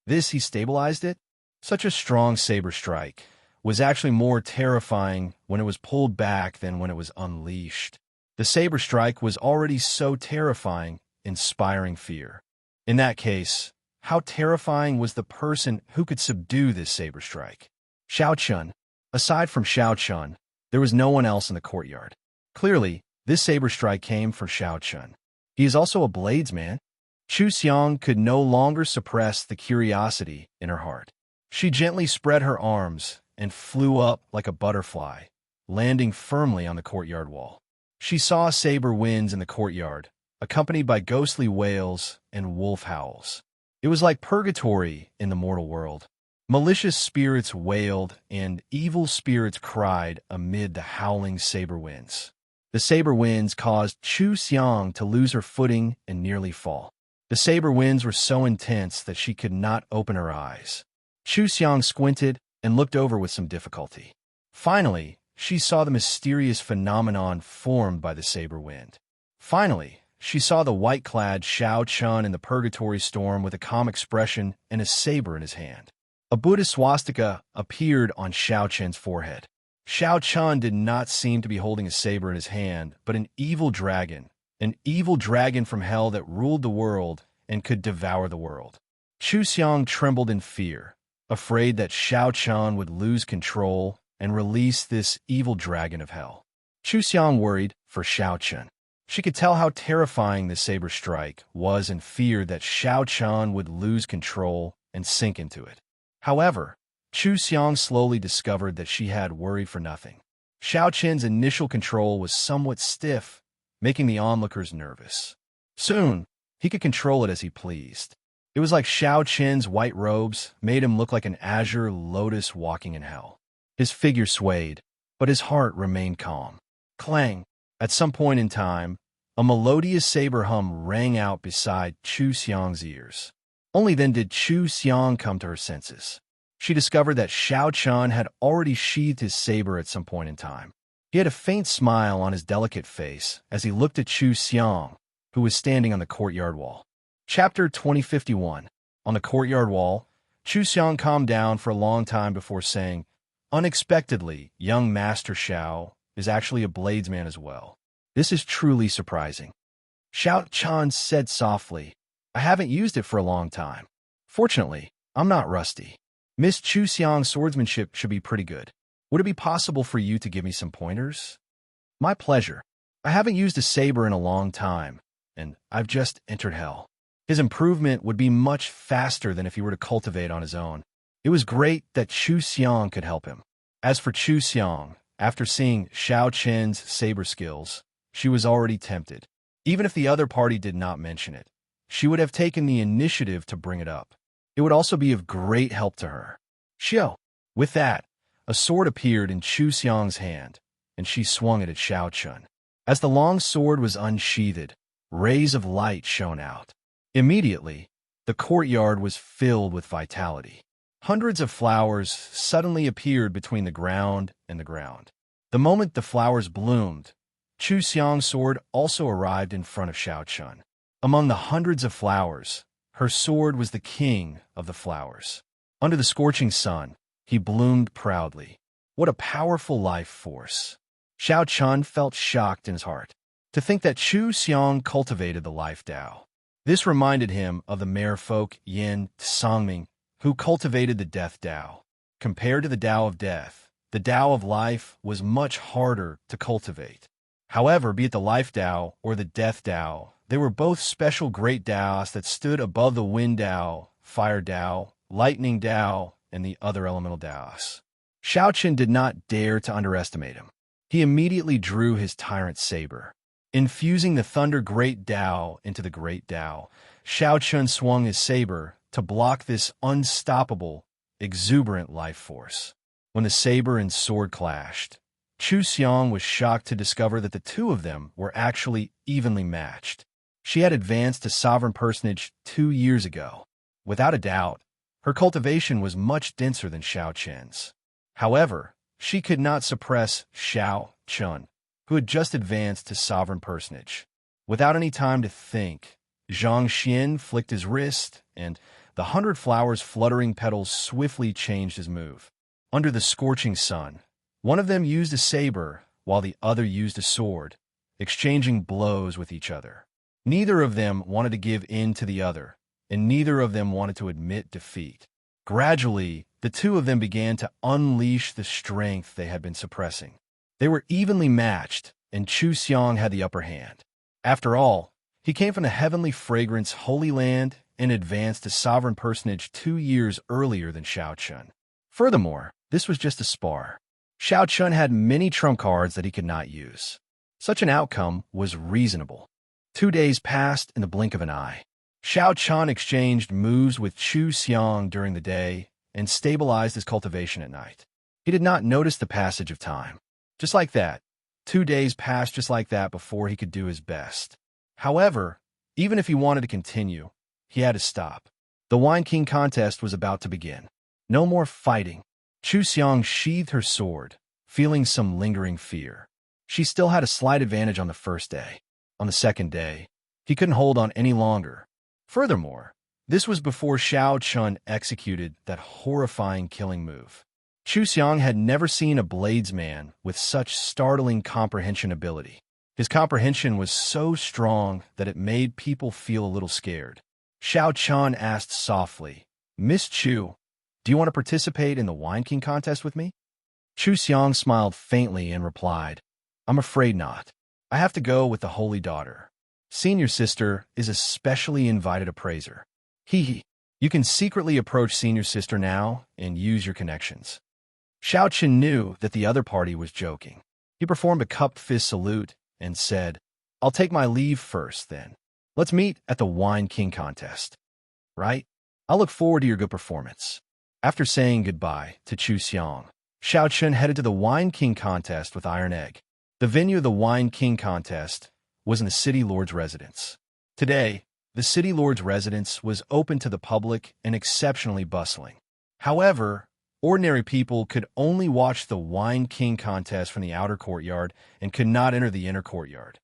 He stabilized it? Such a strong saber strike was actually more terrifying when it was pulled back than when it was unleashed. The saber strike was already so terrifying, inspiring fear. In that case, how terrifying was the person who could subdue this saber strike? Shao Chun. Aside from Shao Chun, there was no one else in the courtyard. Clearly, this saber strike came from Shao Chun. He is also a bladesman. Chu Xiang could no longer suppress the curiosity in her heart. She gently spread her arms and flew up like a butterfly, landing firmly on the courtyard wall. She saw saber winds in the courtyard, accompanied by ghostly wails and wolf howls. It was like purgatory in the mortal world. Malicious spirits wailed and evil spirits cried amid the howling saber winds. The saber winds caused Chu Xiang to lose her footing and nearly fall. The saber winds were so intense that she could not open her eyes. Chu Xiang squinted and looked over with some difficulty. Finally, she saw the mysterious phenomenon formed by the saber wind. Finally, she saw the white-clad Shao Chun in the purgatory storm with a calm expression and a saber in his hand. A Buddhist swastika appeared on Shao Chun's forehead. Shao Chun did not seem to be holding a saber in his hand, but an evil dragon from hell that ruled the world and could devour the world. Chu Xiang trembled in fear, afraid that Shao Chun would lose control and release this evil dragon of hell. Chu Xiang worried for Shao Chun. She could tell how terrifying the saber strike was and feared that Shao Chun would lose control and sink into it. However, Chu Xiang slowly discovered that she had worried for nothing. Shao Chun's initial control was somewhat stiff, making the onlookers nervous. Soon, he could control it as he pleased. It was like Shao Chun's white robes made him look like an azure lotus walking in hell. His figure swayed, but his heart remained calm. Clang! At some point in time, a melodious saber hum rang out beside Chu Xiang's ears. Only then did Chu Xiang come to her senses. She discovered that Shao Chun had already sheathed his saber at some point in time. He had a faint smile on his delicate face as he looked at Chu Xiang, who was standing on the courtyard wall. Chapter 2051. On the courtyard wall, Chu Xiang calmed down for a long time before saying, "Unexpectedly, young Master Shao is actually a bladesman as well. This is truly surprising." Shao Chun said softly, "I haven't used it for a long time. Fortunately, I'm not rusty. Miss Chu Xiang's swordsmanship should be pretty good." Would it be possible for you to give me some pointers? My pleasure. I haven't used a saber in a long time, and I've just entered hell. His improvement would be much faster than if he were to cultivate on his own. It was great that Chu Xiang could help him. As for Chu Xiang, after seeing Xiao Chen's saber skills, she was already tempted. Even if the other party did not mention it, she would have taken the initiative to bring it up. It would also be of great help to her. Xiao. With that, a sword appeared in Chu Xiang's hand, and she swung it at Xiao Chun. As the long sword was unsheathed, rays of light shone out. Immediately, the courtyard was filled with vitality. Hundreds of flowers suddenly appeared between the ground and the ground. The moment the flowers bloomed, Chu Xiang's sword also arrived in front of Xiao Chun. Among the hundreds of flowers, her sword was the king of the flowers. Under the scorching sun, he bloomed proudly. What a powerful life force! Xiao Chun felt shocked in his heart to think that Chu Xiang cultivated the life Tao. This reminded him of the merfolk Yin Sangming, who cultivated the death Tao. Compared to the Tao of death, the Tao of life was much harder to cultivate. However, be it the life Tao or the death Tao, they were both special great Taos that stood above the wind Tao, fire Tao, lightning Tao, and the other elemental Taos. Xiao Chen did not dare to underestimate him. He immediately drew his tyrant saber. Infusing the thunder great Tao into the great Tao, Xiao Chun swung his saber to block this unstoppable, exuberant life force. When the saber and sword clashed, Chu Xiang was shocked to discover that the two of them were actually evenly matched. She had advanced to sovereign personage 2 years ago. Without a doubt, her cultivation was much denser than Xiao Chen's. However, she could not suppress Xiao Chun, who had just advanced to sovereign personage. Without any time to think, Zhang Xian flicked his wrist, and the 100 flowers' fluttering petals swiftly changed his move. Under the scorching sun, one of them used a saber, while the other used a sword, exchanging blows with each other. Neither of them wanted to give in to the other, and neither of them wanted to admit defeat. Gradually, the two of them began to unleash the strength they had been suppressing. They were evenly matched, and Chu Xiang had the upper hand. After all, he came from the heavenly fragrance Holy Land and advanced to sovereign personage 2 years earlier than Xiao Chun. Furthermore, this was just a spar. Xiao Chun had many trump cards that he could not use. Such an outcome was reasonable. 2 days passed in the blink of an eye. Xiao Chun exchanged moves with Chu Xiang during the day and stabilized his cultivation at night. He did not notice the passage of time. Just like that, 2 days passed just like that before he could do his best. However, even if he wanted to continue, he had to stop. The Wine King contest was about to begin. No more fighting. Chu Xiang sheathed her sword, feeling some lingering fear. She still had a slight advantage on the first day. On the second day, he couldn't hold on any longer. Furthermore, this was before Xiao Chun executed that horrifying killing move. Chu Xiang had never seen a bladesman with such startling comprehension ability. His comprehension was so strong that it made people feel a little scared. Xiao Chun asked softly, "Miss Chu, do you want to participate in the Wine King contest with me?" Chu Xiang smiled faintly and replied, "I'm afraid not. I have to go with the Holy Daughter. Senior Sister is a specially invited appraiser. Hee. You can secretly approach Senior Sister now and use your connections." Xiao Chen knew that the other party was joking. He performed a cupped fist salute and said, "I'll take my leave first, then. Let's meet at the Wine King contest. Right? I'll look forward to your good performance." After saying goodbye to Chu Xiang, Xiao Chen headed to the Wine King contest with Iron Egg. The venue of the Wine King contest was in the City Lord's residence. Today, the City Lord's residence was open to the public and exceptionally bustling. However, ordinary people could only watch the Wine King contest from the outer courtyard and could not enter the inner courtyard.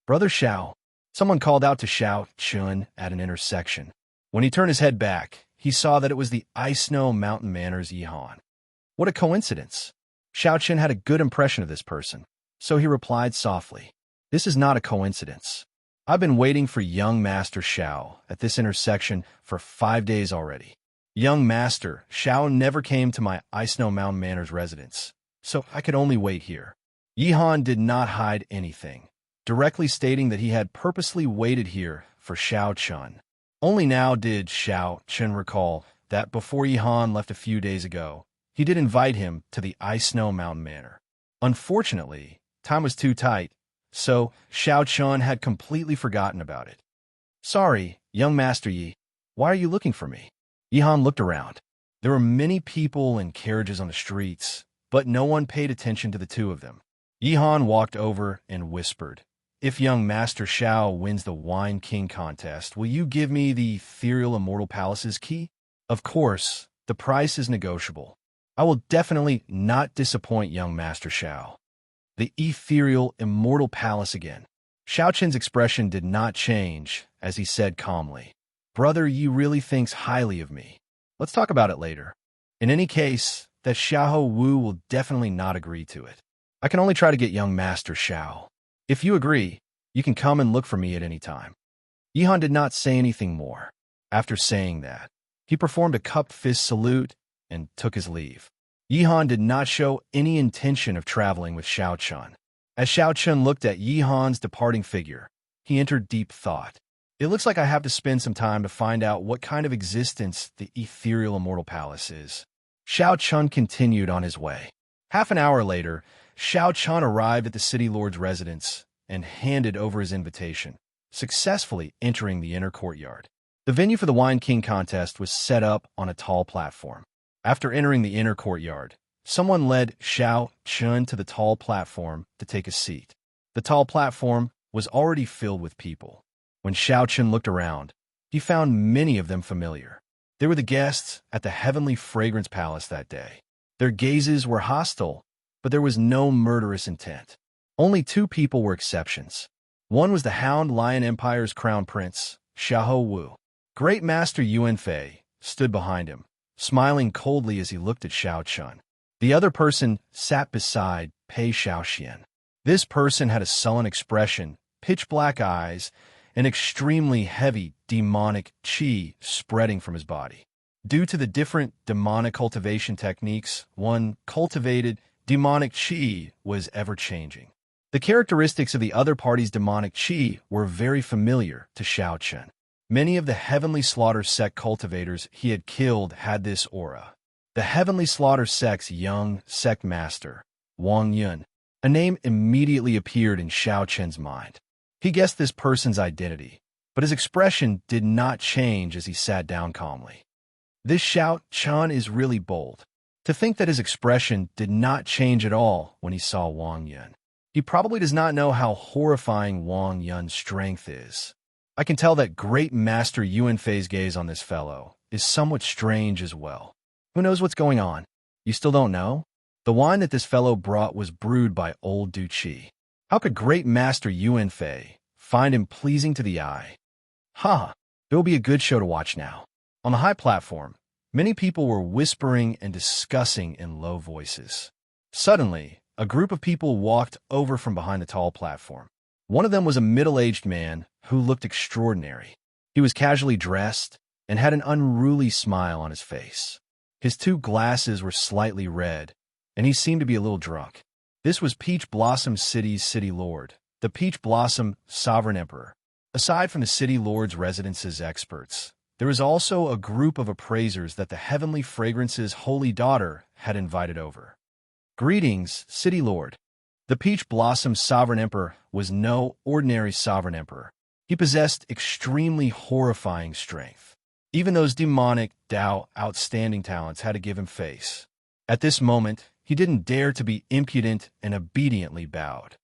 "Brother Xiao," someone called out to Xiao Chun at an intersection. When he turned his head back, he saw that it was the Ice Snow Mountain Manor's Yihan. What a coincidence! Xiao Chun had a good impression of this person, so he replied softly, "This is not a coincidence. I've been waiting for young Master Xiao at this intersection for 5 days already. Young Master Xiao never came to my Ice Snow Mountain Manor's residence. so I could only wait here. Yihan did not hide anything, directly stating that he had purposely waited here for Xiao Chun. Only now did Xiao Chun recall that before Yihan left a few days ago, he did invite him to the Ice Snow Mountain Manor. Unfortunately, time was too tight, so Xiao Chun had completely forgotten about it. Sorry, young Master Yi, why are you looking for me? Yihan looked around. There were many people and carriages on the streets, but no one paid attention to the two of them. Yihan walked over and whispered, "If young Master Xiao wins the Wine King contest, will you give me the ethereal Immortal Palace's key? Of course, the price is negotiable. I will definitely not disappoint young Master Xiao." The ethereal Immortal Palace again. Xiao Chen's expression did not change as he said calmly, "Brother, you really thinks highly of me. Let's talk about it later. In any case, that Xiahou Wu will definitely not agree to it. I can only try to get young Master Xiao. If you agree, you can come and look for me at any time." Yihan did not say anything more. After saying that, he performed a cupped fist salute and took his leave. Yihan did not show any intention of traveling with Xiao Chun. As Xiao Chun looked at Yihan's departing figure, he entered deep thought. It looks like I have to spend some time to find out what kind of existence the ethereal Immortal Palace is. Xiao Chun continued on his way. Half an hour later, Xiao Chun arrived at the city lord's residence and handed over his invitation, successfully entering the inner courtyard. The venue for the Wine King contest was set up on a tall platform. After entering the inner courtyard, someone led Xiao Chun to the tall platform to take a seat. The tall platform was already filled with people. When Xiao Chun looked around, he found many of them familiar. They were the guests at the Heavenly Fragrance Palace that day. Their gazes were hostile, but there was no murderous intent. Only two people were exceptions. One was the Hound Lion Empire's crown prince, Xiahou Wu. Great Master Yuan Fei stood behind him, smiling coldly as he looked at Xiao Chun. The other person sat beside Pei Xiaoxian. This person had a sullen expression, pitch-black eyes, and extremely heavy demonic qi spreading from his body. Due to the different demonic cultivation techniques, one cultivated demonic qi was ever-changing. The characteristics of the other party's demonic qi were very familiar to Xiao Chun. Many of the Heavenly Slaughter sect cultivators he had killed had this aura. The Heavenly Slaughter sect's young sect master, Wang Yun. A name immediately appeared in Xiao Chen's mind. He guessed this person's identity, but his expression did not change as he sat down calmly. This Xiao Chun is really bold. To think that his expression did not change at all when he saw Wang Yun. He probably does not know how horrifying Wang Yun's strength is. I can tell that great Master Yuan Fei's gaze on this fellow is somewhat strange as well. Who knows what's going on? You still don't know? The wine that this fellow brought was brewed by old Du Qi. How could great Master Yuan Fei find him pleasing to the eye? It will be a good show to watch now. On the high platform, many people were whispering and discussing in low voices. Suddenly, a group of people walked over from behind the tall platform. One of them was a middle-aged man who looked extraordinary. He was casually dressed and had an unruly smile on his face. His two glasses were slightly red, and he seemed to be a little drunk. This was Peach Blossom City's city lord, the Peach Blossom Sovereign Emperor. Aside from the city lord's residence's experts, there was also a group of appraisers that the Heavenly Fragrance's holy daughter had invited over. Greetings, City Lord. The Peach Blossom Sovereign Emperor was no ordinary Sovereign Emperor. He possessed extremely horrifying strength. Even those demonic, outstanding talents had to give him face. At this moment, he didn't dare to be impudent and obediently bowed.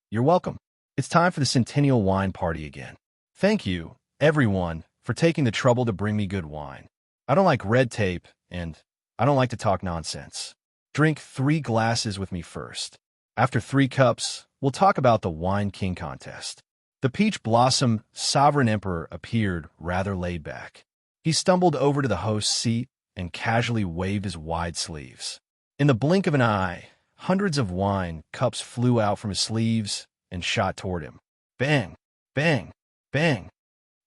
You're welcome. It's time for the Centennial Wine Party again. Thank you, everyone, for taking the trouble to bring me good wine. I don't like red tape, and I don't like to talk nonsense. Drink 3 glasses with me first. After 3 cups, we'll talk about the Wine King contest. The Peach Blossom Sovereign Emperor appeared rather laid back. He stumbled over to the host's seat and casually waved his wide sleeves. In the blink of an eye, hundreds of wine cups flew out from his sleeves and shot toward him. Bang, bang, bang.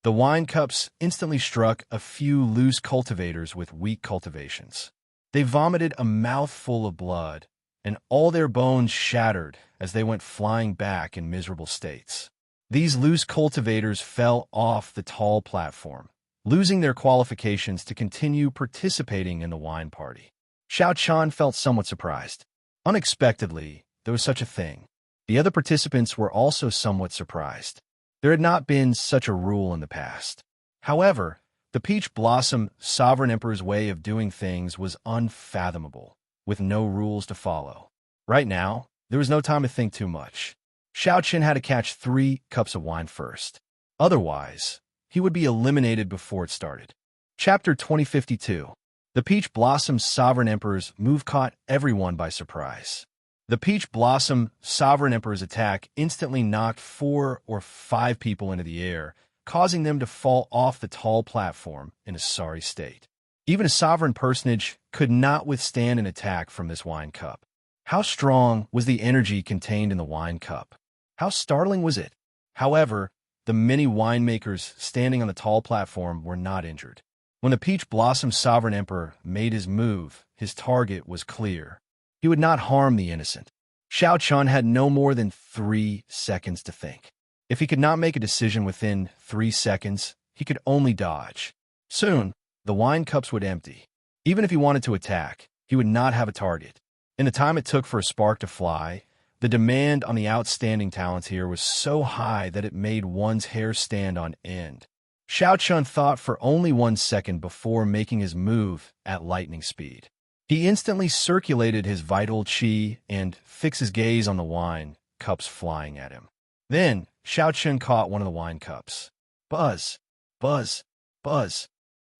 The wine cups instantly struck a few loose cultivators with weak cultivations. They vomited a mouthful of blood and all their bones shattered as they went flying back in miserable states. These loose cultivators fell off the tall platform, losing their qualifications to continue participating in the wine party. Xiao Chan felt somewhat surprised. Unexpectedly, there was such a thing. The other participants were also somewhat surprised. There had not been such a rule in the past. However, the Peach Blossom Sovereign Emperor's way of doing things was unfathomable, with no rules to follow. Right now, there was no time to think too much. Xiao Chen had to catch 3 cups of wine first. Otherwise, he would be eliminated before it started. Chapter 2052. The Peach Blossom Sovereign Emperor's move caught everyone by surprise. The Peach Blossom Sovereign Emperor's attack instantly knocked 4 or 5 people into the air, causing them to fall off the tall platform in a sorry state. Even a sovereign personage could not withstand an attack from this wine cup. How strong was the energy contained in the wine cup? How startling was it? However, the many winemakers standing on the tall platform were not injured. When the Peach Blossom Sovereign Emperor made his move, his target was clear. He would not harm the innocent. Xiao Chan had no more than 3 seconds to think. If he could not make a decision within 3 seconds, he could only dodge. Soon, the wine cups would empty. Even if he wanted to attack, he would not have a target. In the time it took for a spark to fly, the demand on the outstanding talents here was so high that it made one's hair stand on end. Xiao Chun thought for only 1 second before making his move at lightning speed. He instantly circulated his vital qi and fixed his gaze on the wine cups flying at him. Then, Xiao Chun caught one of the wine cups. Buzz, buzz, buzz.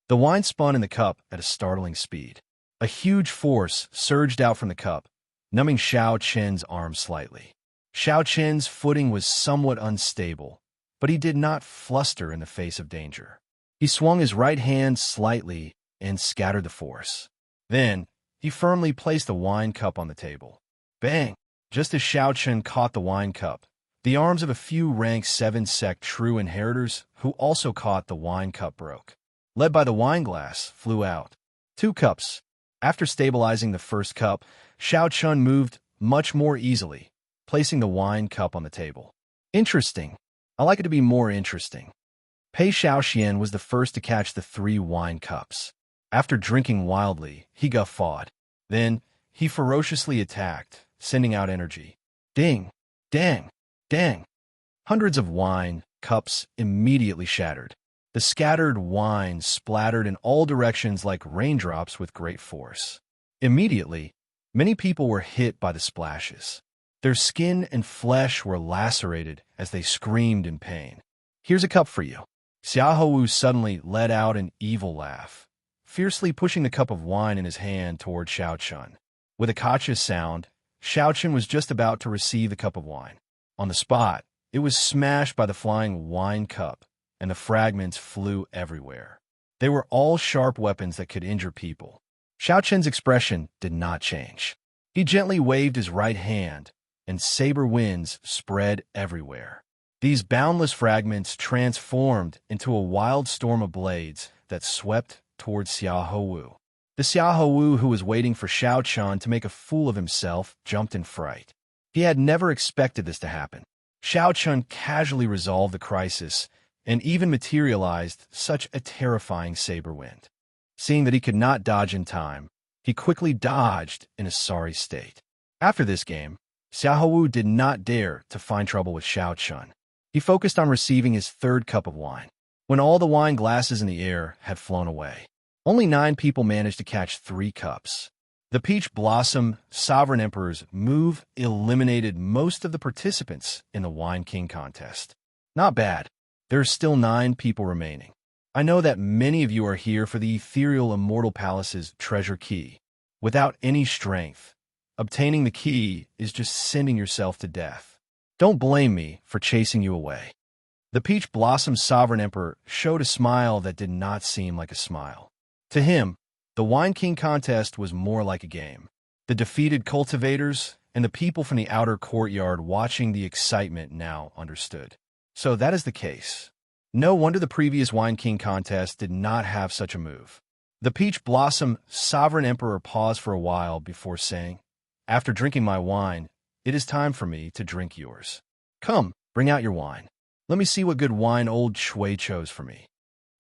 The wine spun in the cup at a startling speed. A huge force surged out from the cup, numbing Xiao Chen's arm slightly. Xiao Chen's footing was somewhat unstable, but he did not fluster in the face of danger. He swung his right hand slightly and scattered the force. Then, he firmly placed the wine cup on the table. Bang! Just as Xiao Chen caught the wine cup, the arms of a few rank 7 sect true inheritors who also caught the wine cup broke. Led by the wine glass, flew out. 2 cups. After stabilizing the first cup, Xiao Chun moved much more easily, placing the wine cup on the table. Interesting. I like it to be more interesting. Pei Xiaoxian was the first to catch the 3 wine cups. After drinking wildly, he guffawed. Then, he ferociously attacked, sending out energy. Ding! Dang! Dang! Hundreds of wine cups immediately shattered. The scattered wine splattered in all directions like raindrops with great force. Immediately, many people were hit by the splashes. Their skin and flesh were lacerated as they screamed in pain. Here's a cup for you. Xiaohou suddenly let out an evil laugh, fiercely pushing the cup of wine in his hand toward Xiao Chun. With a cautious sound, Xiao Chun was just about to receive the cup of wine. On the spot, it was smashed by the flying wine cup, and the fragments flew everywhere. They were all sharp weapons that could injure people. Xiao Chen's expression did not change. He gently waved his right hand, and saber winds spread everywhere. These boundless fragments transformed into a wild storm of blades that swept towards Xiaohou. The Xiaohou who was waiting for Xiao Chan to make a fool of himself jumped in fright. He had never expected this to happen. Xiao Chun casually resolved the crisis and even materialized such a terrifying saber wind. Seeing that he could not dodge in time, he quickly dodged in a sorry state. After this game, Xiaohou did not dare to find trouble with Xiao Chun. He focused on receiving his 3rd cup of wine. When all the wine glasses in the air had flown away, only 9 people managed to catch 3 cups. The Peach Blossom Sovereign Emperor's move eliminated most of the participants in the Wine King contest. Not bad. There are still 9 people remaining. I know that many of you are here for the ethereal Immortal Palace's treasure key. Without any strength, obtaining the key is just sending yourself to death. Don't blame me for chasing you away. The Peach Blossom Sovereign Emperor showed a smile that did not seem like a smile. To him, the Wine King contest was more like a game. The defeated cultivators and the people from the outer courtyard watching the excitement now understood. So that is the case. No wonder the previous Wine King contest did not have such a move. The Peach Blossom Sovereign Emperor paused for a while before saying, After drinking my wine, it is time for me to drink yours. Come, bring out your wine. Let me see what good wine old Shui chose for me."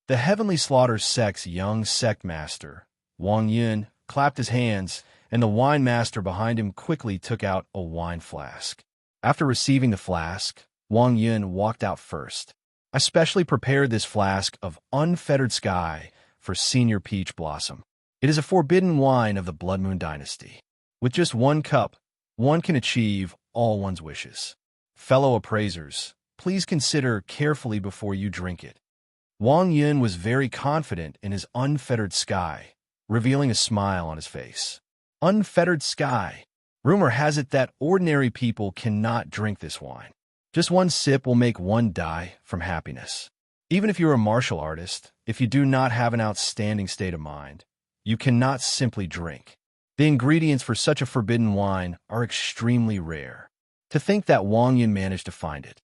The Heavenly Slaughter sect's young sect master, Wang Yun, clapped his hands, and the wine master behind him quickly took out a wine flask. After receiving the flask, Wang Yun walked out first. "I specially prepared this flask of unfettered sky for Senior Peach Blossom. It is a forbidden wine of the Blood Moon Dynasty. With just one cup, one can achieve all one's wishes. Fellow appraisers, please consider carefully before you drink it." Wang Yun was very confident in his unfettered sky, revealing a smile on his face. Unfettered sky. Rumor has it that ordinary people cannot drink this wine. Just one sip will make one die from happiness. Even if you're a martial artist, if you do not have an outstanding state of mind, you cannot simply drink. The ingredients for such a forbidden wine are extremely rare. To think that Wang Yun managed to find it.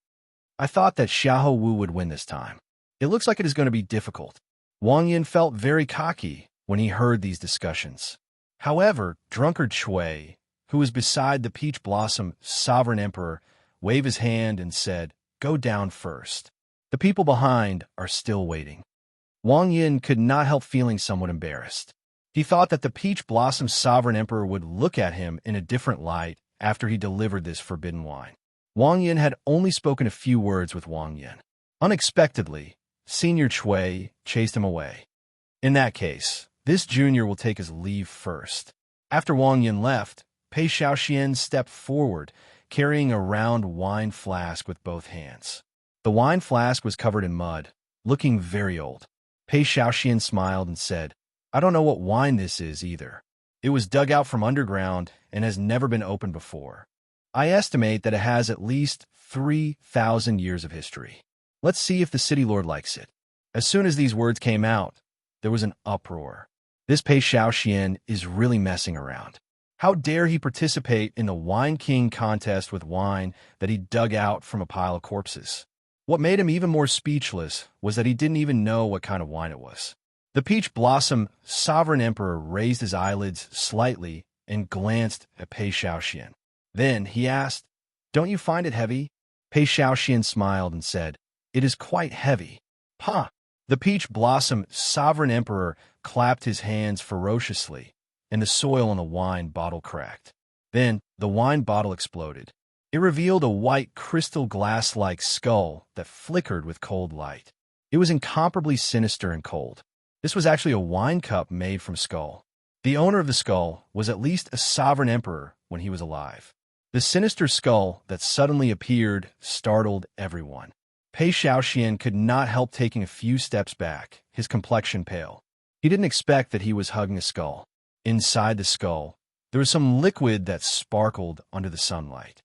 I thought that Xiahou Wu would win this time. It looks like it is going to be difficult. Wang Yun felt very cocky when he heard these discussions. However, drunkard Shui, who was beside the Peach Blossom Sovereign Emperor, waved his hand and said, "Go down first. The people behind are still waiting." Wang Yun could not help feeling somewhat embarrassed. He thought that the Peach Blossom Sovereign Emperor would look at him in a different light after he delivered this forbidden wine. Wang Yun had only spoken a few words with Wang Yun. Unexpectedly, Senior Shui chased him away. In that case, this junior will take his leave first. After Wang Yun left, Pei Xiaoxian stepped forward, carrying a round wine flask with both hands. The wine flask was covered in mud, looking very old. Pei Xiaoxian smiled and said, "I don't know what wine this is either. It was dug out from underground and has never been opened before. I estimate that it has at least 3,000 years of history. Let's see if the city lord likes it." As soon as these words came out, there was an uproar. This Pei Xiaoxian is really messing around. How dare he participate in the Wine King contest with wine that he dug out from a pile of corpses? What made him even more speechless was that he didn't even know what kind of wine it was. The Peach Blossom Sovereign Emperor raised his eyelids slightly and glanced at Pei Xiaoxian. Then he asked, "Don't you find it heavy?" Pei Xiaoxian smiled and said, "It is quite heavy." "Pah!" The Peach Blossom Sovereign Emperor clapped his hands ferociously, and the soil on the wine bottle cracked. Then the wine bottle exploded. It revealed a white crystal glass-like skull that flickered with cold light. It was incomparably sinister and cold. This was actually a wine cup made from skull. The owner of the skull was at least a sovereign emperor when he was alive. The sinister skull that suddenly appeared startled everyone. Pei Xiaoxian could not help taking a few steps back, his complexion pale. He didn't expect that he was hugging a skull. Inside the skull, there was some liquid that sparkled under the sunlight.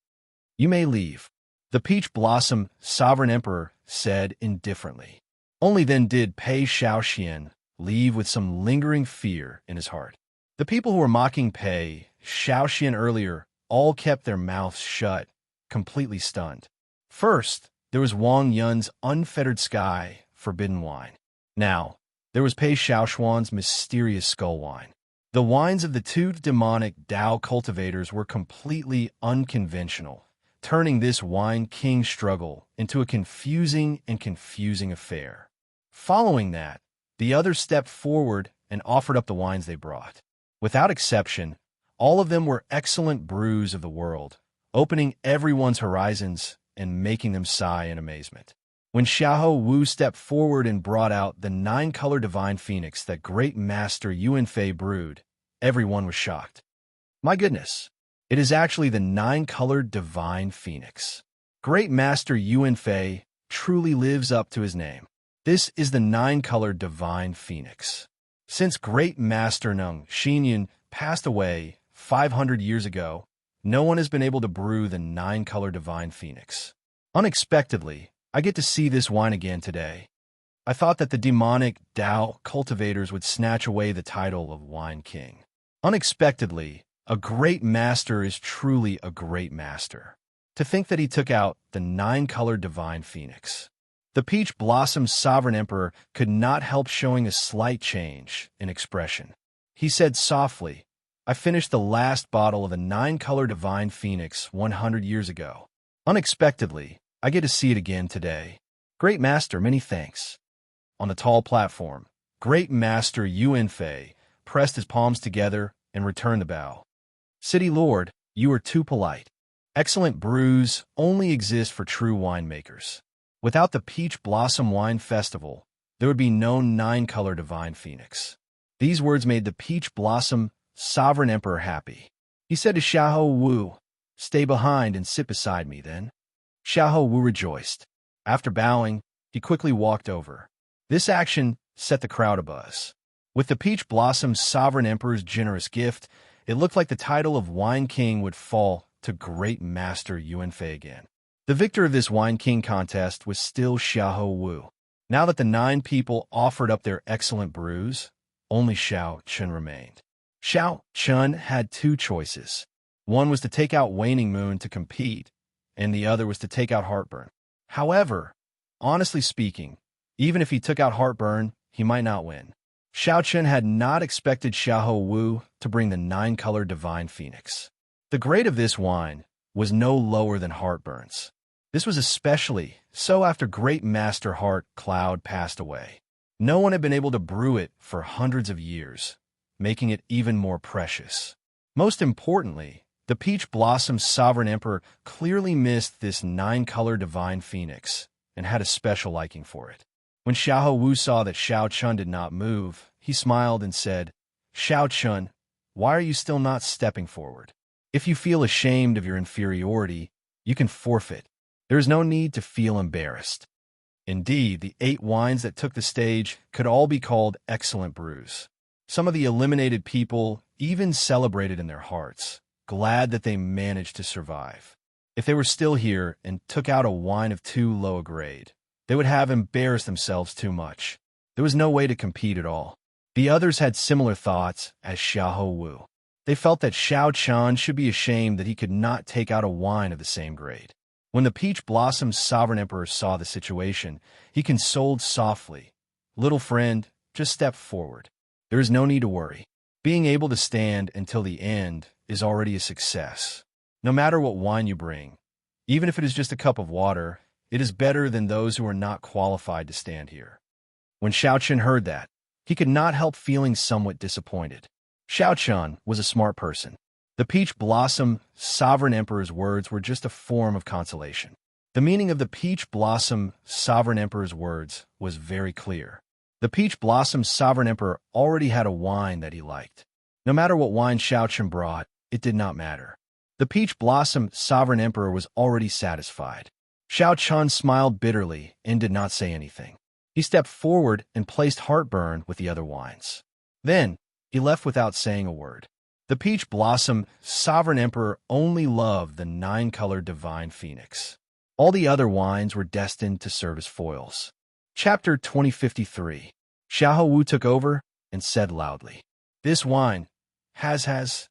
"You may leave," the Peach Blossom Sovereign Emperor said indifferently. Only then did Pei Xiaoxian leave with some lingering fear in his heart. The people who were mocking Pei Xiaoxian earlier all kept their mouths shut, completely stunned. First, there was Wang Yun's unfettered sky, forbidden wine. Now, there was Pei Xiaoxuan's mysterious skull wine. The wines of the two demonic Dao cultivators were completely unconventional, turning this wine king struggle into a confusing affair. Following that, the others stepped forward and offered up the wines they brought. Without exception, all of them were excellent brews of the world, opening everyone's horizons and making them sigh in amazement. When Xiahou Wu stepped forward and brought out the 9-color divine phoenix that great master Yuan Fei brewed, everyone was shocked. My goodness, it is actually the 9-colored divine phoenix. Great master Yuan Fei truly lives up to his name. This is the 9-colored divine phoenix. Since great master Neng Xinyan passed away 500 years ago, no one has been able to brew the 9-color divine phoenix. Unexpectedly, I get to see this wine again today. I thought that the demonic Dao cultivators would snatch away the title of Wine King. Unexpectedly, a great master is truly a great master. To think that he took out the 9-colored divine phoenix. The Peach Blossom Sovereign Emperor could not help showing a slight change in expression. He said softly, I finished the last bottle of the 9-color Divine Phoenix 100 years ago. Unexpectedly, I get to see it again today. Great Master, many thanks. On the tall platform, Great Master Yuan Fei pressed his palms together and returned the bow. City Lord, you are too polite. Excellent brews only exist for true winemakers. Without the Peach Blossom Wine Festival, there would be no 9-color Divine Phoenix. These words made the Peach Blossom Sovereign Emperor happy. He said to Xiahou Wu, "Stay behind and sit beside me, then." Xiahou Wu rejoiced. After bowing, he quickly walked over. This action set the crowd abuzz. With the Peach Blossom Sovereign Emperor's generous gift, it looked like the title of Wine King would fall to Great Master Yuan Fei again. The victor of this Wine King contest was still Xiahou Wu. Now that the 9 people offered up their excellent brews, only Xiao Chun remained. Xiao Chun had 2 choices. One was to take out Waning Moon to compete, and the other was to take out Heartburn. However, honestly speaking, even if he took out Heartburn, he might not win. Xiao Chun had not expected Xiahou Wu to bring the 9-color Divine Phoenix. The grade of this wine was no lower than Heartburn's. This was especially so after Great Master Heart Cloud passed away. No one had been able to brew it for hundreds of years, making it even more precious. Most importantly, the Peach Blossom Sovereign Emperor clearly missed this 9-color Divine Phoenix and had a special liking for it. When Xiahou Wu saw that Xiao Chun did not move, he smiled and said, "Xiao Chun, why are you still not stepping forward? If you feel ashamed of your inferiority, you can forfeit. There is no need to feel embarrassed." Indeed, the 8 wines that took the stage could all be called excellent brews. Some of the eliminated people even celebrated in their hearts, glad that they managed to survive. If they were still here and took out a wine of too low a grade, they would have embarrassed themselves too much. There was no way to compete at all. The others had similar thoughts as Xiahou Wu. They felt that Xiao Chun should be ashamed that he could not take out a wine of the same grade. When the Peach Blossom Sovereign Emperor saw the situation, he consoled softly, "Little friend, just step forward. There is no need to worry. Being able to stand until the end is already a success. No matter what wine you bring, even if it is just a cup of water, it is better than those who are not qualified to stand here." When Xiao Chun heard that, he could not help feeling somewhat disappointed. Xiao Chun was a smart person. The Peach Blossom Sovereign Emperor's words were just a form of consolation. The meaning of the Peach Blossom Sovereign Emperor's words was very clear. The Peach Blossom Sovereign Emperor already had a wine that he liked. No matter what wine Xiao Chun brought, it did not matter. The Peach Blossom Sovereign Emperor was already satisfied. Xiao Chun smiled bitterly and did not say anything. He stepped forward and placed Heartburn with the other wines. Then, he left without saying a word. The Peach Blossom Sovereign Emperor only loved the 9-color Divine Phoenix. All the other wines were destined to serve as foils. Chapter 2053. Xiahou Wu took over and said loudly, "This wine has."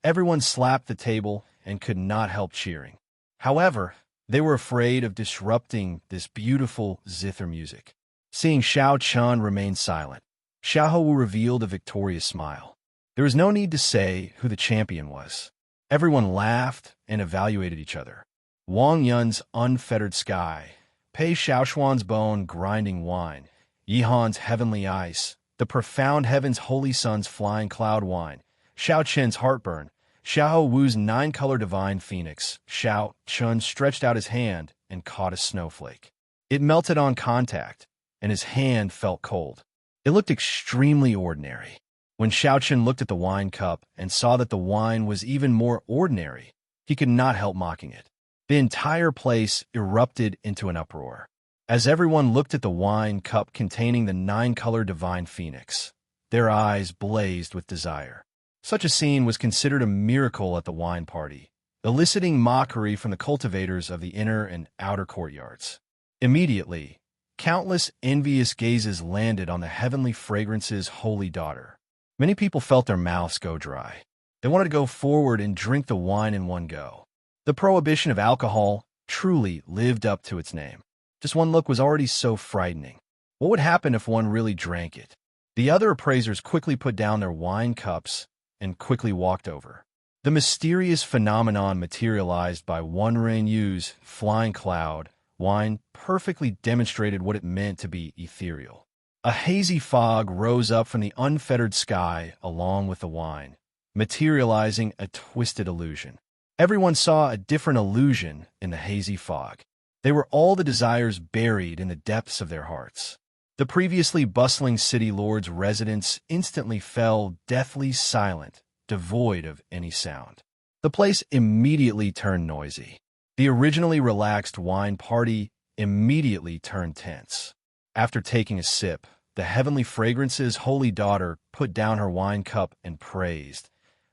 Everyone slapped the table and could not help cheering. However, they were afraid of disrupting this beautiful zither music. Seeing Xiao Chun remain silent, Xiahou Wu revealed a victorious smile. There was no need to say who the champion was. Everyone laughed and evaluated each other. Wang Yun's Unfettered Sky, Pei Xiaoshuan's Bone-Grinding Wine, Yihan's Heavenly Ice, the Profound Heaven's Holy Sun's Flying Cloud Wine, Xiao Chen's Heartburn, Xiahou Wu's 9-color Divine Phoenix. Xiao Chun stretched out his hand and caught a snowflake. It melted on contact, and his hand felt cold. It looked extremely ordinary. When Xiao Chun looked at the wine cup and saw that the wine was even more ordinary, he could not help mocking it. The entire place erupted into an uproar. As everyone looked at the wine cup containing the 9-color Divine Phoenix, their eyes blazed with desire. Such a scene was considered a miracle at the wine party, eliciting mockery from the cultivators of the inner and outer courtyards. Immediately, countless envious gazes landed on the heavenly fragrance's holy daughter. Many people felt their mouths go dry. They wanted to go forward and drink the wine in one go. The prohibition of alcohol truly lived up to its name. Just one look was already so frightening. What would happen if one really drank it? The other appraisers quickly put down their wine cups and quickly walked over. The mysterious phenomenon materialized by Yu's flying cloud wine perfectly demonstrated what it meant to be ethereal. A hazy fog rose up from the unfettered sky along with the wine, materializing a twisted illusion. Everyone saw a different illusion in the hazy fog. They were all the desires buried in the depths of their hearts. The previously bustling city lord's residence instantly fell deathly silent, devoid of any sound. The place immediately turned noisy. The originally relaxed wine party immediately turned tense. After taking a sip, the heavenly fragrance's holy daughter put down her wine cup and praised,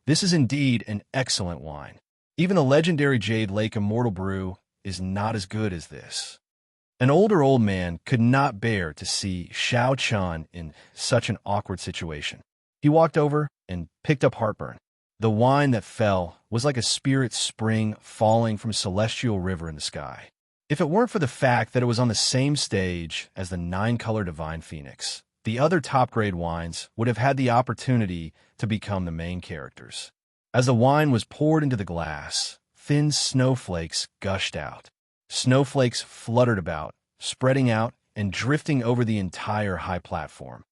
"This is indeed an excellent wine. Even the legendary Jade Lake Immortal brew is not as good as this." An older old man could not bear to see Xiao Chun in such an awkward situation. He walked over and picked up Heartburn. The wine that fell was like a spirit spring falling from a celestial river in the sky. If it weren't for the fact that it was on the same stage as the 9-color Divine Phoenix, the other top-grade wines would have had the opportunity to become the main characters. As the wine was poured into the glass, thin snowflakes gushed out. Snowflakes fluttered about, spreading out and drifting over the entire high platform.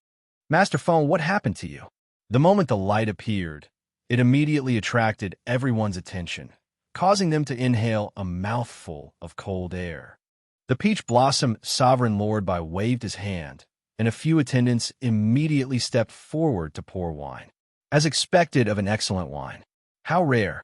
"Master Phone, what happened to you?" The moment the light appeared, it immediately attracted everyone's attention, causing them to inhale a mouthful of cold air. The Peach Blossom Sovereign Lord waved his hand, and a few attendants immediately stepped forward to pour wine. As expected of an excellent wine. How rare.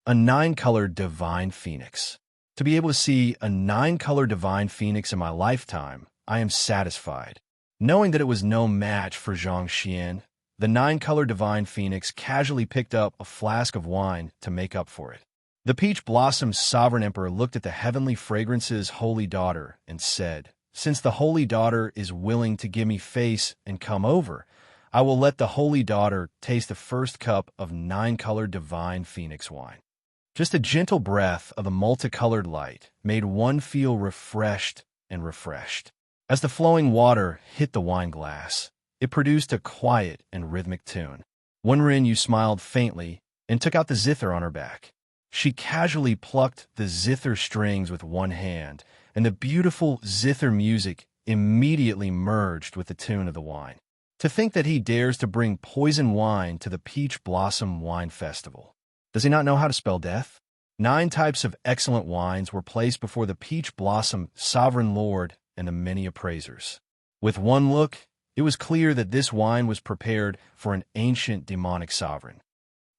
A 9-color Divine Phoenix. To be able to see a 9-color Divine Phoenix in my lifetime, I am satisfied. Knowing that it was no match for Zhang Xian, the 9-color Divine Phoenix casually picked up a flask of wine to make up for it. The Peach Blossom's Sovereign Emperor looked at the heavenly fragrance's holy daughter and said, "Since the holy daughter is willing to give me face and come over, I will let the holy daughter taste the first cup of 9-color Divine Phoenix wine." Just a gentle breath of the multicolored light made one feel refreshed and refreshed. As the flowing water hit the wine glass, it produced a quiet and rhythmic tune. Yu smiled faintly and took out the zither on her back. She casually plucked the zither strings with one hand, and the beautiful zither music immediately merged with the tune of the wine. To think that he dares to bring poison wine to the Peach Blossom Wine Festival. Does he not know how to spell death? 9 types of excellent wines were placed before the Peach Blossom Sovereign Lord and the many appraisers. With one look, it was clear that this wine was prepared for an ancient demonic sovereign.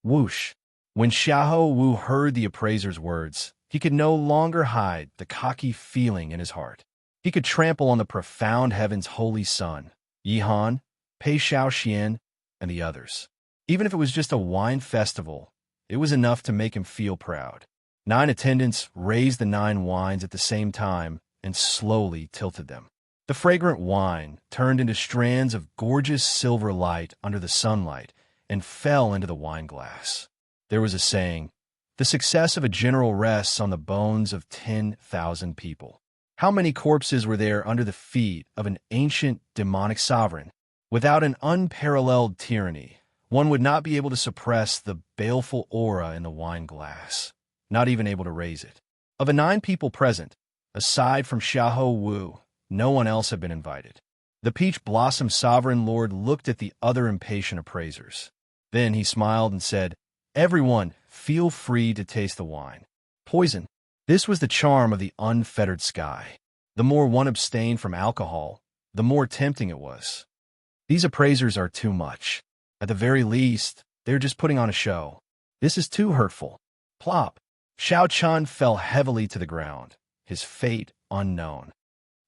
Whoosh! When Xiahou Wu heard the appraiser's words, he could no longer hide the cocky feeling in his heart. He could trample on the profound heaven's holy son, Yihan, Pei Xiaoxian, and the others. Even if it was just a wine festival, it was enough to make him feel proud. 9 attendants raised the 9 wines at the same time and slowly tilted them. The fragrant wine turned into strands of gorgeous silver light under the sunlight and fell into the wine glass. There was a saying, "The success of a general rests on the bones of 10,000 people." How many corpses were there under the feet of an ancient demonic sovereign? Without an unparalleled tyranny, one would not be able to suppress the baleful aura in the wine glass, not even able to raise it. Of the 9 people present, aside from Xiahou Wu, no one else had been invited. The Peach Blossom Sovereign Lord looked at the other impatient appraisers. Then he smiled and said, "Everyone, feel free to taste the wine. Poison." This was the charm of the unfettered sky. The more one abstained from alcohol, the more tempting it was. These appraisers are too much. At the very least, they're just putting on a show. This is too hurtful. Plop. Xiao Chun fell heavily to the ground, his fate unknown.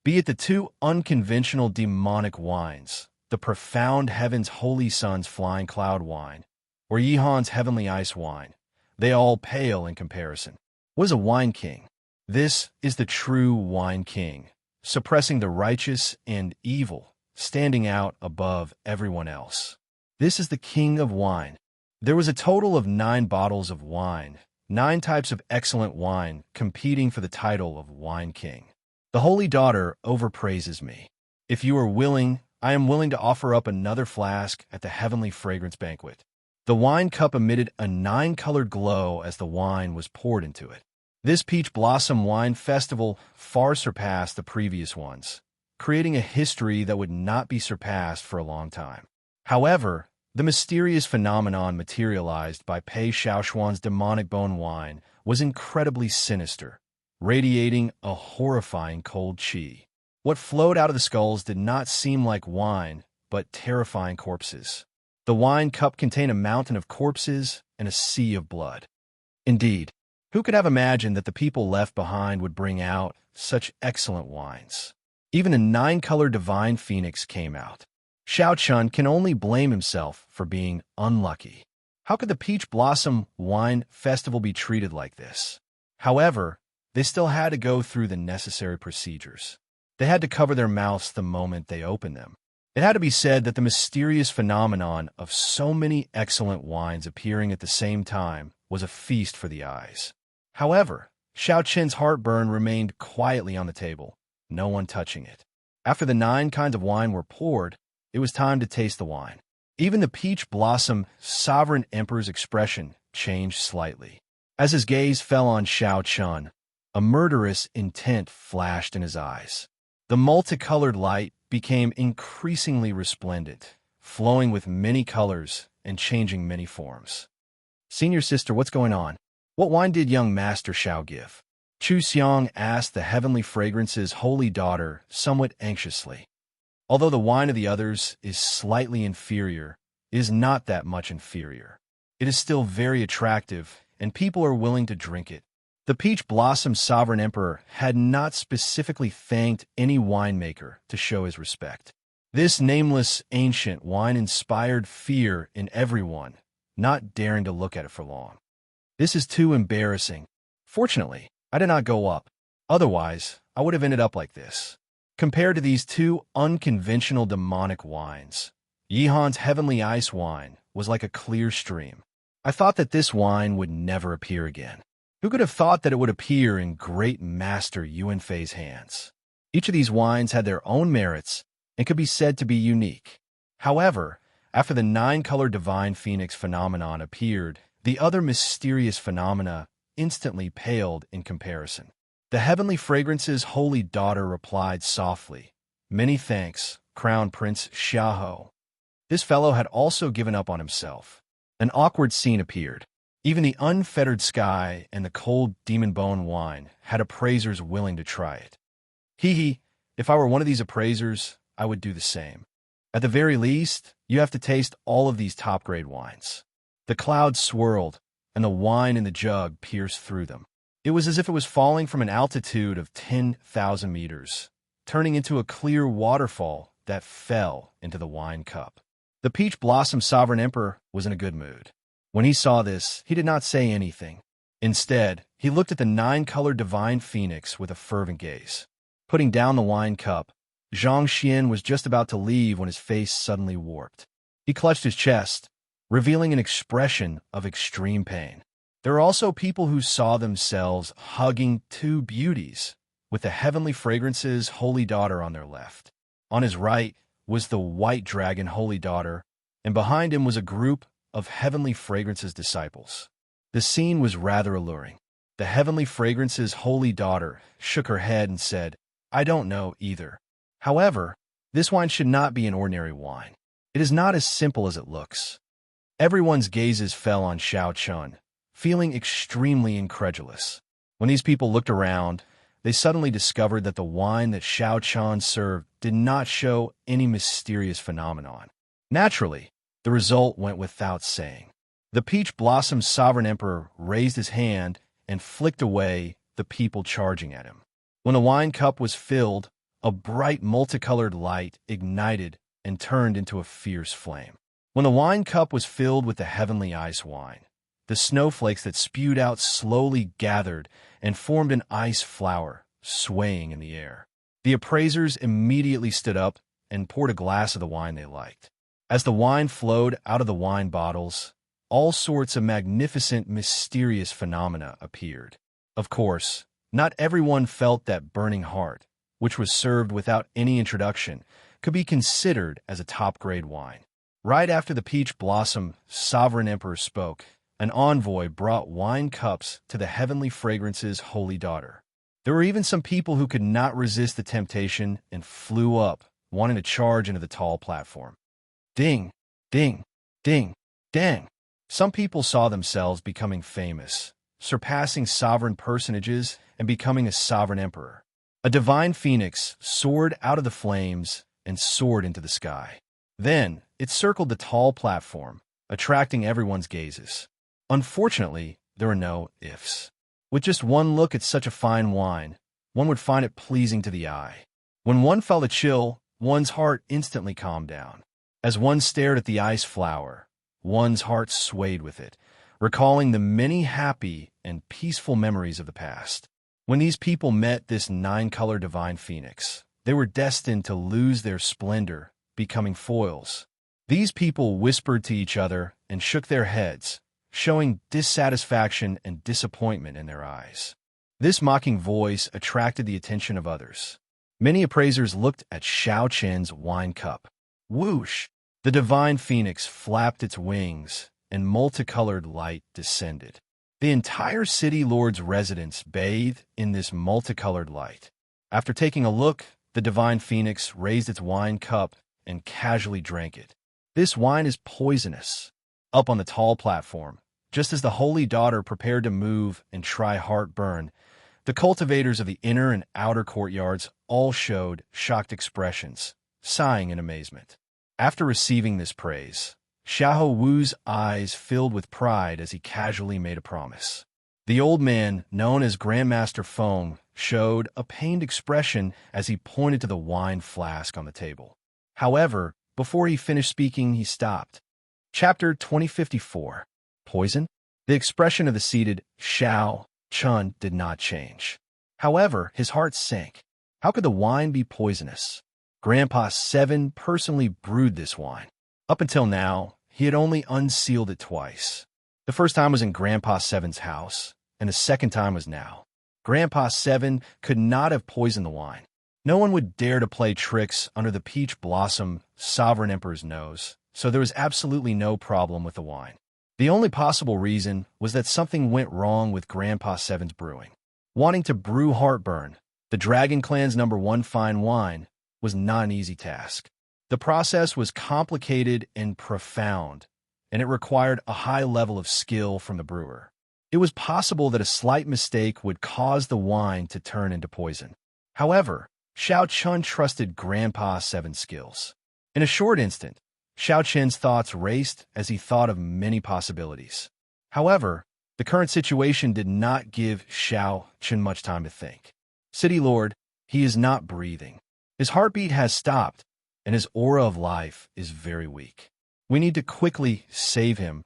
Be it the 2 unconventional demonic wines, the profound heaven's holy son's flying cloud wine, or Yihan's heavenly ice wine, they all pale in comparison. What is a wine king? This is the true wine king, suppressing the righteous and evil, standing out above everyone else. This is the king of wine. There was a total of 9 bottles of wine, 9 types of excellent wine competing for the title of Wine King. The Holy Daughter overpraises me. If you are willing, I am willing to offer up another flask at the Heavenly Fragrance Banquet. The wine cup emitted a 9-colored glow as the wine was poured into it. This peach blossom wine festival far surpassed the previous ones, creating a history that would not be surpassed for a long time. However, the mysterious phenomenon materialized by Pei Xiaoshuan's demonic bone wine was incredibly sinister, radiating a horrifying cold qi. What flowed out of the skulls did not seem like wine, but terrifying corpses. The wine cup contained a mountain of corpses and a sea of blood. Indeed, who could have imagined that the people left behind would bring out such excellent wines? Even a 9-colored divine phoenix came out. Xiao Chun can only blame himself for being unlucky. How could the Peach Blossom Wine Festival be treated like this? However, they still had to go through the necessary procedures. They had to cover their mouths the moment they opened them. It had to be said that the mysterious phenomenon of so many excellent wines appearing at the same time was a feast for the eyes. However, Xiao Chen's heartburn remained quietly on the table, no one touching it. After the 9 kinds of wine were poured, it was time to taste the wine. Even the Peach Blossom Sovereign Emperor's expression changed slightly. As his gaze fell on Xiao Chun, a murderous intent flashed in his eyes. The multicolored light became increasingly resplendent, flowing with many colors and changing many forms. "Senior sister, what's going on? What wine did young Master Xiao give?" Chu Xiang asked the Heavenly Fragrance's holy daughter somewhat anxiously. Although the wine of the others is slightly inferior, it is not that much inferior. It is still very attractive, and people are willing to drink it. The Peach Blossom Sovereign Emperor had not specifically thanked any winemaker to show his respect. This nameless ancient wine inspired fear in everyone, not daring to look at it for long. "This is too embarrassing. Fortunately, I did not go up. Otherwise, I would have ended up like this." Compared to these 2 unconventional demonic wines, Yihan's Heavenly Ice Wine was like a clear stream. "I thought that this wine would never appear again. Who could have thought that it would appear in Great Master Yuanfei's hands?" Each of these wines had their own merits and could be said to be unique. However, after the 9-colored Divine Phoenix phenomenon appeared, the other mysterious phenomena instantly paled in comparison. The Heavenly Fragrance's holy daughter replied softly, "Many thanks, Crown Prince Xiaoho." This fellow had also given up on himself. An awkward scene appeared. Even the unfettered sky and the cold demon bone wine had appraisers willing to try it. "Hee, if I were one of these appraisers, I would do the same. At the very least, you have to taste all of these top-grade wines." The clouds swirled, and the wine in the jug pierced through them. It was as if it was falling from an altitude of 10,000 meters, turning into a clear waterfall that fell into the wine cup. The Peach Blossom Sovereign Emperor was in a good mood. When he saw this, he did not say anything. Instead, he looked at the 9-colored Divine Phoenix with a fervent gaze. Putting down the wine cup, Zhang Xian was just about to leave when his face suddenly warped. He clutched his chest, revealing an expression of extreme pain. There are also people who saw themselves hugging 2 beauties, with the Heavenly Fragrance's holy daughter on their left. On his right was the White Dragon holy daughter, and behind him was a group of Heavenly Fragrance's disciples. The scene was rather alluring. The Heavenly Fragrance's holy daughter shook her head and said, "I don't know either. However, this wine should not be an ordinary wine. It is not as simple as it looks." Everyone's gazes fell on Xiao Chun, feeling extremely incredulous. When these people looked around, they suddenly discovered that the wine that Xiao Chun served did not show any mysterious phenomenon. Naturally, the result went without saying. The Peach Blossom Sovereign Emperor raised his hand and flicked away the people charging at him. When the wine cup was filled, a bright multicolored light ignited and turned into a fierce flame. When the wine cup was filled with the Heavenly Ice Wine, the snowflakes that spewed out slowly gathered and formed an ice flower, swaying in the air. The appraisers immediately stood up and poured a glass of the wine they liked. As the wine flowed out of the wine bottles, all sorts of magnificent, mysterious phenomena appeared. Of course, not everyone felt that burning heart, which was served without any introduction, could be considered as a top-grade wine. Right after the Peach Blossom Sovereign Emperor spoke, an envoy brought wine cups to the heavenly fragrance's holy daughter. There were even some people who could not resist the temptation and flew up, wanting to charge into the tall platform. Ding, ding, ding, dang. Some people saw themselves becoming famous, surpassing sovereign personages and becoming a sovereign emperor. A divine phoenix soared out of the flames and soared into the sky. Then, it circled the tall platform, attracting everyone's gazes. Unfortunately, there were no ifs. With just one look at such a fine wine, one would find it pleasing to the eye. When one felt a chill, one's heart instantly calmed down. As one stared at the ice flower, one's heart swayed with it, recalling the many happy and peaceful memories of the past. When these people met this nine-color divine phoenix, they were destined to lose their splendor, becoming foils. These people whispered to each other and shook their heads, showing dissatisfaction and disappointment in their eyes. This mocking voice attracted the attention of others. Many appraisers looked at Xiao Chen's wine cup. Whoosh! The divine phoenix flapped its wings, and multicolored light descended. The entire city lord's residence bathed in this multicolored light. After taking a look, the divine phoenix raised its wine cup and casually drank it. This wine is poisonous. Up on the tall platform, just as the holy daughter prepared to move and try heartburn, the cultivators of the inner and outer courtyards all showed shocked expressions, sighing in amazement. After receiving this praise, Xiahou Wu's eyes filled with pride as he casually made a promise. The old man, known as Grandmaster Feng, showed a pained expression as he pointed to the wine flask on the table. However, before he finished speaking, he stopped. Chapter 2054. Poison? The expression of the seated Xiao Chun did not change. However, his heart sank. How could the wine be poisonous? Grandpa Seven personally brewed this wine. Up until now, he had only unsealed it twice. The first time was in Grandpa Seven's house, and the second time was now. Grandpa Seven could not have poisoned the wine. No one would dare to play tricks under the Peach Blossom Sovereign Emperor's nose, so there was absolutely no problem with the wine. The only possible reason was that something went wrong with Grandpa Seven's brewing. Wanting to brew heartburn, the Dragon Clan's #1 fine wine, was not an easy task. The process was complicated and profound, and it required a high level of skill from the brewer. It was possible that a slight mistake would cause the wine to turn into poison. However, Xiao Chun trusted Grandpa Seven's skills. In a short instant, Xiao Chen's thoughts raced as he thought of many possibilities. However, the current situation did not give Xiao Chen much time to think. City Lord, he is not breathing. His heartbeat has stopped, and his aura of life is very weak. We need to quickly save him.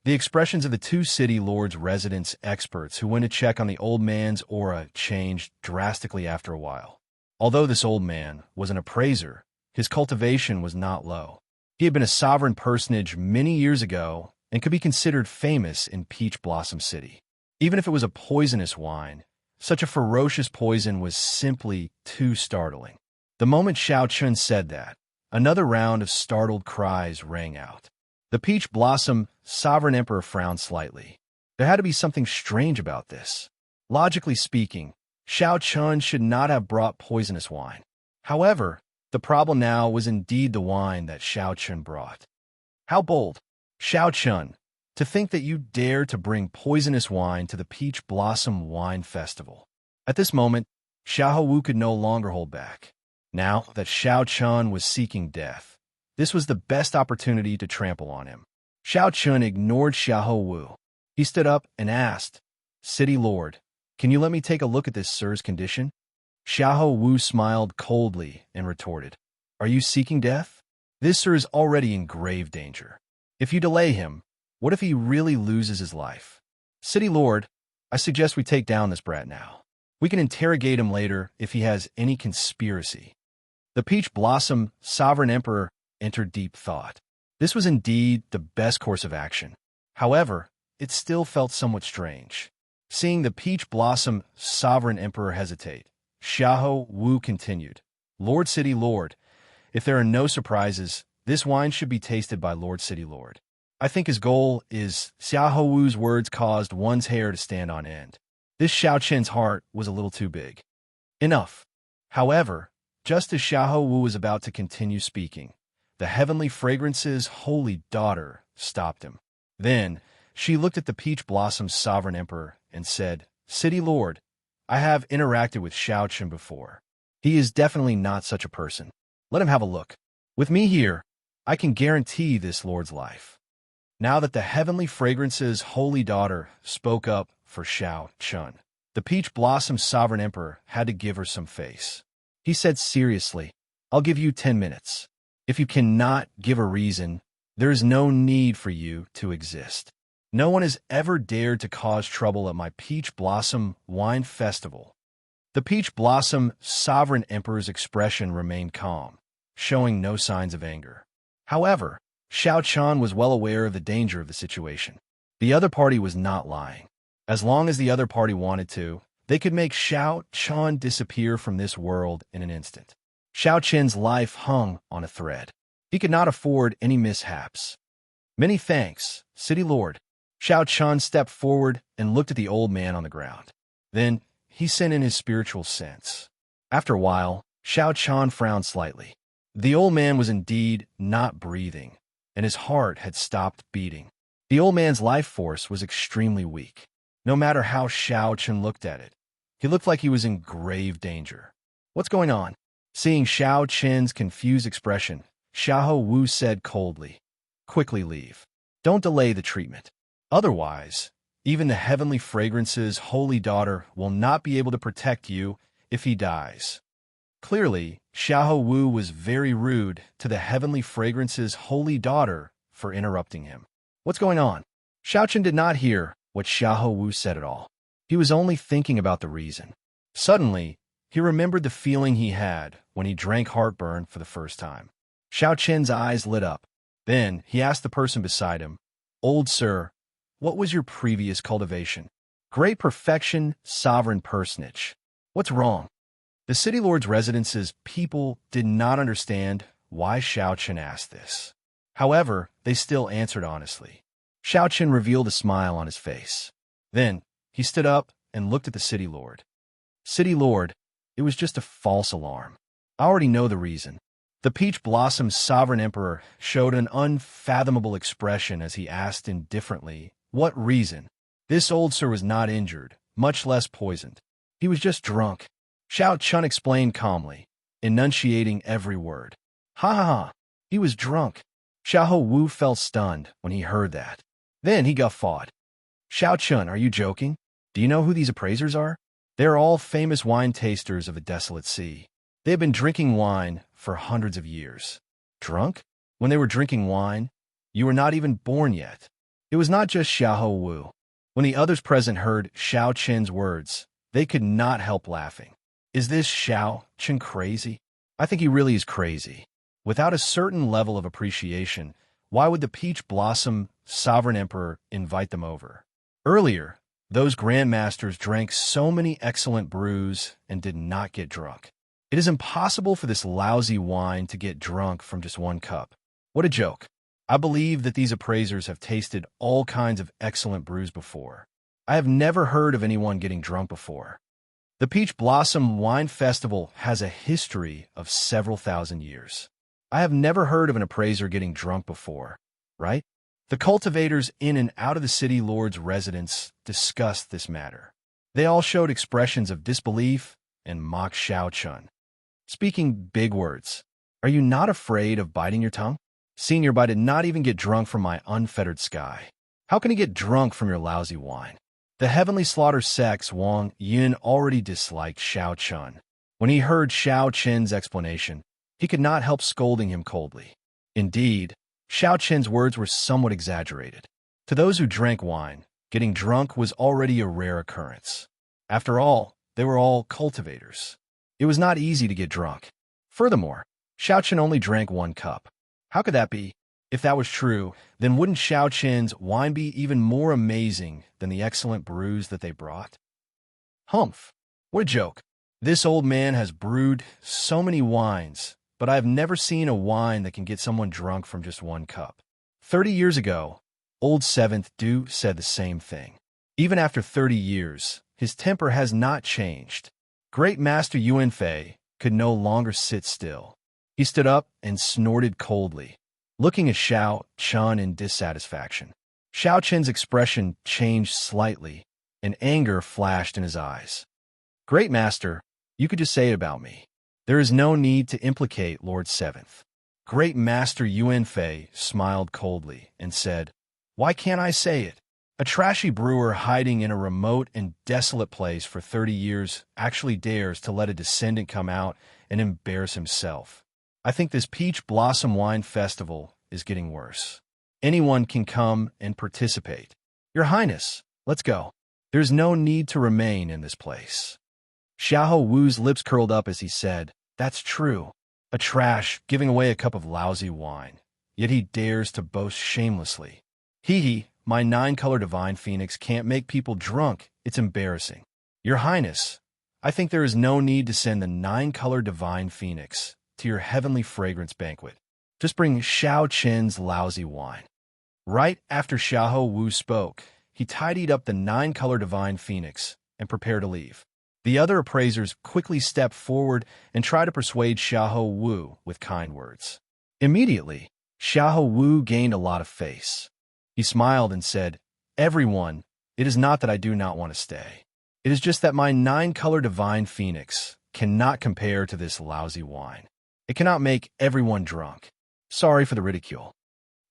The expressions of the two City Lord's residence experts who went to check on the old man's aura changed drastically after a while. Although this old man was an appraiser, his cultivation was not low. He had been a sovereign personage many years ago and could be considered famous in Peach Blossom City. Even if it was a poisonous wine, such a ferocious poison was simply too startling. The moment Xiao Chun said that, another round of startled cries rang out. The Peach Blossom Sovereign Emperor frowned slightly. There had to be something strange about this. Logically speaking, Xiao Chun should not have brought poisonous wine. However, the problem now was indeed the wine that Xiao Chun brought. How bold, Xiao Chun, to think that you dare to bring poisonous wine to the Peach Blossom Wine Festival. At this moment, Xiahou Wu could no longer hold back. Now that Xiao Chun was seeking death, this was the best opportunity to trample on him. Xiao Chun ignored Xiahou Wu. He stood up and asked, "City Lord, can you let me take a look at this sir's condition?" Xiahou Wu smiled coldly and retorted, "Are you seeking death? This sir is already in grave danger. If you delay him, what if he really loses his life? City Lord, I suggest we take down this brat now. We can interrogate him later if he has any conspiracy." The Peach Blossom Sovereign Emperor entered deep thought. This was indeed the best course of action. However, it still felt somewhat strange. Seeing the Peach Blossom Sovereign Emperor hesitate, Xiahou Wu continued, "Lord City Lord, if there are no surprises, This wine should be tasted by Lord City Lord. I think his goal is Xiahou Wu's words caused one's hair to stand on end. This Xiao Chen's heart was a little too big. Enough. However, just as Xiahou Wu was about to continue speaking, the heavenly fragrance's holy daughter stopped him. Then, she looked at the Peach Blossom's sovereign emperor and said, City Lord, I have interacted with Xiao Chen before. He is definitely not such a person. Let him have a look. With me here, I can guarantee this lord's life. Now that the heavenly fragrance's holy daughter spoke up for Xiao Chen, the Peach Blossom's sovereign emperor had to give her some face. He said seriously, I'll give you 10 minutes. If you cannot give a reason, there is no need for you to exist. No one has ever dared to cause trouble at my Peach Blossom Wine Festival. The Peach Blossom sovereign emperor's expression remained calm, showing no signs of anger. However, Xiao Chen was well aware of the danger of the situation. The other party was not lying. As long as the other party wanted to, they could make Xiao Chen disappear from this world in an instant. Xiao Chen's life hung on a thread. He could not afford any mishaps. Many thanks, City Lord. Xiao Chen stepped forward and looked at the old man on the ground. Then, he sent in his spiritual sense. After a while, Xiao Chen frowned slightly. The old man was indeed not breathing, and his heart had stopped beating. The old man's life force was extremely weak. No matter how Xiao Chen looked at it, he looked like he was in grave danger. What's going on? Seeing Xiao Chen's confused expression, Xiahou Wu said coldly, Quickly leave. Don't delay the treatment. Otherwise, even the heavenly fragrance's holy daughter will not be able to protect you if he dies. Clearly, Xiahou Wu was very rude to the heavenly fragrance's holy daughter for interrupting him. What's going on? Xiao Chen did not hear what Xiahou Wu said at all. He was only thinking about the reason. Suddenly, he remembered the feeling he had when he drank heartburn for the first time. Xiao Chen's eyes lit up. Then, he asked the person beside him, Old sir, what was your previous cultivation? Great perfection, sovereign personage. What's wrong? The city lord's residence's people did not understand why Xiao Chen asked this. However, they still answered honestly. Xiao Chen revealed a smile on his face. Then, he stood up and looked at the city lord. City lord, it was just a false alarm. I already know the reason. The Peach Blossom's sovereign emperor showed an unfathomable expression as he asked indifferently, What reason? This old sir was not injured, much less poisoned. He was just drunk. Xiao Chen explained calmly, enunciating every word. Ha ha ha, he was drunk. Xiahou Wu felt stunned when he heard that. Then he guffawed. Xiao Chen, are you joking? Do you know who these appraisers are? They are all famous wine tasters of the desolate sea. They have been drinking wine for hundreds of years. Drunk? When they were drinking wine, you were not even born yet. It was not just Xiahou Wu. When the others present heard Xiao Chen's words, they could not help laughing. Is this Xiao Chen crazy? I think he really is crazy. Without a certain level of appreciation, why would the Peach Blossom Sovereign Emperor invite them over? Earlier, those grandmasters drank so many excellent brews and did not get drunk. It is impossible for this lousy wine to get drunk from just one cup. What a joke. I believe that these appraisers have tasted all kinds of excellent brews before. I have never heard of anyone getting drunk before. The Peach Blossom Wine Festival has a history of several thousand years. I have never heard of an appraiser getting drunk before, right? The cultivators in and out of the city lord's residence discussed this matter. They all showed expressions of disbelief and mocked Xiao Chen, speaking big words. Are you not afraid of biting your tongue? Senior Bai did not even get drunk from my unfettered sky. How can he get drunk from your lousy wine? The heavenly slaughter sex Wang Yun already disliked Xiao Chen. When he heard Xiao Chen's explanation, he could not help scolding him coldly. Indeed, Xiao Chen's words were somewhat exaggerated. To those who drank wine, getting drunk was already a rare occurrence. After all, they were all cultivators. It was not easy to get drunk. Furthermore, Xiao Chen only drank one cup. How could that be? If that was true, then wouldn't Xiao Chen's wine be even more amazing than the excellent brews that they brought? Humph! What a joke. This old man has brewed so many wines but I have never seen a wine that can get someone drunk from just one cup. 30 years ago, old Seventh Du said the same thing. Even after 30 years, his temper has not changed. Great Master Yuanfei could no longer sit still. He stood up and snorted coldly, looking at Xiao Chun in dissatisfaction. Xiao Chen's expression changed slightly, and anger flashed in his eyes. Great Master, you could just say it about me. There is no need to implicate Lord Seventh. Great Master Yuanfei smiled coldly and said, Why can't I say it? A trashy brewer hiding in a remote and desolate place for 30 years actually dares to let a descendant come out and embarrass himself. I think this Peach Blossom Wine Festival is getting worse. Anyone can come and participate. Your Highness, let's go. There's no need to remain in this place. Xiahou Wu's lips curled up as he said, That's true. A trash giving away a cup of lousy wine. Yet he dares to boast shamelessly. Hee, my 9-color divine phoenix can't make people drunk. It's embarrassing. Your Highness, I think there is no need to send the 9-color divine phoenix to your heavenly fragrance banquet. Just bring Xiao Chen's lousy wine. Right after Xiahou Wu spoke, he tidied up the 9-color divine phoenix and prepared to leave. The other appraisers quickly stepped forward and tried to persuade Xiahou Wu with kind words. Immediately, Xiahou Wu gained a lot of face. He smiled and said, Everyone, it is not that I do not want to stay. It is just that my 9-color divine phoenix cannot compare to this lousy wine. It cannot make everyone drunk. Sorry for the ridicule.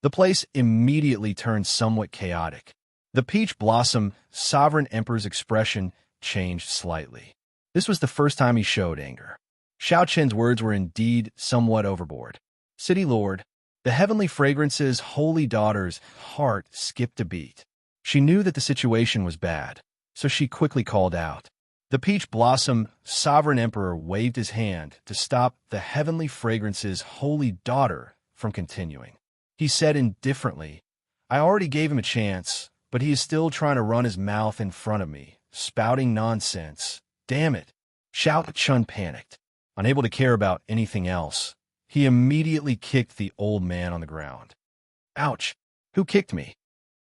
The place immediately turned somewhat chaotic. The Peach Blossom Sovereign Emperor's expression changed slightly. This was the first time he showed anger. Xiao Chen's words were indeed somewhat overboard. City Lord, the heavenly fragrance's holy daughter's heart skipped a beat. She knew that the situation was bad, so she quickly called out. The Peach Blossom Sovereign Emperor waved his hand to stop the heavenly fragrance's holy daughter from continuing. He said indifferently, I already gave him a chance, but he is still trying to run his mouth in front of me, spouting nonsense. Damn it. Xiao Chun panicked. Unable to care about anything else, he immediately kicked the old man on the ground. Ouch! Who kicked me?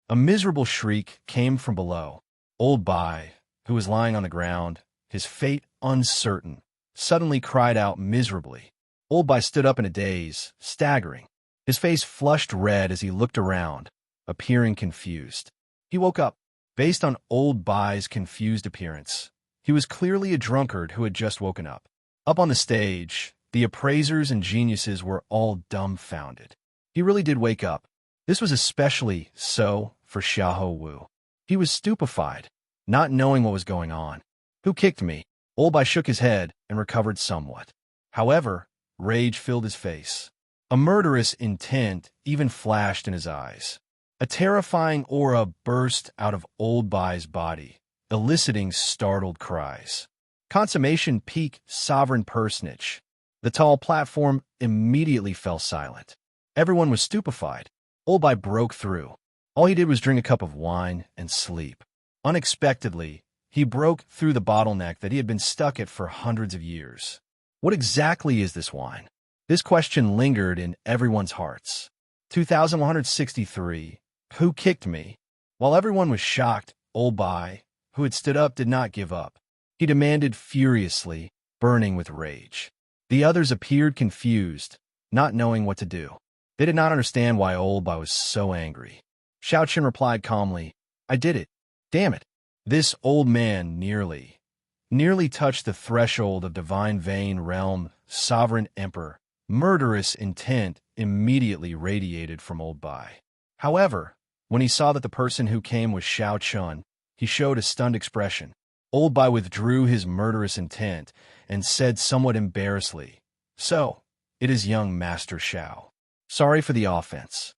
A miserable shriek came from below. Old Bai, who was lying on the ground, his fate uncertain, suddenly cried out miserably. Old Bai stood up in a daze, staggering. His face flushed red as he looked around, appearing confused. He woke up. Based on Old Bai's confused appearance, he was clearly a drunkard who had just woken up. Up on the stage, the appraisers and geniuses were all dumbfounded. He really did wake up. This was especially so for Xiahou Wu. He was stupefied, not knowing what was going on. Who kicked me? Old Bai shook his head and recovered somewhat. However, rage filled his face. A murderous intent even flashed in his eyes. A terrifying aura burst out of Old Bai's body, eliciting startled cries. Consummation Peak Sovereign Personage. The tall platform immediately fell silent. Everyone was stupefied. Old Bai broke through. All he did was drink a cup of wine and sleep. Unexpectedly, he broke through the bottleneck that he had been stuck at for hundreds of years. What exactly is this wine? This question lingered in everyone's hearts. 2163. Who kicked me? While everyone was shocked, Old Bai, who had stood up, did not give up. He demanded furiously, burning with rage. The others appeared confused, not knowing what to do. They did not understand why Old Bai was so angry. Xiao Chen replied calmly, I did it. Damn it. This old man nearly touched the threshold of divine vein realm, sovereign emperor. Murderous intent immediately radiated from Old Bai. However, when he saw that the person who came was Xiao Chun, he showed a stunned expression. Old Bai withdrew his murderous intent and said somewhat embarrassedly, So, it is young Master Xiao. Sorry for the offense.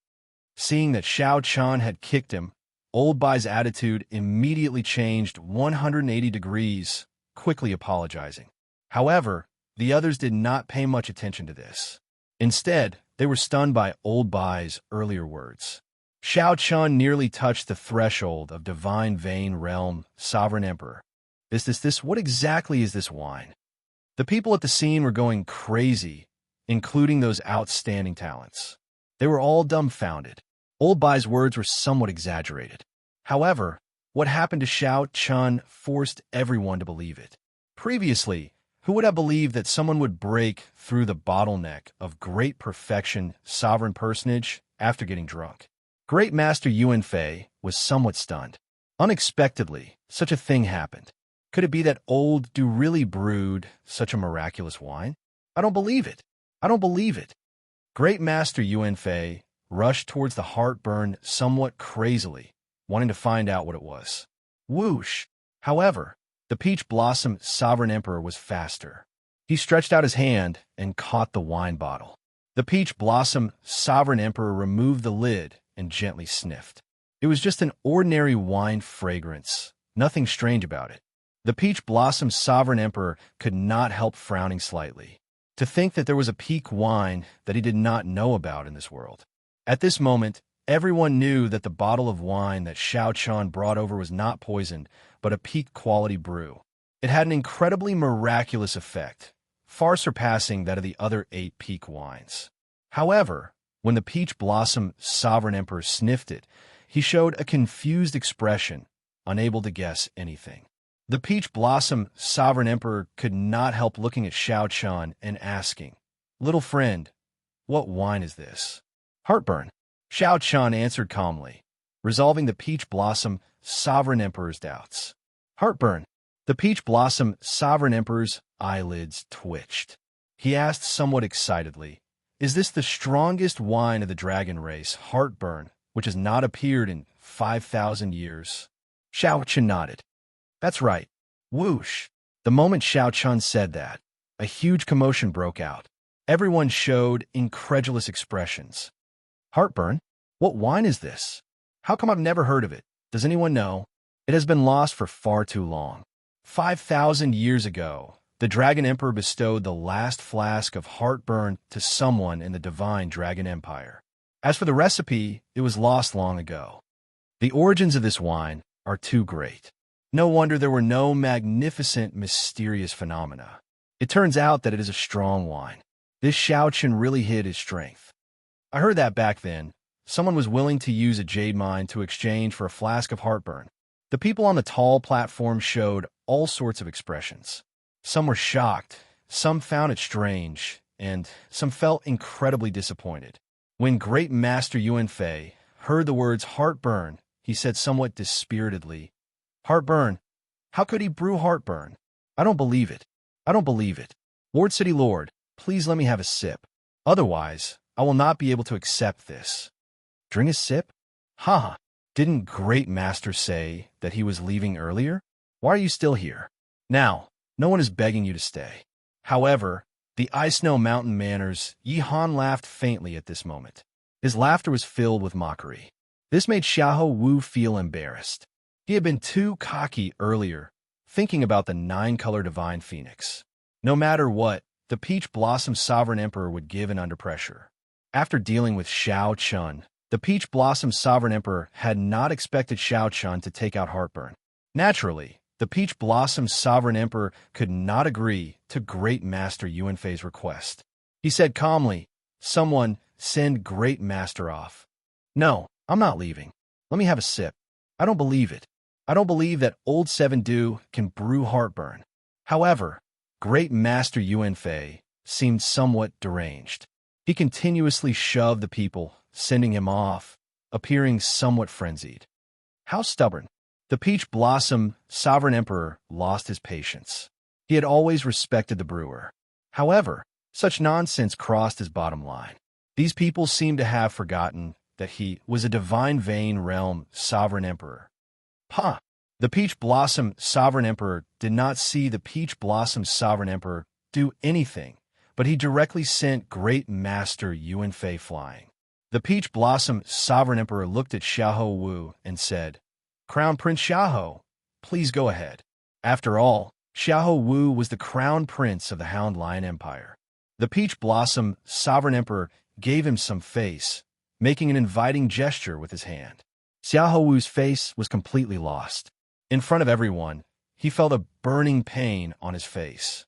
Seeing that Xiao Chun had kicked him, Old Bai's attitude immediately changed 180 degrees, quickly apologizing. However, the others did not pay much attention to this. Instead, they were stunned by Old Bai's earlier words. Xiao Chun nearly touched the threshold of divine vein realm, sovereign emperor. What exactly is this wine? The people at the scene were going crazy including those outstanding talents. They were all dumbfounded. Old Bai's words were somewhat exaggerated. However, what happened to Xiao Chun forced everyone to believe it. Previously, who would have believed that someone would break through the bottleneck of great perfection sovereign personage after getting drunk? Great Master Yuan Fei was somewhat stunned. Unexpectedly, such a thing happened. Could it be that old Du really brewed such a miraculous wine? I don't believe it. I don't believe it. Great Master Yuan Fei rushed towards the heartburn somewhat crazily, wanting to find out what it was. Whoosh! However, the Peach Blossom Sovereign Emperor was faster. He stretched out his hand and caught the wine bottle. The Peach Blossom Sovereign Emperor removed the lid and gently sniffed. It was just an ordinary wine fragrance, nothing strange about it. The Peach Blossom Sovereign Emperor could not help frowning slightly. To think that there was a peak wine that he did not know about in this world. At this moment, everyone knew that the bottle of wine that Xiao Chun brought over was not poisoned, but a peak quality brew. It had an incredibly miraculous effect, far surpassing that of the other 8 peak wines. However, when the Peach Blossom Sovereign Emperor sniffed it, he showed a confused expression, unable to guess anything. The Peach Blossom Sovereign Emperor could not help looking at Xiao Chun and asking, "Little friend, what wine is this?" "Heartburn," Xiao Chun answered calmly, resolving the Peach Blossom Sovereign Emperor's doubts. "Heartburn." The Peach Blossom Sovereign Emperor's eyelids twitched. He asked somewhat excitedly, "Is this the strongest wine of the dragon race, Heartburn, which has not appeared in 5,000 years?" Xiao Chun nodded. "That's right." Whoosh! The moment Xiao Chun said that, a huge commotion broke out. Everyone showed incredulous expressions. "Heartburn? What wine is this? How come I've never heard of it? Does anyone know? It has been lost for far too long. 5,000 years ago, the Dragon Emperor bestowed the last flask of Heartburn to someone in the divine Dragon Empire. As for the recipe, it was lost long ago. The origins of this wine are too great. No wonder there were no magnificent, mysterious phenomena. It turns out that it is a strong wine. This Xiao Chun really hid his strength. I heard that back then, someone was willing to use a jade mine to exchange for a flask of Heartburn. The people on the tall platform showed all sorts of expressions. Some were shocked, some found it strange, and some felt incredibly disappointed. When Great Master Yuan Fei heard the words Heartburn, he said somewhat dispiritedly, "Heartburn? How could he brew Heartburn? I don't believe it. I don't believe it. Ward City Lord, please let me have a sip. Otherwise, I will not be able to accept this." "Drink a sip? Ha! Didn't Great Master say that he was leaving earlier? Why are you still here? Now, no one is begging you to stay." However, the Ice Snow Mountain Manor's Yi Han laughed faintly at this moment. His laughter was filled with mockery. This made Xiahou Wu feel embarrassed. He had been too cocky earlier, thinking about the 9-color Divine Phoenix. No matter what, the Peach Blossom Sovereign Emperor would give in under pressure. After dealing with Xiao Chun, the Peach Blossom Sovereign Emperor had not expected Xiao Chun to take out Heartburn. Naturally, the Peach Blossom Sovereign Emperor could not agree to Great Master Yuan Fei's request. He said calmly, "Someone send Great Master off." "No, I'm not leaving. Let me have a sip. I don't believe it. I don't believe that old Seven Dew can brew Heartburn." However, Great Master Yuan Fei seemed somewhat deranged. He continuously shoved the people, sending him off, appearing somewhat frenzied. How stubborn! The Peach Blossom Sovereign Emperor lost his patience. He had always respected the brewer. However, such nonsense crossed his bottom line. These people seemed to have forgotten that he was a Divine Vein Realm Sovereign Emperor. Ha! The Peach Blossom Sovereign Emperor did not see the Peach Blossom Sovereign Emperor do anything, but he directly sent Great Master Yuan Fei flying. The Peach Blossom Sovereign Emperor looked at Xiahou Wu and said, "Crown Prince Xiahou, please go ahead." After all, Xiahou Wu was the Crown Prince of the Hound Lion Empire. The Peach Blossom Sovereign Emperor gave him some face, making an inviting gesture with his hand. Xiahou Wu's face was completely lost. In front of everyone, he felt a burning pain on his face.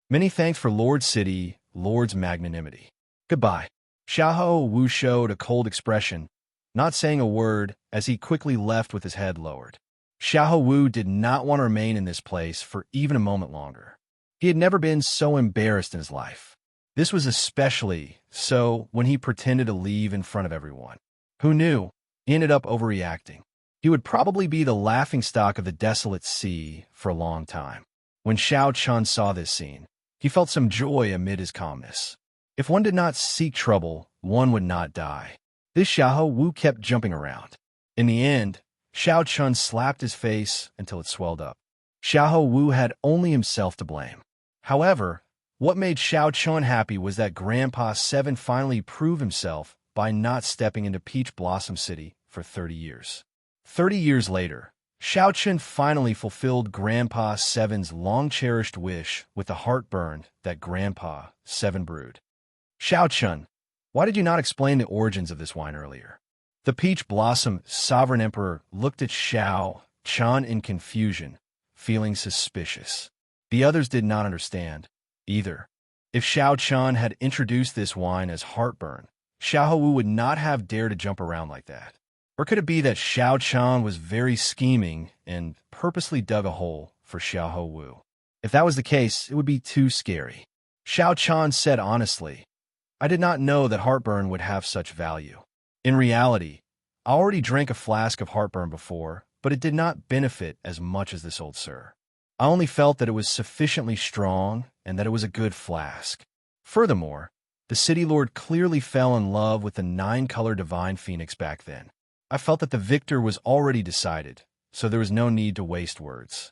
"Many thanks for Lord City, Lord's magnanimity. Goodbye. Xiahou Wu showed a cold expression, not saying a word as he quickly left with his head lowered. Xiahou Wu did not want to remain in this place for even a moment longer. He had never been so embarrassed in his life. This was especially so when he pretended to leave in front of everyone. Who knew? He ended up overreacting. He would probably be the laughingstock of the desolate sea for a long time. When Xiao Chun saw this scene, he felt some joy amid his calmness. If one did not seek trouble, one would not die. This Xiahou Wu kept jumping around. In the end, Xiao Chun slapped his face until it swelled up. Xiahou Wu had only himself to blame. However, what made Xiao Chun happy was that Grandpa 7 finally proved himself by not stepping into Peach Blossom City for 30 years. 30 years later, Xiao Chun finally fulfilled Grandpa 7's long-cherished wish with the heartburn that Grandpa 7 brewed. Xiao Chun, why did you not explain the origins of this wine earlier? The Peach Blossom Sovereign Emperor looked at Xiao Chun in confusion, feeling suspicious. The others did not understand, either. If Xiao Chun had introduced this wine as heartburn, Xiahou Wu would not have dared to jump around like that. Or could it be that Xiao Chun was very scheming and purposely dug a hole for Xiahou Wu? If that was the case, it would be too scary. Xiao Chun said honestly, I did not know that heartburn would have such value. In reality, I already drank a flask of heartburn before, but it did not benefit as much as this old sir. I only felt that it was sufficiently strong and that it was a good flask. Furthermore, the city lord clearly fell in love with the 9-color divine phoenix back then. I felt that the victor was already decided, so there was no need to waste words.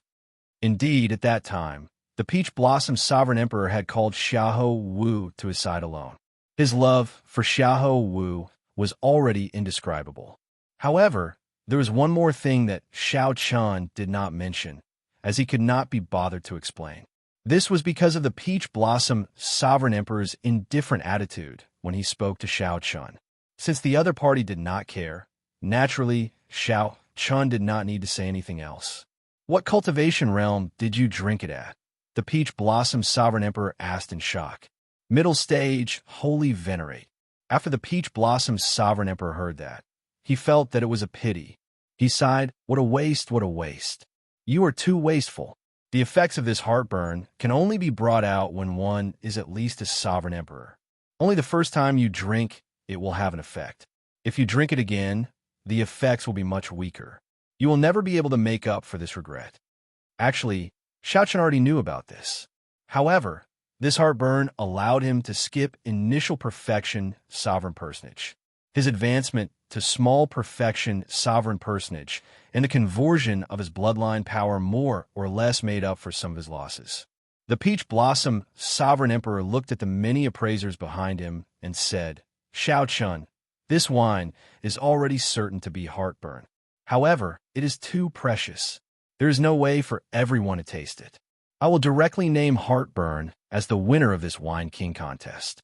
Indeed, at that time, the Peach Blossom Sovereign Emperor had called Xiahou Wu to his side alone. His love for Xiahou Wu was already indescribable. However, there was one more thing that Xiao Chun did not mention, as he could not be bothered to explain. This was because of the Peach Blossom Sovereign Emperor's indifferent attitude when he spoke to Xiao Chun. Since the other party did not care, naturally, Xiao Chun did not need to say anything else. What cultivation realm did you drink it at? The Peach Blossom Sovereign Emperor asked in shock. Middle stage, holy venerate. After the Peach Blossom Sovereign Emperor heard that, he felt that it was a pity. He sighed, what a waste, what a waste. You are too wasteful. The effects of this heartburn can only be brought out when one is at least a sovereign emperor. Only the first time you drink, it will have an effect. If you drink it again, the effects will be much weaker. You will never be able to make up for this regret. Actually, Xiao Chun already knew about this. However, this heartburn allowed him to skip initial perfection sovereign personage, his advancement to small perfection sovereign personage, and the conversion of his bloodline power more or less made up for some of his losses. The Peach Blossom Sovereign Emperor looked at the many appraisers behind him and said, Xiao Chun, this wine is already certain to be heartburn. However, it is too precious. There is no way for everyone to taste it. I will directly name heartburn as the winner of this Wine King contest.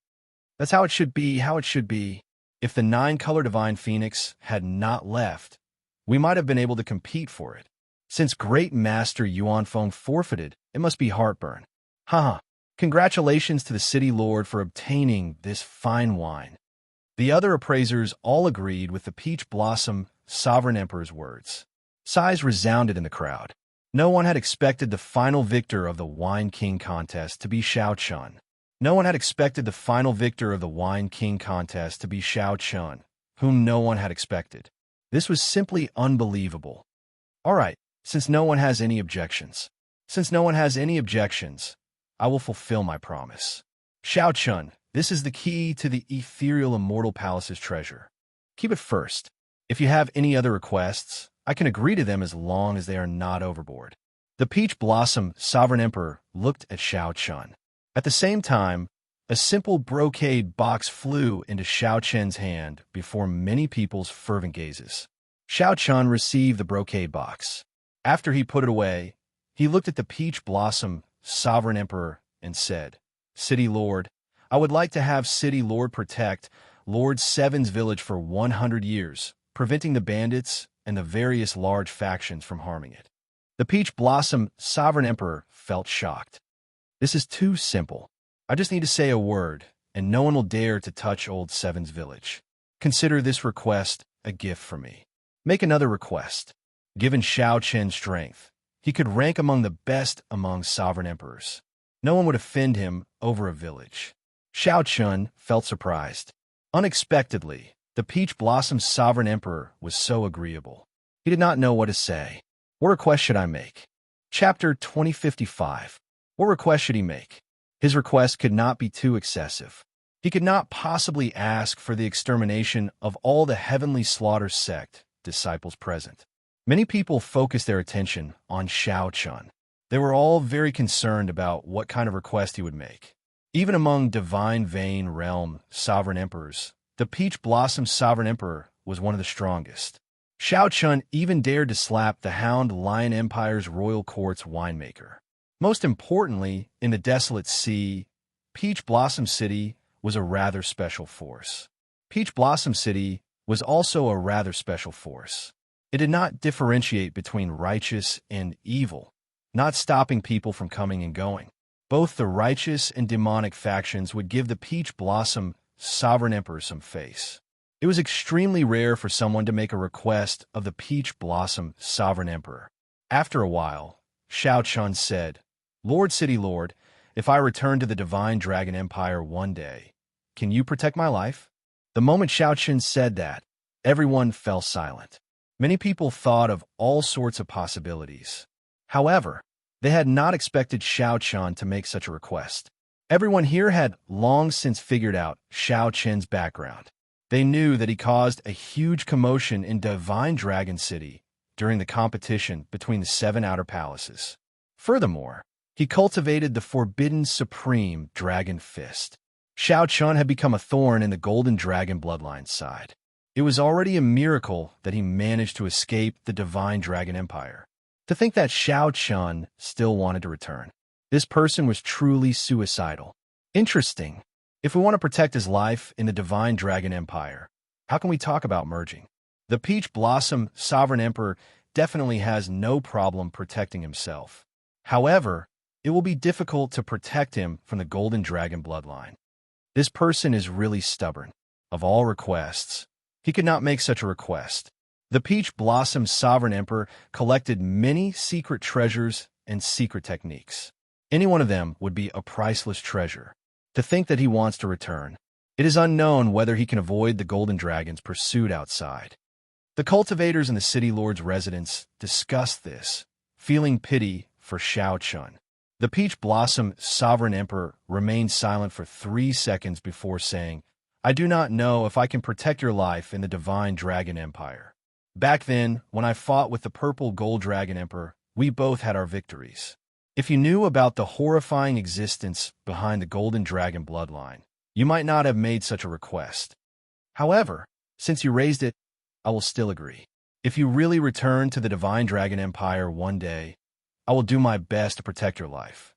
That's how it should be, how it should be. If the 9-color divine phoenix had not left, we might have been able to compete for it. Since Great Master Yuanfeng forfeited, it must be heartburn. Haha, congratulations to the city lord for obtaining this fine wine. The other appraisers all agreed with the Peach Blossom Sovereign Emperor's words. Sighs resounded in the crowd. No one had expected the final victor of the Wine King contest to be Xiao Chun. No one had expected the final victor of the Wine King contest to be Xiao Chun, whom no one had expected. This was simply unbelievable. All right, since no one has any objections. Since no one has any objections, I will fulfill my promise. Xiao Chun, this is the key to the ethereal Immortal Palace's treasure. Keep it first. If you have any other requests, I can agree to them as long as they are not overboard. The Peach Blossom Sovereign Emperor looked at Xiao Chun. At the same time, a simple brocade box flew into Xiao Chun's hand before many people's fervent gazes. Xiao Chun received the brocade box. After he put it away, he looked at the Peach Blossom Sovereign Emperor and said, City Lord, I would like to have City Lord protect Lord Seven's village for 100 years, preventing the bandits and the various large factions from harming it. The Peach Blossom Sovereign Emperor felt shocked. This is too simple. I just need to say a word, and no one will dare to touch Old Seven's village. Consider this request a gift from me. Make another request. Given Xiao Qian's strength, he could rank among the best among sovereign emperors. No one would offend him over a village. Xiao Qian felt surprised. Unexpectedly, the Peach Blossom's sovereign emperor was so agreeable. He did not know what to say. What request should I make? Chapter 2055. What request should he make? His request could not be too excessive. He could not possibly ask for the extermination of all the heavenly slaughter sect disciples present. Many people focused their attention on Xiao Qian. They were all very concerned about what kind of request he would make. Even among Divine Vein Realm sovereign emperors, the Peach Blossom sovereign emperor was one of the strongest. Xiao Qian even dared to slap the Hound Lion Empire's royal court's winemaker. Most importantly, in the Desolate Sea, Peach Blossom City was a rather special force. Peach Blossom City was also a rather special force. It did not differentiate between righteous and evil, not stopping people from coming and going. Both the righteous and demonic factions would give the Peach Blossom sovereign emperor some face. It was extremely rare for someone to make a request of the Peach Blossom sovereign emperor. After a while, Xiao Qian said, Lord City Lord, if I return to the Divine Dragon Empire one day, can you protect my life? The moment Xiao Qian said that, everyone fell silent. Many people thought of all sorts of possibilities. However, they had not expected Xiao Qian to make such a request. Everyone here had long since figured out Xiao Qian's background. They knew that he caused a huge commotion in Divine Dragon City during the competition between the 7 outer palaces. Furthermore, he cultivated the forbidden supreme dragon fist. Xiao Qian had become a thorn in the golden dragon bloodline's side. It was already a miracle that he managed to escape the Divine Dragon Empire. To think that Xiao Qian still wanted to return. This person was truly suicidal. Interesting. If we want to protect his life in the Divine Dragon Empire, how can we talk about merging? The Peach Blossom Sovereign Emperor definitely has no problem protecting himself. However, it will be difficult to protect him from the Golden Dragon bloodline. This person is really stubborn. Of all requests, he could not make such a request. The Peach Blossom Sovereign Emperor collected many secret treasures and secret techniques. Any one of them would be a priceless treasure. To think that he wants to return, it is unknown whether he can avoid the Golden Dragon's pursuit outside. The cultivators in the City Lord's residence discussed this, feeling pity for Xiao Qian. The Peach Blossom Sovereign Emperor remained silent for 3 seconds before saying, I do not know if I can protect your life in the Divine Dragon Empire. Back then, when I fought with the Purple Gold Dragon Emperor, we both had our victories. If you knew about the horrifying existence behind the Golden Dragon bloodline, you might not have made such a request. However, since you raised it, I will still agree. If you really return to the Divine Dragon Empire one day, I will do my best to protect your life.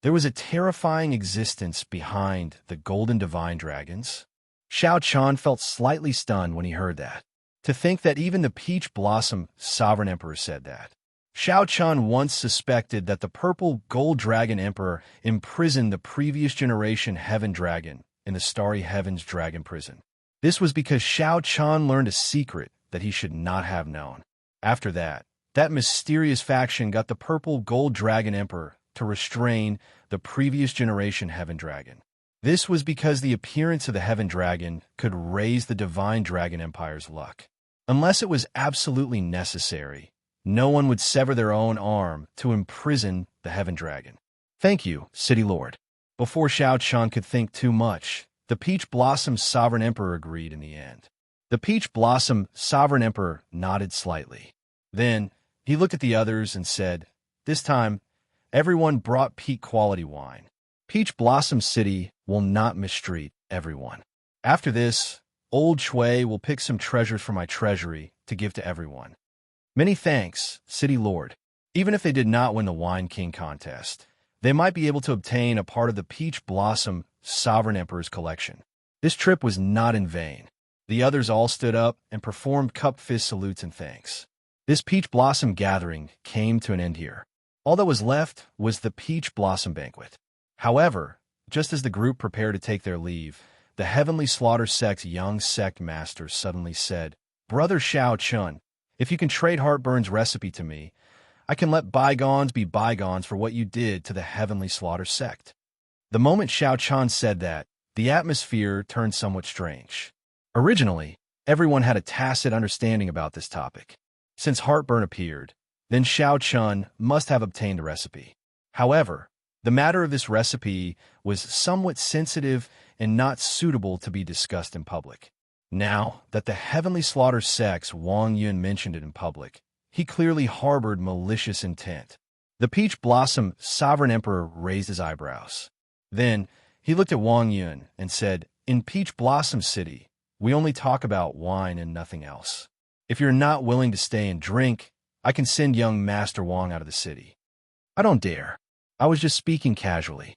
There was a terrifying existence behind the Golden Divine Dragons. Xiao Qian felt slightly stunned when he heard that. To think that even the Peach Blossom Sovereign Emperor said that. Xiao Qian once suspected that the Purple Gold Dragon Emperor imprisoned the previous generation Heaven Dragon in the Starry Heavens Dragon Prison. This was because Xiao Qian learned a secret that he should not have known. After that mysterious faction got the Purple Gold Dragon Emperor to restrain the previous generation Heaven Dragon. This was because the appearance of the Heaven Dragon could raise the Divine Dragon Empire's luck. Unless it was absolutely necessary, no one would sever their own arm to imprison the Heaven Dragon. Thank you, City Lord. Before Xiao Qian could think too much, the Peach Blossom Sovereign Emperor agreed in the end. The Peach Blossom Sovereign Emperor nodded slightly. Then, he looked at the others and said, this time, everyone brought peak quality wine. Peach Blossom City will not mistreat everyone. After this, Old Shui will pick some treasures from my treasury to give to everyone. Many thanks, City Lord. Even if they did not win the Wine King contest, they might be able to obtain a part of the Peach Blossom Sovereign Emperor's collection. This trip was not in vain. The others all stood up and performed cup fist salutes and thanks. This Peach Blossom gathering came to an end here. All that was left was the Peach Blossom Banquet. However, Just as the group prepared to take their leave, the Heavenly Slaughter Sect's young sect master suddenly said, "Brother Shao Chun, if you can trade Heartburn's recipe to me, I can let bygones be bygones for what you did to the Heavenly Slaughter Sect." The moment Shao Chun said that, the atmosphere turned somewhat strange. Originally, everyone had a tacit understanding about this topic. Since Heartburn appeared, then Shao Chun must have obtained the recipe. However, the matter of this recipe was somewhat sensitive and not suitable to be discussed in public. Now that the Heavenly Slaughter Sect's Wang Yun mentioned it in public, he clearly harbored malicious intent. The Peach Blossom Sovereign Emperor raised his eyebrows. Then, he looked at Wang Yun and said, "In Peach Blossom City, we only talk about wine and nothing else. If you're not willing to stay and drink, I can send young Master Wang out of the city." "I don't dare. I was just speaking casually."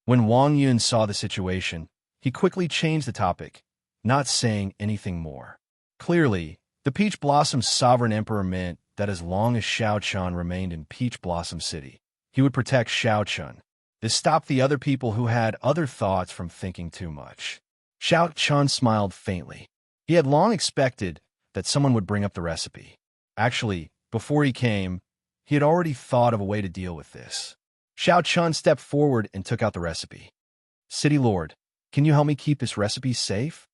When Wang Yun saw the situation, he quickly changed the topic, not saying anything more. Clearly, the Peach Blossom Sovereign Emperor meant that as long as Shao Chun remained in Peach Blossom City, he would protect Shao Chun. This stopped the other people who had other thoughts from thinking too much. Shao Chun smiled faintly. He had long expected that someone would bring up the recipe. Actually, before he came, he had already thought of a way to deal with this. Shao Chun stepped forward and took out the recipe. "City Lord, can you help me keep this recipe safe?"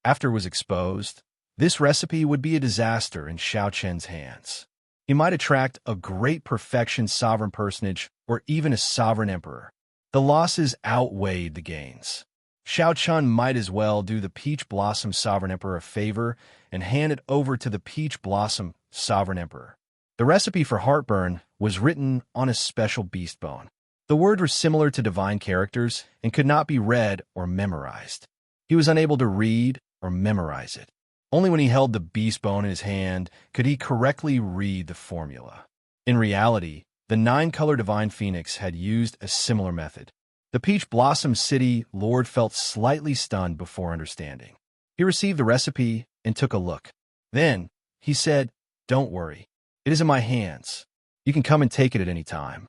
After it was exposed, this recipe would be a disaster in Shao Chun's hands. He might attract a great perfection sovereign personage or even a sovereign emperor. The losses outweighed the gains. Shao Chun might as well do the Peach Blossom Sovereign Emperor a favor and hand it over to the Peach Blossom Sovereign Emperor. The recipe for Heartburn was written on a special beast bone. The words were similar to divine characters and could not be read or memorized. He was unable to read or memorize it. Only when he held the beast bone in his hand could he correctly read the formula. In reality, the nine-color divine phoenix had used a similar method. The Peach Blossom City Lord felt slightly stunned before understanding. He received the recipe and took a look. Then, he said, "Don't worry. It is in my hands. You can come and take it at any time."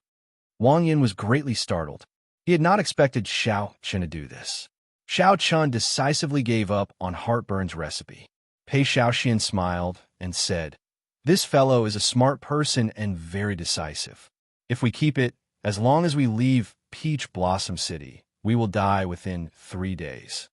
Wang Yin was greatly startled. He had not expected Shao Chun to do this. Shao Chun decisively gave up on Heartburn's recipe. Pei Shaoxian smiled and said, "This fellow is a smart person and very decisive. If we keep it, as long as we leave Peach Blossom City, we will die within 3 days."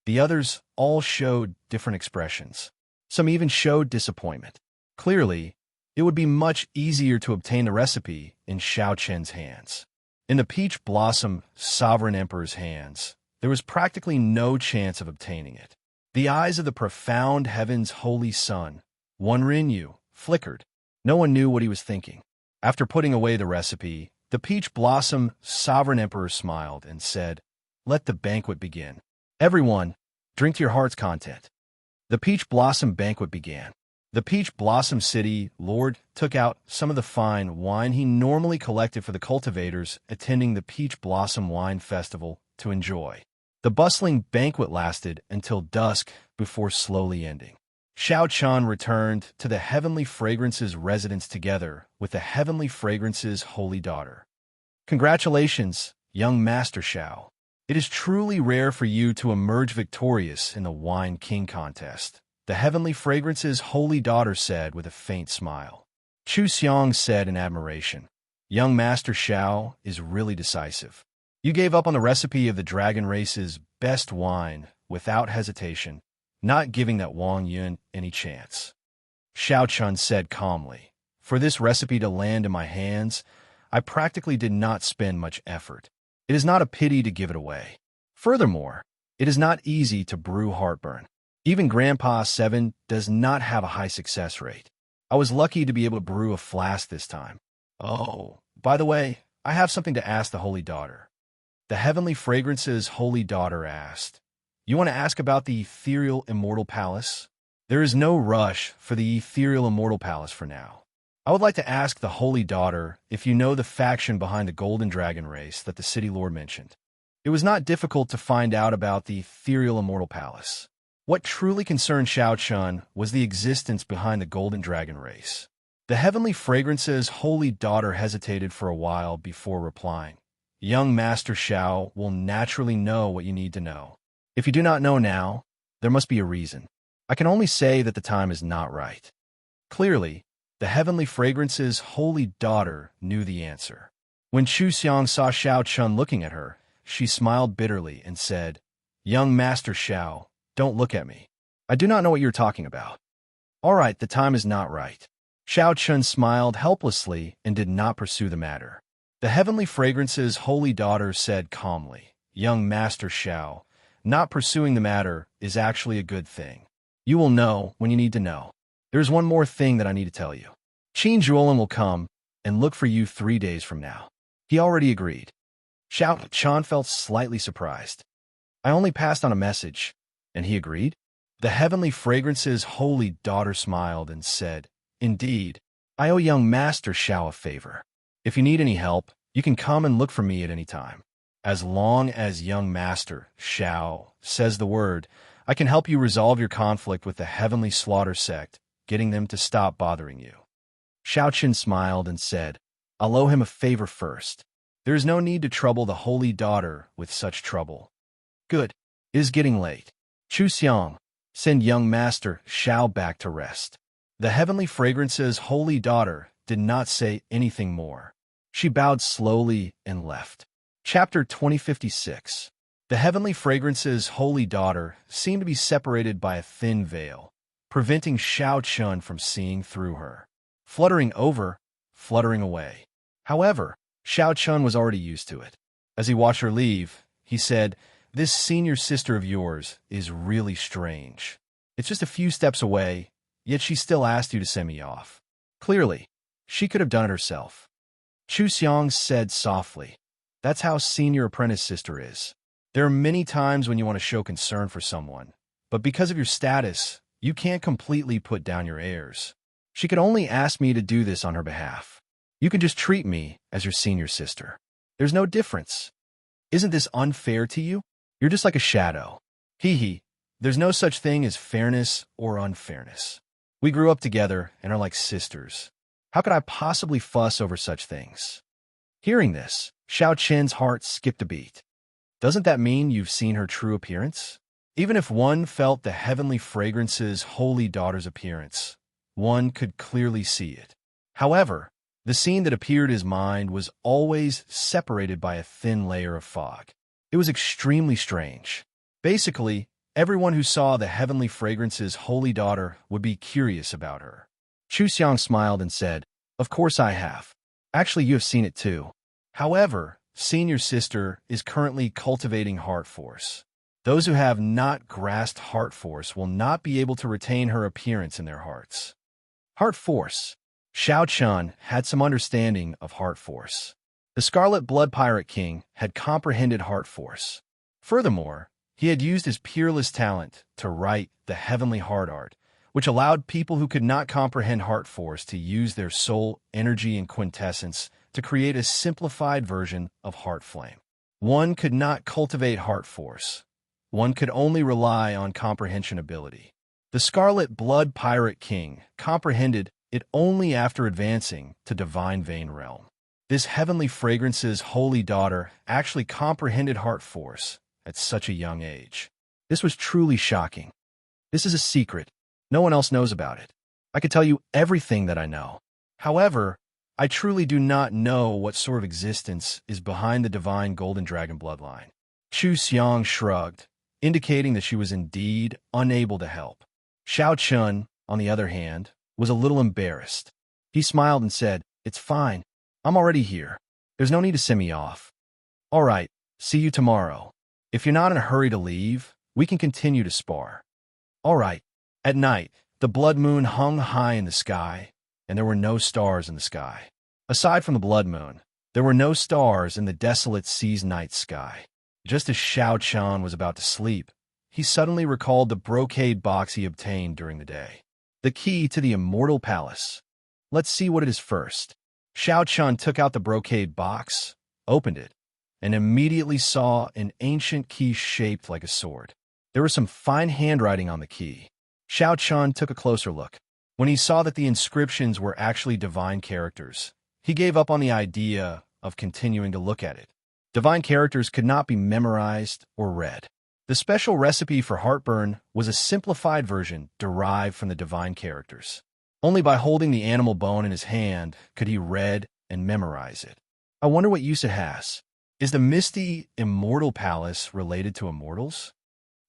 The others all showed different expressions. Some even showed disappointment. Clearly, it would be much easier to obtain the recipe in Shao Chun's hands. In the Peach Blossom Sovereign Emperor's hands, there was practically no chance of obtaining it. The eyes of the profound heaven's holy sun, Wan Rinyu, flickered. No one knew what he was thinking. After putting away the recipe, the Peach Blossom Sovereign Emperor smiled and said, "Let the banquet begin. Everyone, drink to your heart's content." The Peach Blossom banquet began. The Peach Blossom City Lord took out some of the fine wine he normally collected for the cultivators attending the Peach Blossom Wine Festival to enjoy. The bustling banquet lasted until dusk before slowly ending. Shao Chun returned to the Heavenly Fragrance's residence together with the Heavenly Fragrance's holy daughter. "Congratulations, young Master Shao. It is truly rare for you to emerge victorious in the Wine King contest," the Heavenly Fragrance's holy daughter said with a faint smile. Chu Xiong said in admiration, "Young Master Shao is really decisive. You gave up on the recipe of the dragon race's best wine without hesitation, not giving that Wang Yun any chance." Shao Chun said calmly, "For this recipe to land in my hands, I practically did not spend much effort. It is not a pity to give it away. Furthermore, it is not easy to brew Heartburn. Even Grandpa 7 does not have a high success rate. I was lucky to be able to brew a flask this time. Oh, by the way, I have something to ask the Holy Daughter." The Heavenly Fragrance's holy daughter asked, "You want to ask about the ethereal Immortal Palace?" "There is no rush for the ethereal Immortal Palace for now. I would like to ask the Holy Daughter if you know the faction behind the Golden Dragon race that the City Lord mentioned." It was not difficult to find out about the ethereal Immortal Palace. What truly concerned Shao Chun was the existence behind the Golden Dragon race. The Heavenly Fragrance's holy daughter hesitated for a while before replying, young Master Xiao will naturally know what you need to know. If you do not know now, there must be a reason. I can only say that the time is not right. Clearly, the heavenly fragrance's holy daughter knew the answer. When Chu Xiang saw Xiao Chun looking at her, she smiled bitterly and said, "Young Master Xiao, don't look at me. I do not know what you're talking about." "All right, the time is not right." Xiao Chun smiled helplessly and did not pursue the matter. The heavenly fragrance's holy daughter said calmly, "Young Master Xiao, not pursuing the matter is actually a good thing. You will know when you need to know. There's one more thing that I need to tell you. Qin Zhuolin will come and look for you 3 days from now." He already agreed. Xiao Chun felt slightly surprised. "I only passed on a message, and he agreed?" The heavenly fragrance's holy daughter smiled and said, "Indeed, I owe young Master Xiao a favor. If you need any help, you can come and look for me at any time. As long as young Master Xiao says the word, I can help you resolve your conflict with the heavenly slaughter sect, getting them to stop bothering you." Xiao Qin smiled and said, "I'll owe him a favor first. There is no need to trouble the holy daughter with such trouble." "Good. It is getting late. Chu Xiang, send young Master Xiao back to rest." The heavenly fragrance's holy daughter did not say anything more. She bowed slowly and left. Chapter 2056. The heavenly fragrance's holy daughter seemed to be separated by a thin veil, preventing Xiao Chun from seeing through her. Fluttering over, fluttering away. However, Xiao Chun was already used to it. As he watched her leave, he said, "This senior sister of yours is really strange. It's just a few steps away, yet she still asked you to send me off. Clearly, she could have done it herself." Chu Xiang said softly, "That's how senior apprentice sister is. There are many times when you want to show concern for someone, but because of your status, you can't completely put down your airs. She could only ask me to do this on her behalf. You can just treat me as your senior sister. There's no difference. Isn't this unfair to you? You're just like a shadow. Hee hee. There's no such thing as fairness or unfairness. We grew up together and are like sisters. How could I possibly fuss over such things?" Hearing this, Xiao Chen's heart skipped a beat. Doesn't that mean you've seen her true appearance? Even if one felt the heavenly fragrance's holy daughter's appearance, one could clearly see it. However, the scene that appeared in his mind was always separated by a thin layer of fog. It was extremely strange. Basically, everyone who saw the heavenly fragrance's holy daughter would be curious about her. Chu Xiang smiled and said, "Of course I have. Actually, you have seen it too. However, senior sister is currently cultivating heart force. Those who have not grasped heart force will not be able to retain her appearance in their hearts." Heart force. Xiao Chun had some understanding of heart force. The Scarlet Blood Pirate King had comprehended heart force. Furthermore, he had used his peerless talent to write the heavenly heart art, which allowed people who could not comprehend heart force to use their soul energy and quintessence to create a simplified version of heart flame. One could not cultivate heart force. One could only rely on comprehension ability. The Scarlet Blood Pirate King comprehended it only after advancing to Divine Vein Realm. This heavenly fragrance's holy daughter actually comprehended heart force at such a young age. This was truly shocking. This is a secret. No one else knows about it. I could tell you everything that I know. However, I truly do not know what sort of existence is behind the divine golden dragon bloodline." Chu Xiang shrugged, indicating that she was indeed unable to help. Xiao Chun, on the other hand, was a little embarrassed. He smiled and said, "It's fine. I'm already here. There's no need to send me off. All right, see you tomorrow. If you're not in a hurry to leave, we can continue to spar." All right. At night, the blood moon hung high in the sky, and there were no stars in the sky. Aside from the blood moon, there were no stars in the desolate sea's night sky. Just as Xiao Chun was about to sleep, he suddenly recalled the brocade box he obtained during the day. The key to the Immortal Palace. Let's see what it is first. Xiao Chun took out the brocade box, opened it, and immediately saw an ancient key shaped like a sword. There was some fine handwriting on the key. Xiao Chun took a closer look. When he saw that the inscriptions were actually divine characters, he gave up on the idea of continuing to look at it. Divine characters could not be memorized or read. The special recipe for heartburn was a simplified version derived from the divine characters. Only by holding the animal bone in his hand could he read and memorize it. I wonder what use it has. Is the misty Immortal Palace related to immortals?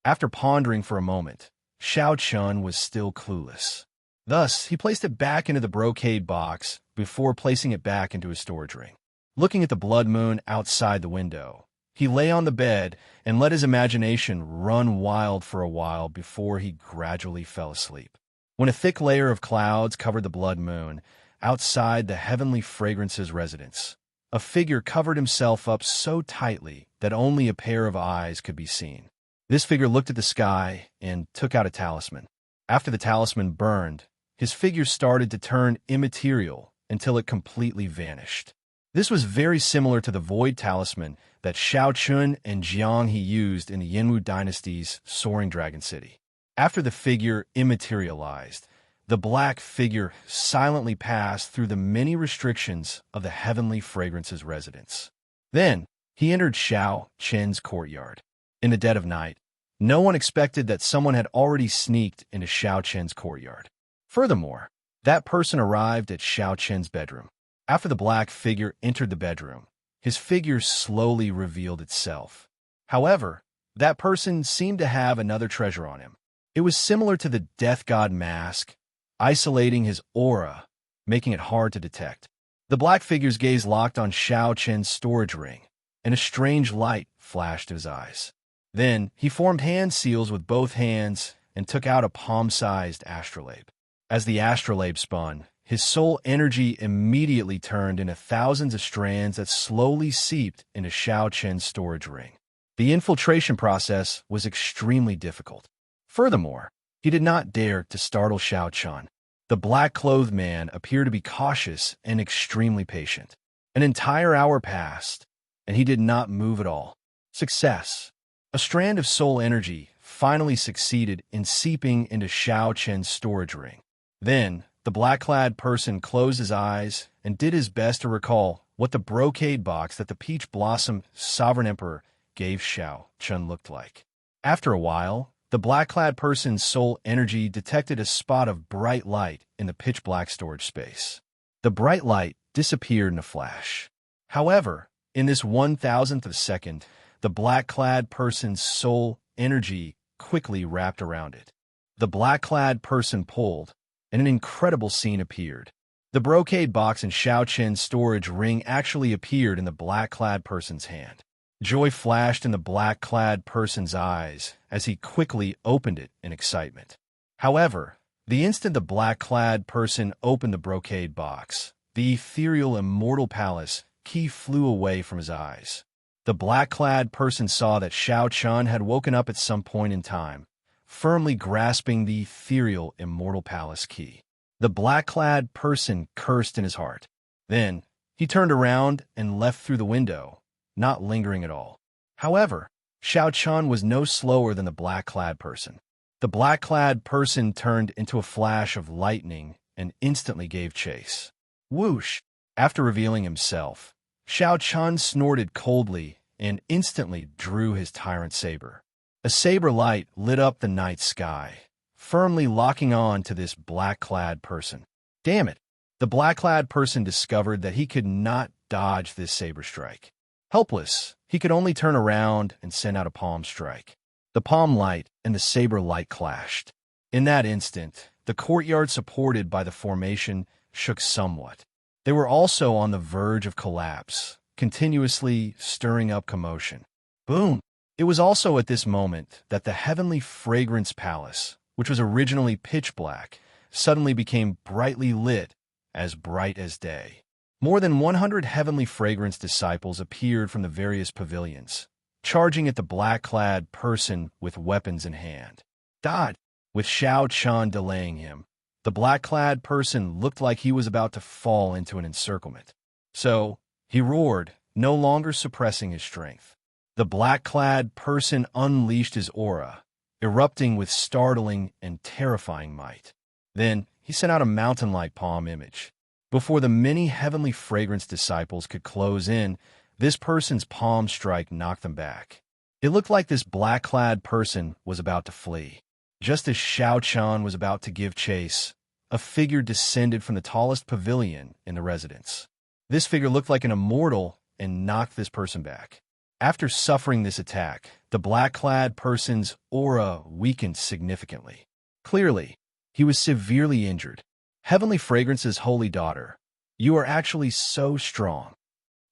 After pondering for a moment, Xiao Chun was still clueless. Thus, he placed it back into the brocade box before placing it back into his storage ring. Looking at the blood moon outside the window, he lay on the bed and let his imagination run wild for a while before he gradually fell asleep. When a thick layer of clouds covered the blood moon, outside the heavenly fragrance's residence, a figure covered himself up so tightly that only a pair of eyes could be seen. This figure looked at the sky and took out a talisman. After the talisman burned, his figure started to turn immaterial until it completely vanished. This was very similar to the void talisman that Xiao Chun and Jiang He used in the Yinwu dynasty's Soaring Dragon City. After the figure immaterialized, the black figure silently passed through the many restrictions of the heavenly fragrance's residence. Then, he entered Xiao Chen's courtyard. In the dead of night, no one expected that someone had already sneaked into Xiao Chen's courtyard. Furthermore, that person arrived at Xiao Chen's bedroom. After the black figure entered the bedroom, his figure slowly revealed itself. However, that person seemed to have another treasure on him. It was similar to the death god mask, isolating his aura, making it hard to detect. The black figure's gaze locked on Xiao Chen's storage ring, and a strange light flashed in his eyes. Then, he formed hand seals with both hands and took out a palm-sized astrolabe. As the astrolabe spun, his soul energy immediately turned into thousands of strands that slowly seeped into Xiao Chen's storage ring. The infiltration process was extremely difficult. Furthermore, he did not dare to startle Xiao Chun. The black-clothed man appeared to be cautious and extremely patient. An entire hour passed, and he did not move at all. Success. A strand of soul energy finally succeeded in seeping into Xiao Chen's storage ring. Then, the black-clad person closed his eyes and did his best to recall what the brocade box that the Peach Blossom Sovereign Emperor gave Xiao Chun looked like. After a while, the black-clad person's soul energy detected a spot of bright light in the pitch-black storage space. The bright light disappeared in a flash. However, in this 1,000th of a second, the black-clad person's soul energy quickly wrapped around it. The black-clad person pulled, and an incredible scene appeared. The brocade box in Xiao Chen's storage ring actually appeared in the black-clad person's hand. Joy flashed in the black-clad person's eyes as he quickly opened it in excitement. However, the instant the black-clad person opened the brocade box, the ethereal Immortal Palace key flew away from his eyes. The black-clad person saw that Xiao Chun had woken up at some point in time, firmly grasping the ethereal Immortal Palace key. The black-clad person cursed in his heart. Then, he turned around and left through the window, not lingering at all. However, Xiao Chun was no slower than the black-clad person. The black-clad person turned into a flash of lightning and instantly gave chase. Whoosh! After revealing himself, Xiao Chun snorted coldly and instantly drew his tyrant saber. A saber light lit up the night sky, firmly locking on to this black-clad person. Damn it! The black-clad person discovered that he could not dodge this saber strike. Helpless, he could only turn around and send out a palm strike. The palm light and the saber light clashed. In that instant, the courtyard supported by the formation shook somewhat. They were also on the verge of collapse, continuously stirring up commotion. Boom! It was also at this moment that the heavenly fragrance palace, which was originally pitch black, suddenly became brightly lit, as bright as day. More than 100 heavenly fragrance disciples appeared from the various pavilions, charging at the black-clad person with weapons in hand. Dot! With Xiao Chun delaying him, the black-clad person looked like he was about to fall into an encirclement. So, he roared, no longer suppressing his strength. The black-clad person unleashed his aura, erupting with startling and terrifying might. Then, he sent out a mountain-like palm image. Before the many heavenly fragrance disciples could close in, This person's palm strike knocked them back. It looked like this black-clad person was about to flee. Just as Xiao Chan was about to give chase, a figure descended from the tallest pavilion in the residence. This figure looked like an immortal and knocked this person back. After suffering this attack, the black-clad person's aura weakened significantly. Clearly, he was severely injured. Heavenly Fragrance's holy daughter, you are actually so strong.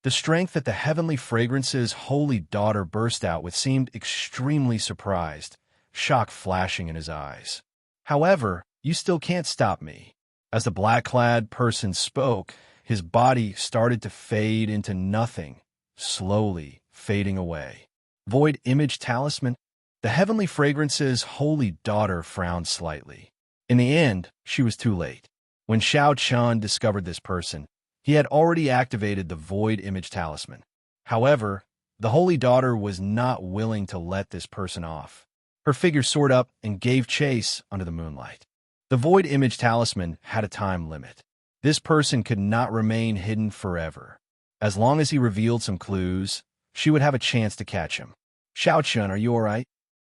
The strength that the Heavenly Fragrance's holy daughter burst out with seemed extremely surprised, shock flashing in his eyes. However, you still can't stop me. As the black-clad person spoke, his body started to fade into nothing, slowly fading away. Void Image Talisman. The Heavenly Fragrance's holy daughter frowned slightly. In the end, she was too late. When Xiao Chan discovered this person, he had already activated the Void Image Talisman. However, the holy daughter was not willing to let this person off. Her figure soared up and gave chase under the moonlight. The Void Image Talisman had a time limit. This person could not remain hidden forever. As long as he revealed some clues, she would have a chance to catch him. Xiao Chun, are you all right?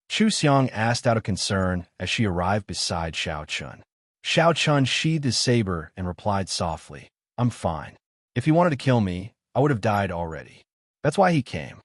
Chu Xiang asked out of concern as she arrived beside Xiao Chun. Xiao Chun sheathed his saber and replied softly, I'm fine. If he wanted to kill me, I would have died already. That's why he came.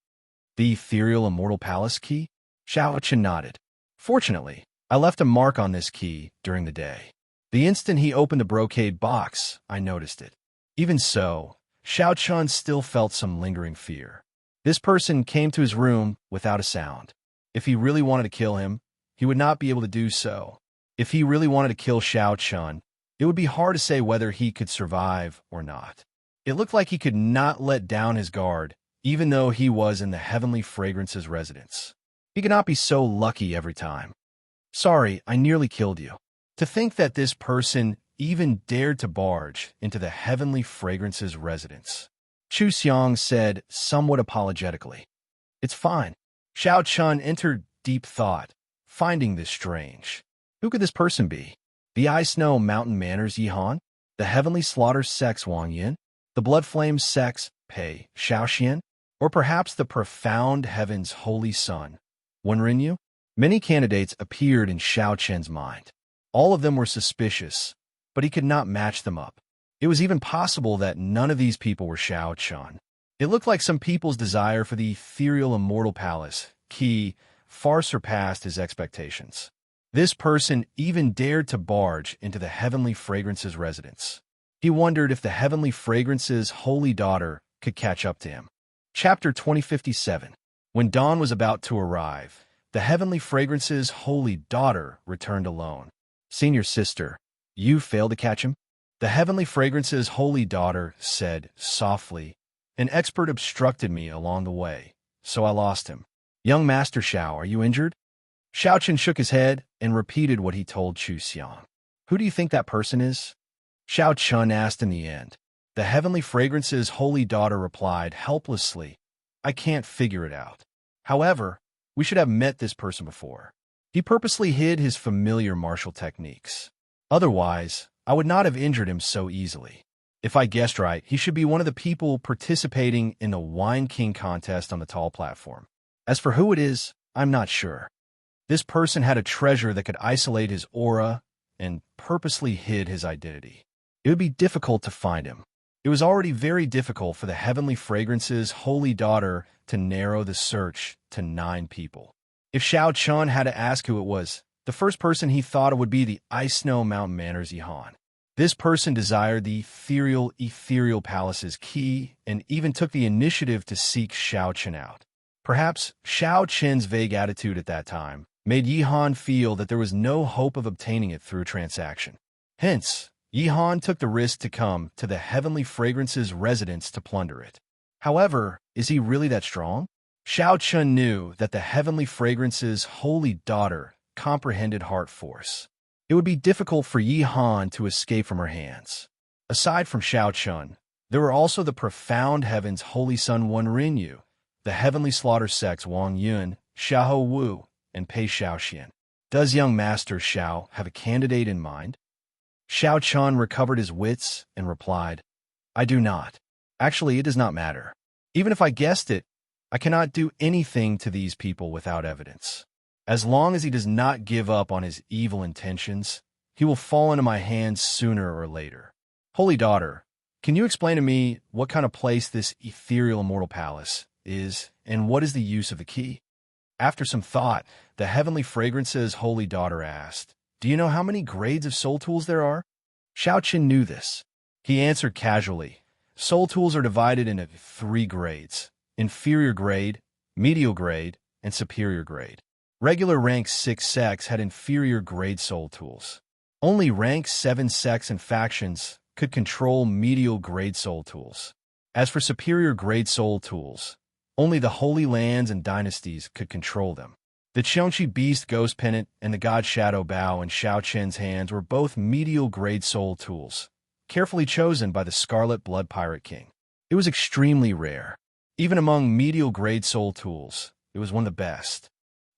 The ethereal immortal palace key? Xiao Chun nodded. Fortunately, I left a mark on this key during the day. The instant he opened the brocade box, I noticed it. Even so, Xiao Chun still felt some lingering fear. This person came to his room without a sound. If he really wanted to kill him, he would not be able to do so. If he really wanted to kill Xiao Chun, it would be hard to say whether he could survive or not. It looked like he could not let down his guard, even though he was in the Heavenly Fragrance's residence. He could not be so lucky every time. Sorry, I nearly killed you. To think that this person even dared to barge into the Heavenly Fragrance's residence. Chu Xiang said somewhat apologetically. It's fine. Xiao Chun entered deep thought, finding this strange. Who could this person be? The Ice Snow Mountain Manners Yihan? The Heavenly Slaughter Sex Wang Yin? The Blood Flame Sex Pei Xiaoxian? Or perhaps the Profound Heaven's Holy Son, Wen Rinyu? Many candidates appeared in Xiao Chen's mind. All of them were suspicious, but he could not match them up. It was even possible that none of these people were Xiao Chen. It looked like some people's desire for the ethereal immortal palace, key, far surpassed his expectations. This person even dared to barge into the Heavenly Fragrance's residence. He wondered if the Heavenly Fragrance's holy daughter could catch up to him. Chapter 2057. When dawn was about to arrive, the Heavenly Fragrance's holy daughter returned alone. Senior sister, you failed to catch him? The Heavenly Fragrance's holy daughter said softly, an expert obstructed me along the way, so I lost him. Young Master Xiao, are you injured? Xiao Chen shook his head and repeated what he told Chu Xiang. Who do you think that person is? Xiao Chun asked in the end. The Heavenly Fragrance's holy daughter replied helplessly, I can't figure it out. However, we should have met this person before. He purposely hid his familiar martial techniques. Otherwise, I would not have injured him so easily. If I guessed right, he should be one of the people participating in the Wine King contest on the tall platform. As for who it is, I'm not sure. This person had a treasure that could isolate his aura and purposely hid his identity. It would be difficult to find him. It was already very difficult for the Heavenly Fragrance's holy daughter to narrow the search to 9 people. If Xiao Chun had to ask who it was, the first person he thought it would be the Ice Snow Mountain Manners Yihan. This person desired the ethereal palace's key and even took the initiative to seek Xiao Chen out. Perhaps Xiao Chen's vague attitude at that time made Yihan feel that there was no hope of obtaining it through a transaction. Hence, Yihan took the risk to come to the Heavenly Fragrance's residence to plunder it. However, is he really that strong? Xiao Chun knew that the Heavenly Fragrance's holy daughter comprehended heart force. It would be difficult for Yihan to escape from her hands. Aside from Xiao Chun, there were also the Profound Heaven's Holy Son Wen Rinyu, the Heavenly Slaughter Sects Wang Yun, Xiahou Wu, and Pei Xiaoxian. Does young Master Xiao have a candidate in mind? Xiao Chun recovered his wits and replied, I do not. Actually, it does not matter. Even if I guessed it, I cannot do anything to these people without evidence. As long as he does not give up on his evil intentions, he will fall into my hands sooner or later. Holy daughter, can you explain to me what kind of place this ethereal immortal palace is, and what is the use of the key? After some thought, the heavenly fragrance's holy daughter asked, "Do you know how many grades of soul tools there are?" Xiao Qin knew this. He answered casually, "Soul tools are divided into 3 grades: inferior grade, medial grade, and superior grade. Regular rank 6 sects had inferior grade soul tools. Only rank 7 sects and factions could control medial grade soul tools. As for superior grade soul tools, only the holy lands and dynasties could control them. The Qiongqi Beast Ghost Pennant and the God Shadow Bow in Xiao Qin's hands were both medial grade soul tools, carefully chosen by the Scarlet Blood Pirate King. It was extremely rare. Even among medial grade soul tools, it was one of the best.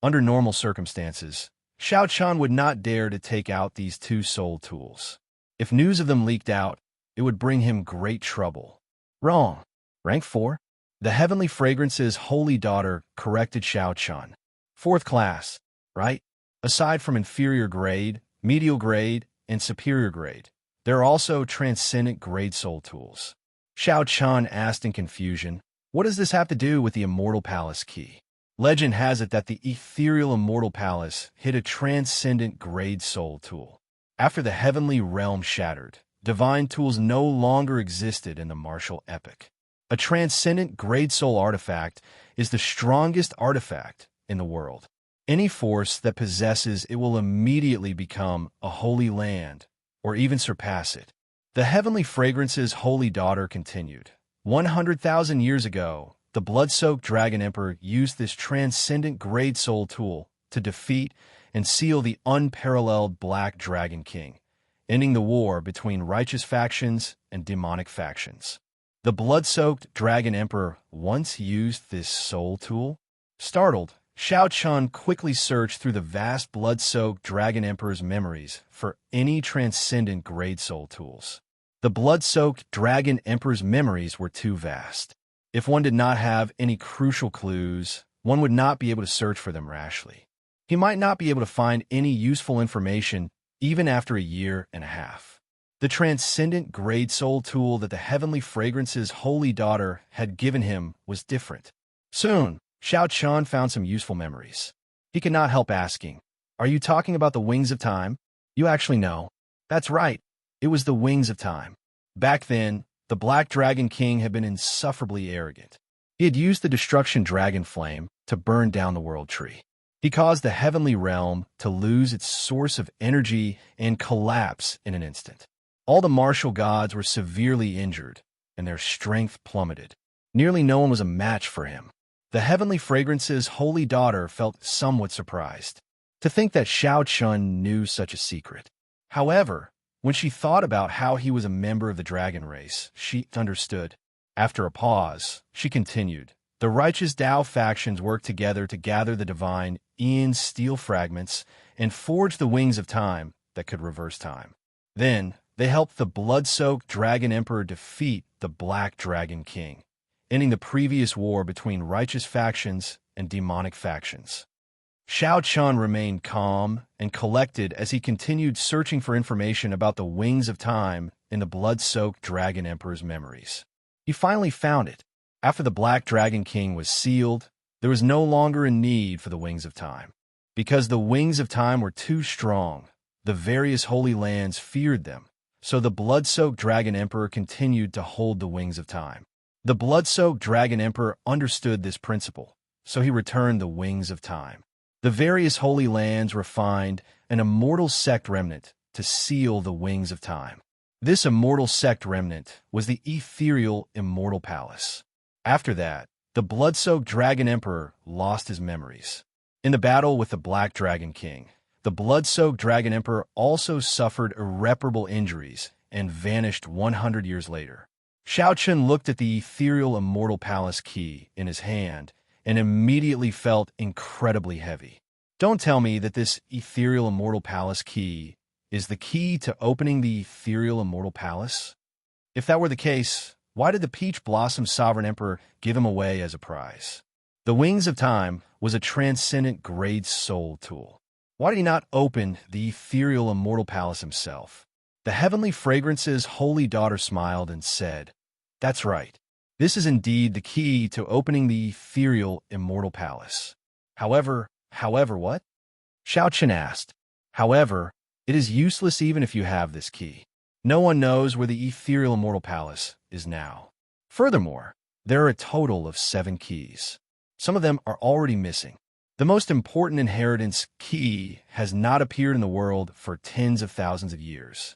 Under normal circumstances, Xiao Qian would not dare to take out these 2 soul tools. If news of them leaked out, it would bring him great trouble." "Wrong. Rank 4? The heavenly fragrance's holy daughter corrected Xiao Qian. "4th class, right? Aside from inferior grade, medial grade, and superior grade, there are also transcendent grade soul tools." Xiao Qian asked in confusion, "What does this have to do with the Immortal Palace key?" Legend has it that the ethereal Immortal Palace hid a transcendent grade soul tool. After the heavenly realm shattered, divine tools no longer existed in the martial epic. A transcendent grade soul artifact is the strongest artifact in the world. Any force that possesses it will immediately become a holy land or even surpass it. The heavenly fragrance's holy daughter continued, 100,000 years ago, the blood-soaked Dragon Emperor used this transcendent grade soul tool to defeat and seal the unparalleled Black Dragon King, ending the war between righteous factions and demonic factions. The blood-soaked Dragon Emperor once used this soul tool? Startled, Xiao Qian quickly searched through the vast blood-soaked Dragon Emperor's memories for any transcendent grade soul tools. The blood-soaked Dragon Emperor's memories were too vast. If one did not have any crucial clues, one would not be able to search for them rashly. He might not be able to find any useful information even after a year and a half. The transcendent grade soul tool that the heavenly fragrance's holy daughter had given him was different. Soon, Xiao Qian found some useful memories. He could not help asking, "Are you talking about the Wings of Time?" "You actually know." "That's right. It was the Wings of Time." Back then, the Black Dragon King had been insufferably arrogant. He had used the destruction dragon flame to burn down the world tree. He caused the heavenly realm to lose its source of energy and collapse in an instant. All the martial gods were severely injured, and their strength plummeted. Nearly no one was a match for him. The heavenly fragrance's holy daughter felt somewhat surprised to think that Xiao Qian knew such a secret. However, when she thought about how he was a member of the dragon race, she understood. After a pause, she continued, "The righteous Dao factions worked together to gather the divine Ian's steel fragments and forge the wings of time that could reverse time. Then, they helped the blood-soaked Dragon Emperor defeat the Black Dragon King, ending the previous war between righteous factions and demonic factions." Xiao Qian remained calm and collected as he continued searching for information about the Wings of Time in the blood-soaked Dragon Emperor's memories. He finally found it. After the Black Dragon King was sealed, there was no longer a need for the Wings of Time. Because the Wings of Time were too strong, the various holy lands feared them, so the blood-soaked Dragon Emperor continued to hold the Wings of Time. The blood-soaked Dragon Emperor understood this principle, so he returned the Wings of Time. The various holy lands refined an immortal sect remnant to seal the Wings of Time. This immortal sect remnant was the ethereal Immortal Palace. After that, the blood-soaked Dragon Emperor lost his memories. In the battle with the Black Dragon King, the blood-soaked Dragon Emperor also suffered irreparable injuries and vanished 100 years later. Xiao Qin looked at the ethereal Immortal Palace key in his hand and immediately felt incredibly heavy. Don't tell me that this ethereal Immortal Palace key is the key to opening the ethereal Immortal Palace? If that were the case, why did the Peach Blossom Sovereign Emperor give him away as a prize? The Wings of Time was a transcendent grade soul tool. Why did he not open the ethereal Immortal Palace himself? The heavenly fragrance's holy daughter smiled and said, "That's right. This is indeed the key to opening the ethereal Immortal Palace." However what? Xiao Chen asked. However, it is useless even if you have this key. No one knows where the ethereal Immortal Palace is now. Furthermore, there are a total of 7 keys. Some of them are already missing. The most important inheritance key has not appeared in the world for tens of thousands of years.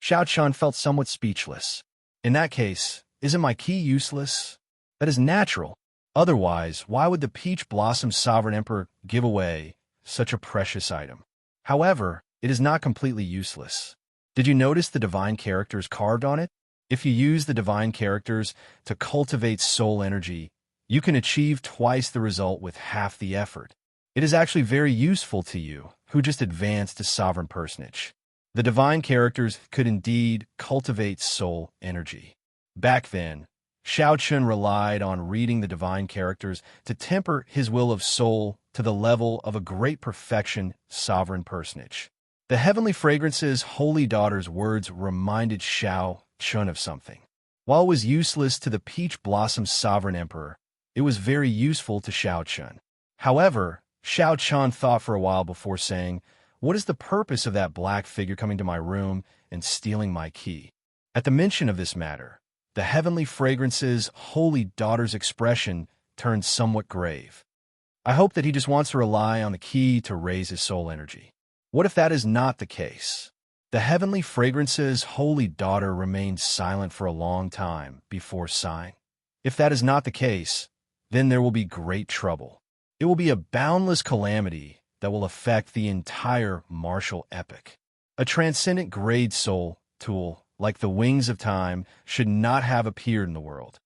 Xiao Chen felt somewhat speechless. In that case, isn't my key useless? That is natural. Otherwise, why would the Peach Blossom Sovereign Emperor give away such a precious item? However, it is not completely useless. Did you notice the divine characters carved on it? If you use the divine characters to cultivate soul energy, you can achieve twice the result with half the effort. It is actually very useful to you, who just advanced to sovereign personage. The divine characters could indeed cultivate soul energy. Back then, Xiao Chen relied on reading the divine characters to temper his will of soul to the level of a great perfection sovereign personage. The heavenly fragrance's holy daughter's words reminded Xiao Chen of something. While it was useless to the Peach Blossom Sovereign Emperor, it was very useful to Xiao Chen. However, Xiao Chen thought for a while before saying, "What is the purpose of that black figure coming to my room and stealing my key?" At the mention of this matter, the heavenly fragrance's holy daughter's expression turned somewhat grave. I hope that he just wants to rely on the key to raise his soul energy. What if that is not the case? The heavenly fragrance's holy daughter remained silent for a long time before sighing. If that is not the case, then there will be great trouble. It will be a boundless calamity that will affect the entire martial epic. A transcendent grade soul tool, like the Wings of Time, should not have appeared in the world.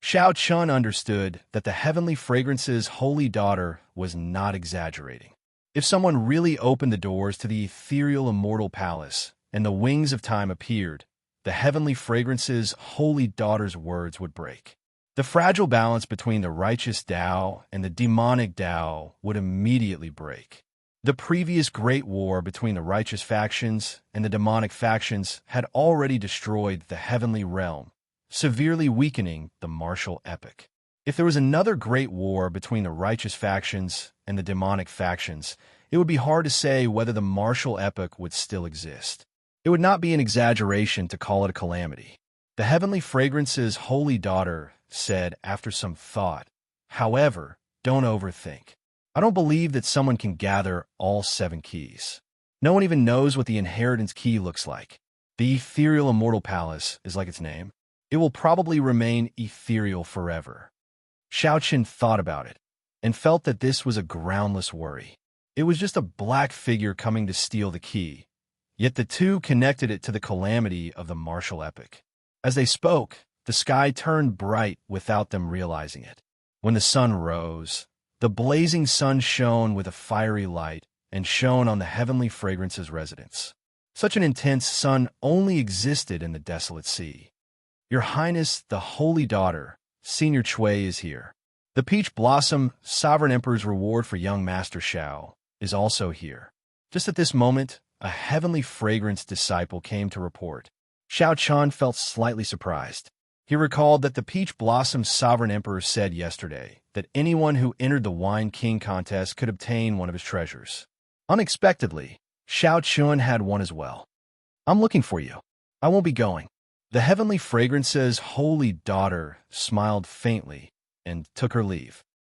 Xiao Chen understood that the heavenly fragrance's holy daughter was not exaggerating. If someone really opened the doors to the ethereal Immortal Palace and the Wings of Time appeared, the heavenly fragrance's holy daughter's words would break. The fragile balance between the righteous Tao and the demonic Tao would immediately break. The previous great war between the righteous factions and the demonic factions had already destroyed the heavenly realm, severely weakening the martial epic. If there was another great war between the righteous factions and the demonic factions, it would be hard to say whether the martial epic would still exist. It would not be an exaggeration to call it a calamity. The heavenly fragrance's holy daughter said after some thought, "However, don't overthink. I don't believe that someone can gather all 7 keys. No one even knows what the inheritance key looks like. The ethereal Immortal Palace is like its name. It will probably remain ethereal forever." Xiao Chen thought about it and felt that this was a groundless worry. It was just a black figure coming to steal the key, yet the two connected it to the calamity of the martial epic. As they spoke, the sky turned bright without them realizing it. When the sun rose, the blazing sun shone with a fiery light and shone on the heavenly fragrance's residence. Such an intense sun only existed in the desolate sea. "Your Highness, the Holy Daughter, Senior Chui is here. The Peach Blossom, Sovereign Emperor's reward for young Master Xiao, is also here." Just at this moment, a heavenly fragrance disciple came to report. Xiao Chen felt slightly surprised. He recalled that the Peach Blossom Sovereign Emperor said yesterday that anyone who entered the Wine King contest could obtain one of his treasures. Unexpectedly, Xiao Chen had one as well. "I'm looking for you. I won't be going." The heavenly fragrance's holy daughter smiled faintly and took her leave.